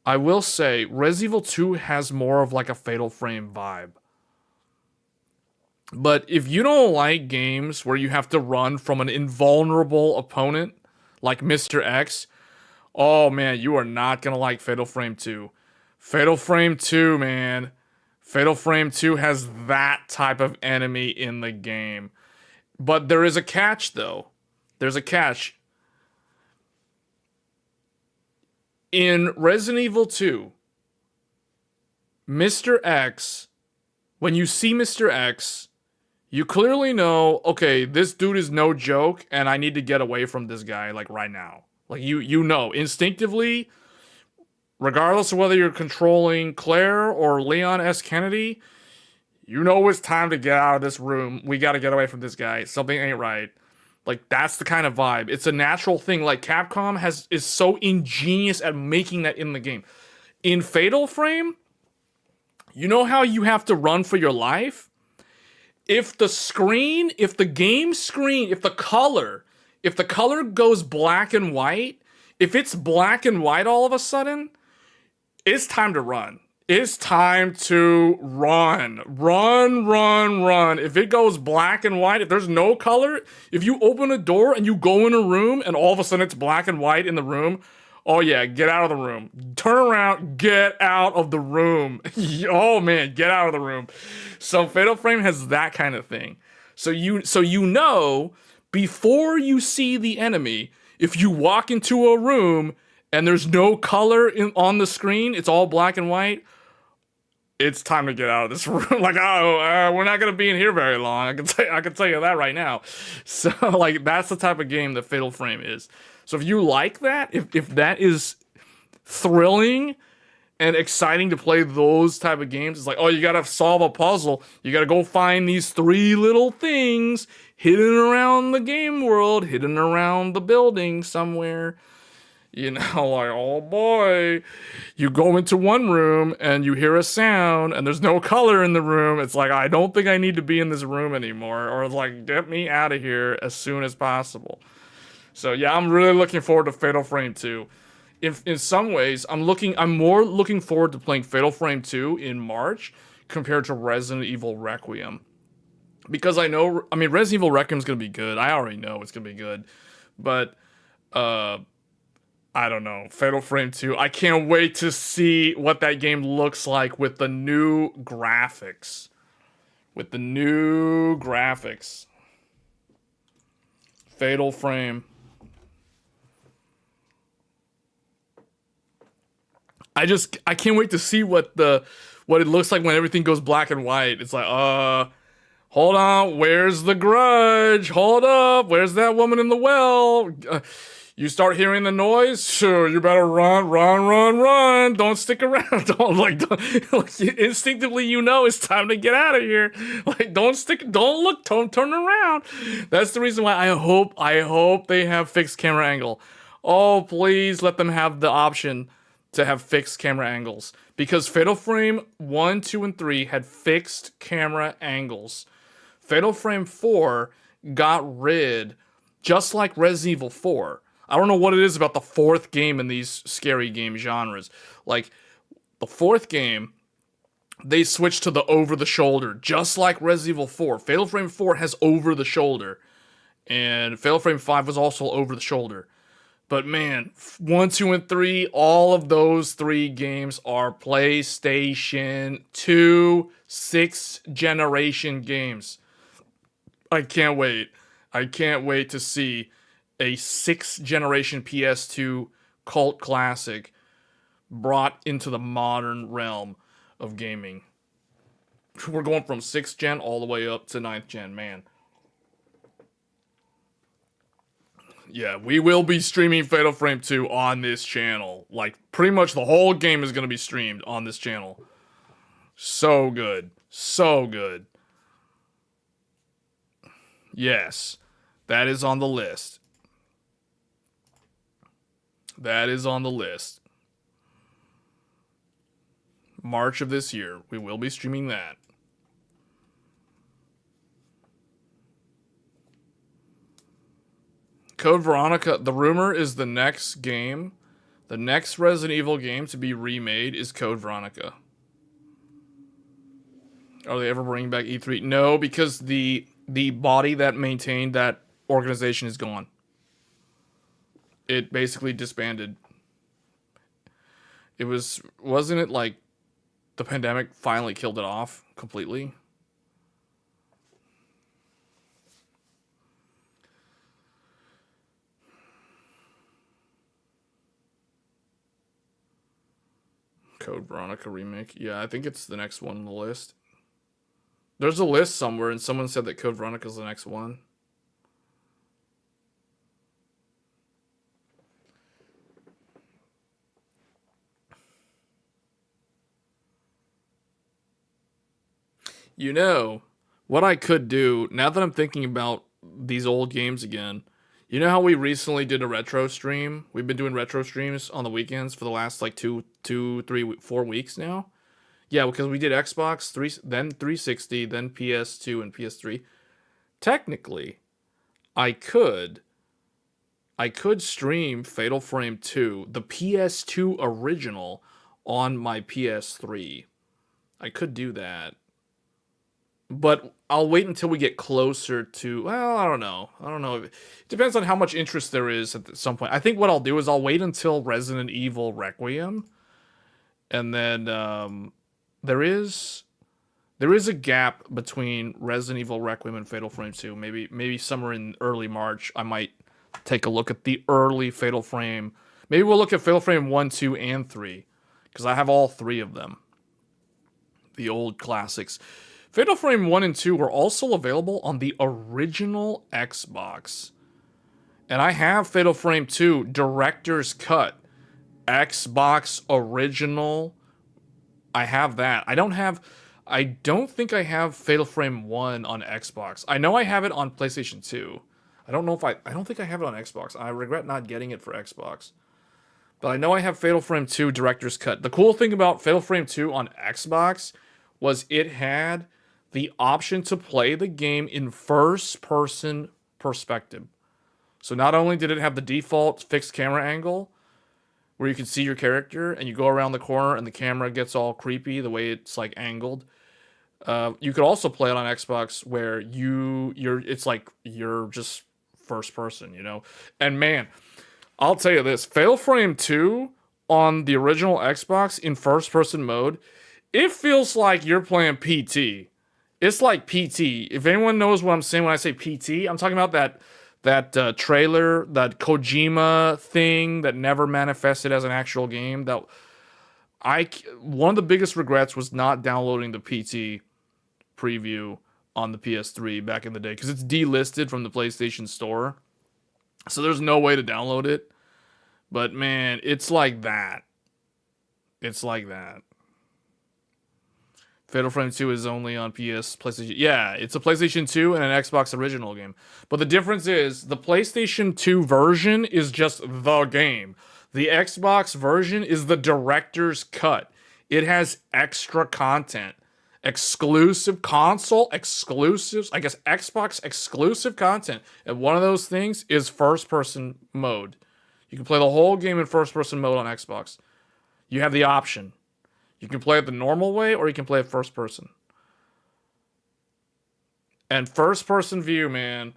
I will say, Resident Evil 2 has more of like a Fatal Frame vibe. But if you don't like games where you have to run from an invulnerable opponent like Mr. X, oh man, you are not gonna like Fatal Frame 2. Fatal Frame 2, man. Fatal Frame 2 has that type of enemy in the game. But there is a catch, though. There's a catch. In Resident Evil 2, Mr. X, when you see Mr. X, You clearly know, okay, this dude is no joke, and I need to get away from this guy, like, right now. Like, you know, instinctively, regardless of whether you're controlling Claire or Leon S. Kennedy, you know it's time to get out of this room. We gotta get away from this guy. Something ain't right. Like, that's the kind of vibe. It's a natural thing. Like, Capcom is so ingenious at making that in the game. In Fatal Frame, you know how you have to run for your life? If the screen, if the game screen, if the color goes black and white, if it's black and white all of a sudden, it's time to run. It's time to run. Run, run, run. If it goes black and white, if there's no color, if you open a door and you go in a room and all of a sudden it's black and white in the room, oh yeah, get out of the room. Turn around, get out of the room. Oh man, get out of the room. So Fatal Frame has that kind of thing. So you know, before you see the enemy, if you walk into a room and there's no color on the screen, it's all black and white, it's time to get out of this room. Like, we're not gonna be in here very long. I can tell you that right now. So, like, that's the type of game that Fatal Frame is. So if you like that, if that is thrilling and exciting to play those type of games, it's like, oh, you gotta solve a puzzle. You gotta go find these 3 little things hidden around the game world, hidden around the building somewhere. You know, like, oh boy, you go into one room and you hear a sound and there's no color in the room. It's like, I don't think I need to be in this room anymore. Or it's like, get me out of here as soon as possible. So yeah, I'm really looking forward to Fatal Frame 2. In some ways, I'm more looking forward to playing Fatal Frame 2 in March compared to Resident Evil Requiem. Because Resident Evil Requiem is going to be good. I already know it's going to be good. But, I don't know. Fatal Frame 2. I can't wait to see what that game looks like with the new graphics. Fatal Frame. I can't wait to see what it looks like when everything goes black and white. It's like, hold on, where's the grudge? Hold up, where's that woman in the well? You start hearing the noise, sure, you better run. Don't stick around. Don't instinctively you know it's time to get out of here. Like, don't look, don't turn around. That's the reason why I hope they have fixed camera angle. Oh, please let them have the option to have fixed camera angles. Because Fatal Frame 1, 2, and 3 had fixed camera angles. Fatal Frame 4 got rid, just like Resident Evil 4. I don't know what it is about the 4th game in these scary game genres. Like, the 4th game, they switched to the over-the-shoulder, just like Resident Evil 4. Fatal Frame 4 has over-the-shoulder. And Fatal Frame 5 was also over-the-shoulder. But man, 1, 2, and 3, all of those 3 games are PlayStation 2 6th generation games. I can't wait. I can't wait to see a 6th generation PS2 cult classic brought into the modern realm of gaming. We're going from 6th gen all the way up to 9th gen, man. Yeah, we will be streaming Fatal Frame 2 on this channel. Like, pretty much the whole game is going to be streamed on this channel. So good. So good. Yes, that is on the list. That is on the list. March of this year, we will be streaming that. Code Veronica, the rumor is the next game, the next Resident Evil game to be remade is Code Veronica. Are they ever bringing back E3? No, because the body that maintained that organization is gone. It basically disbanded. Wasn't it like the pandemic finally killed it off completely? Code Veronica remake. Yeah, I think it's the next one on the list. There's a list somewhere, and someone said that Code Veronica's the next one. You know, what I could do, now that I'm thinking about these old games again, you know how we recently did a retro stream? We've been doing retro streams on the weekends for the last like 4 weeks now. Yeah, because we did Xbox, then 360, then PS2 and PS3. Technically, I could stream Fatal Frame 2, the PS2 original, on my PS3. I could do that. But I'll wait until we get closer to, well, I don't know. It depends on how much interest there is at some point. I think what I'll do is I'll wait until Resident Evil Requiem, and then there is a gap between Resident Evil Requiem and Fatal Frame 2. Maybe somewhere in early March I might take a look at the early Fatal Frame. Maybe we'll look at Fatal Frame 1, 2, and 3, because I have all 3 of them. The old classics. Fatal Frame 1 and 2 were also available on the original Xbox. And I have Fatal Frame 2 Director's Cut. Xbox Original. I have that. I don't think I have Fatal Frame 1 on Xbox. I know I have it on PlayStation 2. I don't think I have it on Xbox. I regret not getting it for Xbox. But I know I have Fatal Frame 2 Director's Cut. The cool thing about Fatal Frame 2 on Xbox was it had the option to play the game in first-person perspective. So not only did it have the default fixed camera angle, where you can see your character, and you go around the corner and the camera gets all creepy the way it's like angled. You could also play it on Xbox where it's like you're just first person, you know? And man, I'll tell you this, Fatal Frame 2 on the original Xbox in first person mode, it feels like you're playing PT. It's like PT. If anyone knows what I'm saying when I say PT, I'm talking about that trailer, that Kojima thing that never manifested as an actual game. One of the biggest regrets was not downloading the PT preview on the PS3 back in the day, because it's delisted from the PlayStation Store. So there's no way to download it. But man, it's like that. It's like that. Fatal Frame 2 is only on PlayStation. Yeah, it's a PlayStation 2 and an Xbox original game. But the difference is the PlayStation 2 version is just the game. The Xbox version is the director's cut. It has extra content. Exclusive console exclusives. I guess Xbox exclusive content. And one of those things is first-person mode. You can play the whole game in first-person mode on Xbox. You have the option. You can play it the normal way, or you can play it first person. And first person view, man.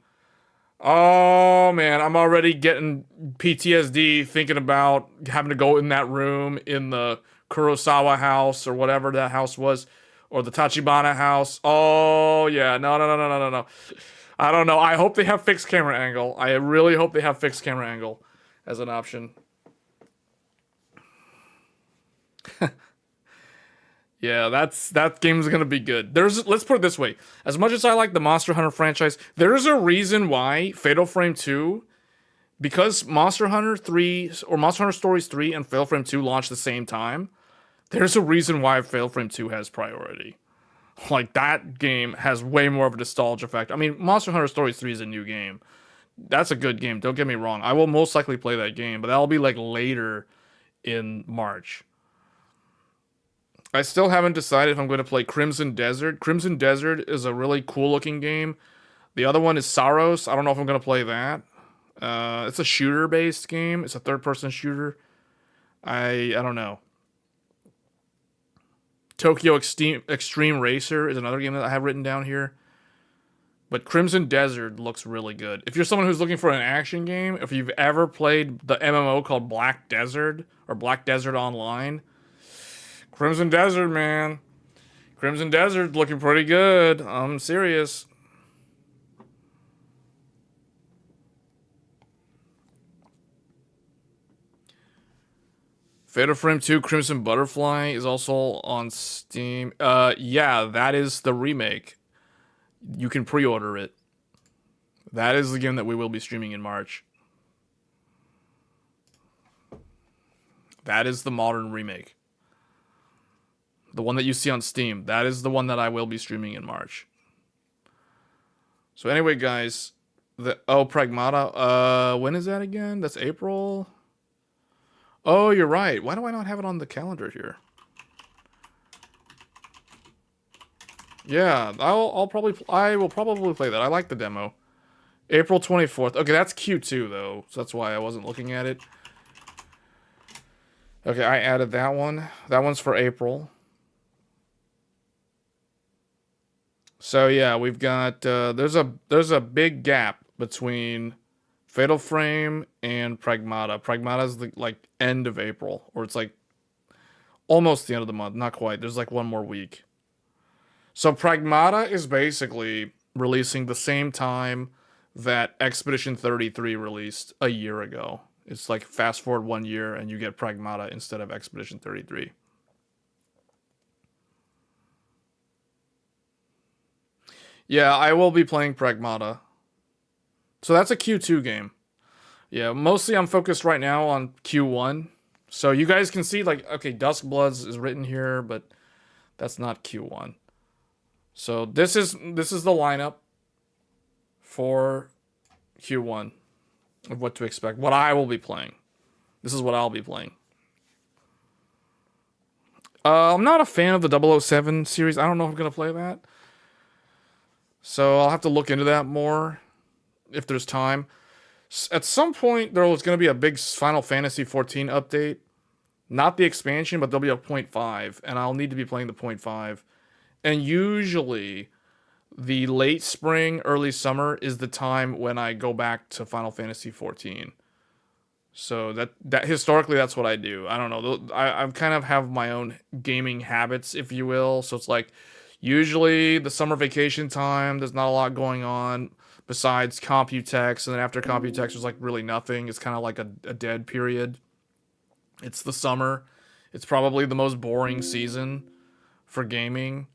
Oh, man, I'm already getting PTSD thinking about having to go in that room in the Kurosawa house, or whatever that house was, or the Tachibana house. Oh, yeah, no. I don't know. I hope they have fixed camera angle. I really hope they have fixed camera angle as an option. Yeah, that game's gonna be good. Let's put it this way. As much as I like the Monster Hunter franchise, there's a reason why Fatal Frame 2, because Monster Hunter 3, or Monster Hunter Stories 3 and Fatal Frame 2 launched the same time, there's a reason why Fatal Frame 2 has priority. Like, that game has way more of a nostalgia effect. I mean, Monster Hunter Stories 3 is a new game. That's a good game, don't get me wrong. I will most likely play that game, but that'll be like later in March. I still haven't decided if I'm going to play Crimson Desert. Crimson Desert is a really cool looking game. The other one is Saros. I don't know if I'm going to play that. It's a shooter based game. It's a third person shooter. I don't know. Tokyo Extreme Racer is another game that I have written down here. But Crimson Desert looks really good. If you're someone who's looking for an action game, if you've ever played the MMO called Black Desert or Black Desert Online, Crimson Desert, man. Crimson Desert looking pretty good. I'm serious. Fatal Frame 2 Crimson Butterfly is also on Steam. Yeah, that is the remake. You can pre-order it. That is the game that we will be streaming in March. That is the modern remake. The one that you see on Steam. That is the one that I will be streaming in March. So anyway, guys, Pragmata. When is that again? That's April. Oh, you're right. Why do I not have it on the calendar here? Yeah, I will probably play that. I like the demo. April 24th. Okay, that's Q2 though, so that's why I wasn't looking at it. Okay, I added that one. That one's for April. So yeah, we've got there's a big gap between Fatal Frame and Pragmata. Pragmata's the like end of April, or it's like almost the end of the month, not quite. There's like one more week. So Pragmata is basically releasing the same time that Expedition 33 released a year ago. It's like fast forward 1 year and you get Pragmata instead of Expedition 33. Yeah, I will be playing Pragmata. So that's a Q2 game. Yeah, mostly I'm focused right now on Q1. So you guys can see like, okay, Duskbloods is written here, but that's not Q1. So this is the lineup for Q1 of what to expect. What I will be playing. This is what I'll be playing. I'm not a fan of the 007 series. I don't know if I'm going to play that. So I'll have to look into that more if there's time. At some point, there was going to be a big Final Fantasy 14 update. Not the expansion, but there'll be a 0.5. And I'll need to be playing the 0.5. And usually, the late spring, early summer is the time when I go back to Final Fantasy 14. So that historically, that's what I do. I don't know. I kind of have my own gaming habits, if you will. So it's like, usually the summer vacation time, there's not a lot going on besides Computex. And then after Computex, there's like really nothing. It's kind of like a dead period. It's the summer. It's probably the most boring season for gaming.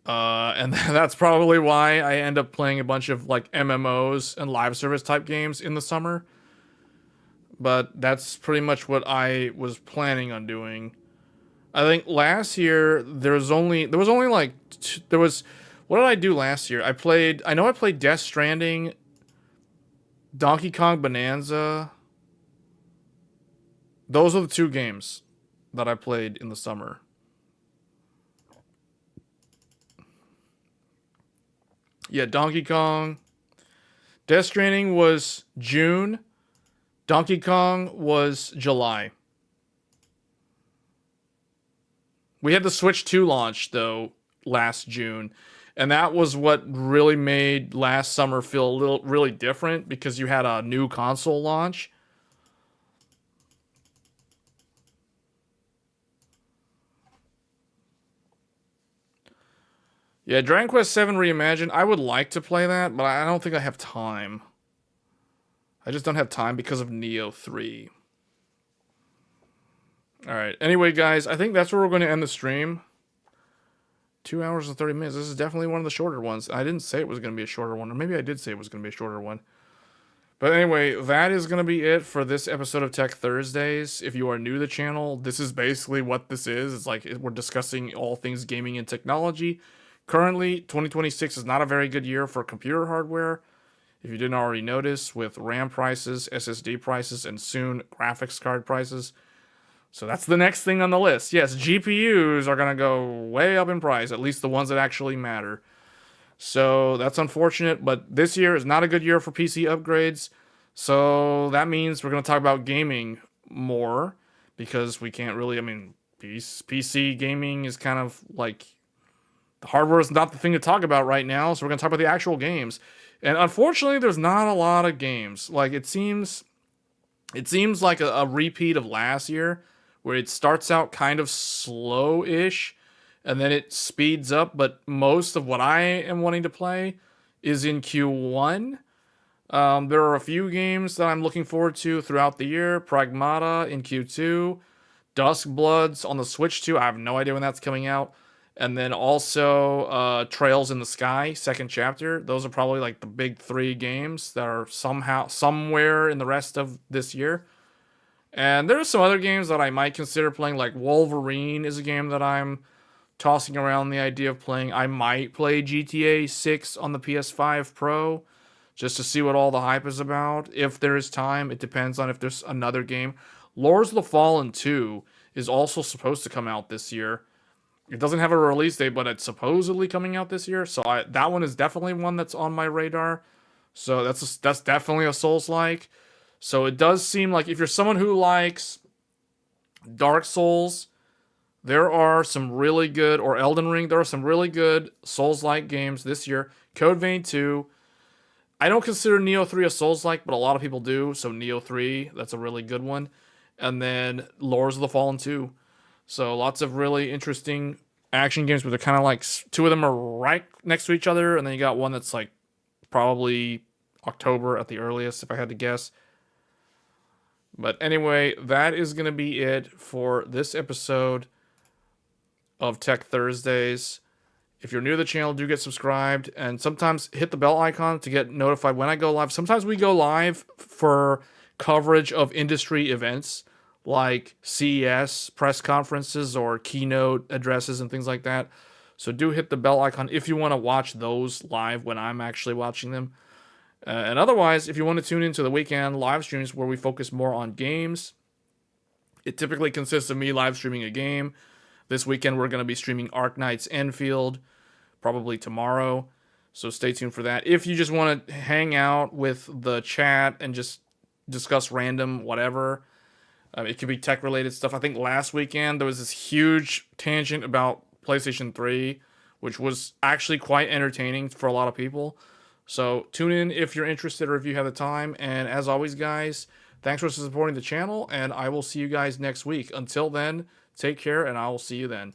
And that's probably why I end up playing a bunch of like MMOs and live service type games in the summer. But that's pretty much what I was planning on doing. I think last year what did I do last year? I know I played Death Stranding, Donkey Kong Bonanza. Those are the two games that I played in the summer. Yeah, Donkey Kong. Death Stranding was June. Donkey Kong was July. We had the Switch 2 launch, though, last June. And that was what really made last summer feel really different because you had a new console launch. Yeah, Dragon Quest VII Reimagined, I would like to play that, but I don't think I have time. I just don't have time because of Neo 3. Alright, anyway, guys, I think that's where we're going to end the stream. 2 hours and 30 minutes. This is definitely one of the shorter ones. I didn't say it was going to be a shorter one, or maybe I did say it was going to be a shorter one. But anyway, that is going to be it for this episode of Tech Thursdays. If you are new to the channel, this is basically what this is. It's like we're discussing all things gaming and technology. Currently, 2026 is not a very good year for computer hardware. If you didn't already notice, with RAM prices, SSD prices, and soon graphics card prices. So that's the next thing on the list. Yes, GPUs are going to go way up in price, at least the ones that actually matter. So that's unfortunate, but this year is not a good year for PC upgrades. So that means we're going to talk about gaming more because we can't really, PC gaming is kind of like, the hardware is not the thing to talk about right now. So we're going to talk about the actual games. And unfortunately, there's not a lot of games. Like it seems like a repeat of last year, where it starts out kind of slow-ish, and then it speeds up, but most of what I am wanting to play is in Q1. There are a few games that I'm looking forward to throughout the year. Pragmata in Q2, Duskbloods on the Switch 2. I have no idea when that's coming out. And then also Trails in the Sky, second chapter. Those are probably like the big 3 games that are somehow, somewhere in the rest of this year. And there are some other games that I might consider playing, like Wolverine is a game that I'm tossing around the idea of playing. I might play GTA 6 on the PS5 Pro just to see what all the hype is about. If there is time, it depends on if there's another game. Lords of the Fallen 2 is also supposed to come out this year. It doesn't have a release date, but it's supposedly coming out this year. So that one is definitely one that's on my radar. So that's definitely a Souls-like. So it does seem like if you're someone who likes Dark Souls, there are some really good, or Elden Ring, there are some really good Souls-like games this year. Code Vein 2. I don't consider Neo 3 a Souls-like, but a lot of people do. So Neo 3, that's a really good one. And then Lords of the Fallen 2. So lots of really interesting action games, but they're kind of like, 2 of them are right next to each other, and then you got one that's like probably October at the earliest, if I had to guess. But anyway, that is going to be it for this episode of Tech Thursdays. If you're new to the channel, do get subscribed, and sometimes hit the bell icon to get notified when I go live. Sometimes we go live for coverage of industry events like CES, press conferences, or keynote addresses and things like that. So do hit the bell icon if you want to watch those live when I'm actually watching them. And otherwise, if you want to tune into the weekend live streams where we focus more on games, it typically consists of me live streaming a game. This weekend, we're going to be streaming Arknight's Enfield, probably tomorrow. So stay tuned for that. If you just want to hang out with the chat and just discuss random whatever, it could be tech-related stuff. I think last weekend there was this huge tangent about PlayStation 3, which was actually quite entertaining for a lot of people. So tune in if you're interested or if you have the time. And as always, guys, thanks for supporting the channel, and I will see you guys next week. Until then, take care, and I will see you then.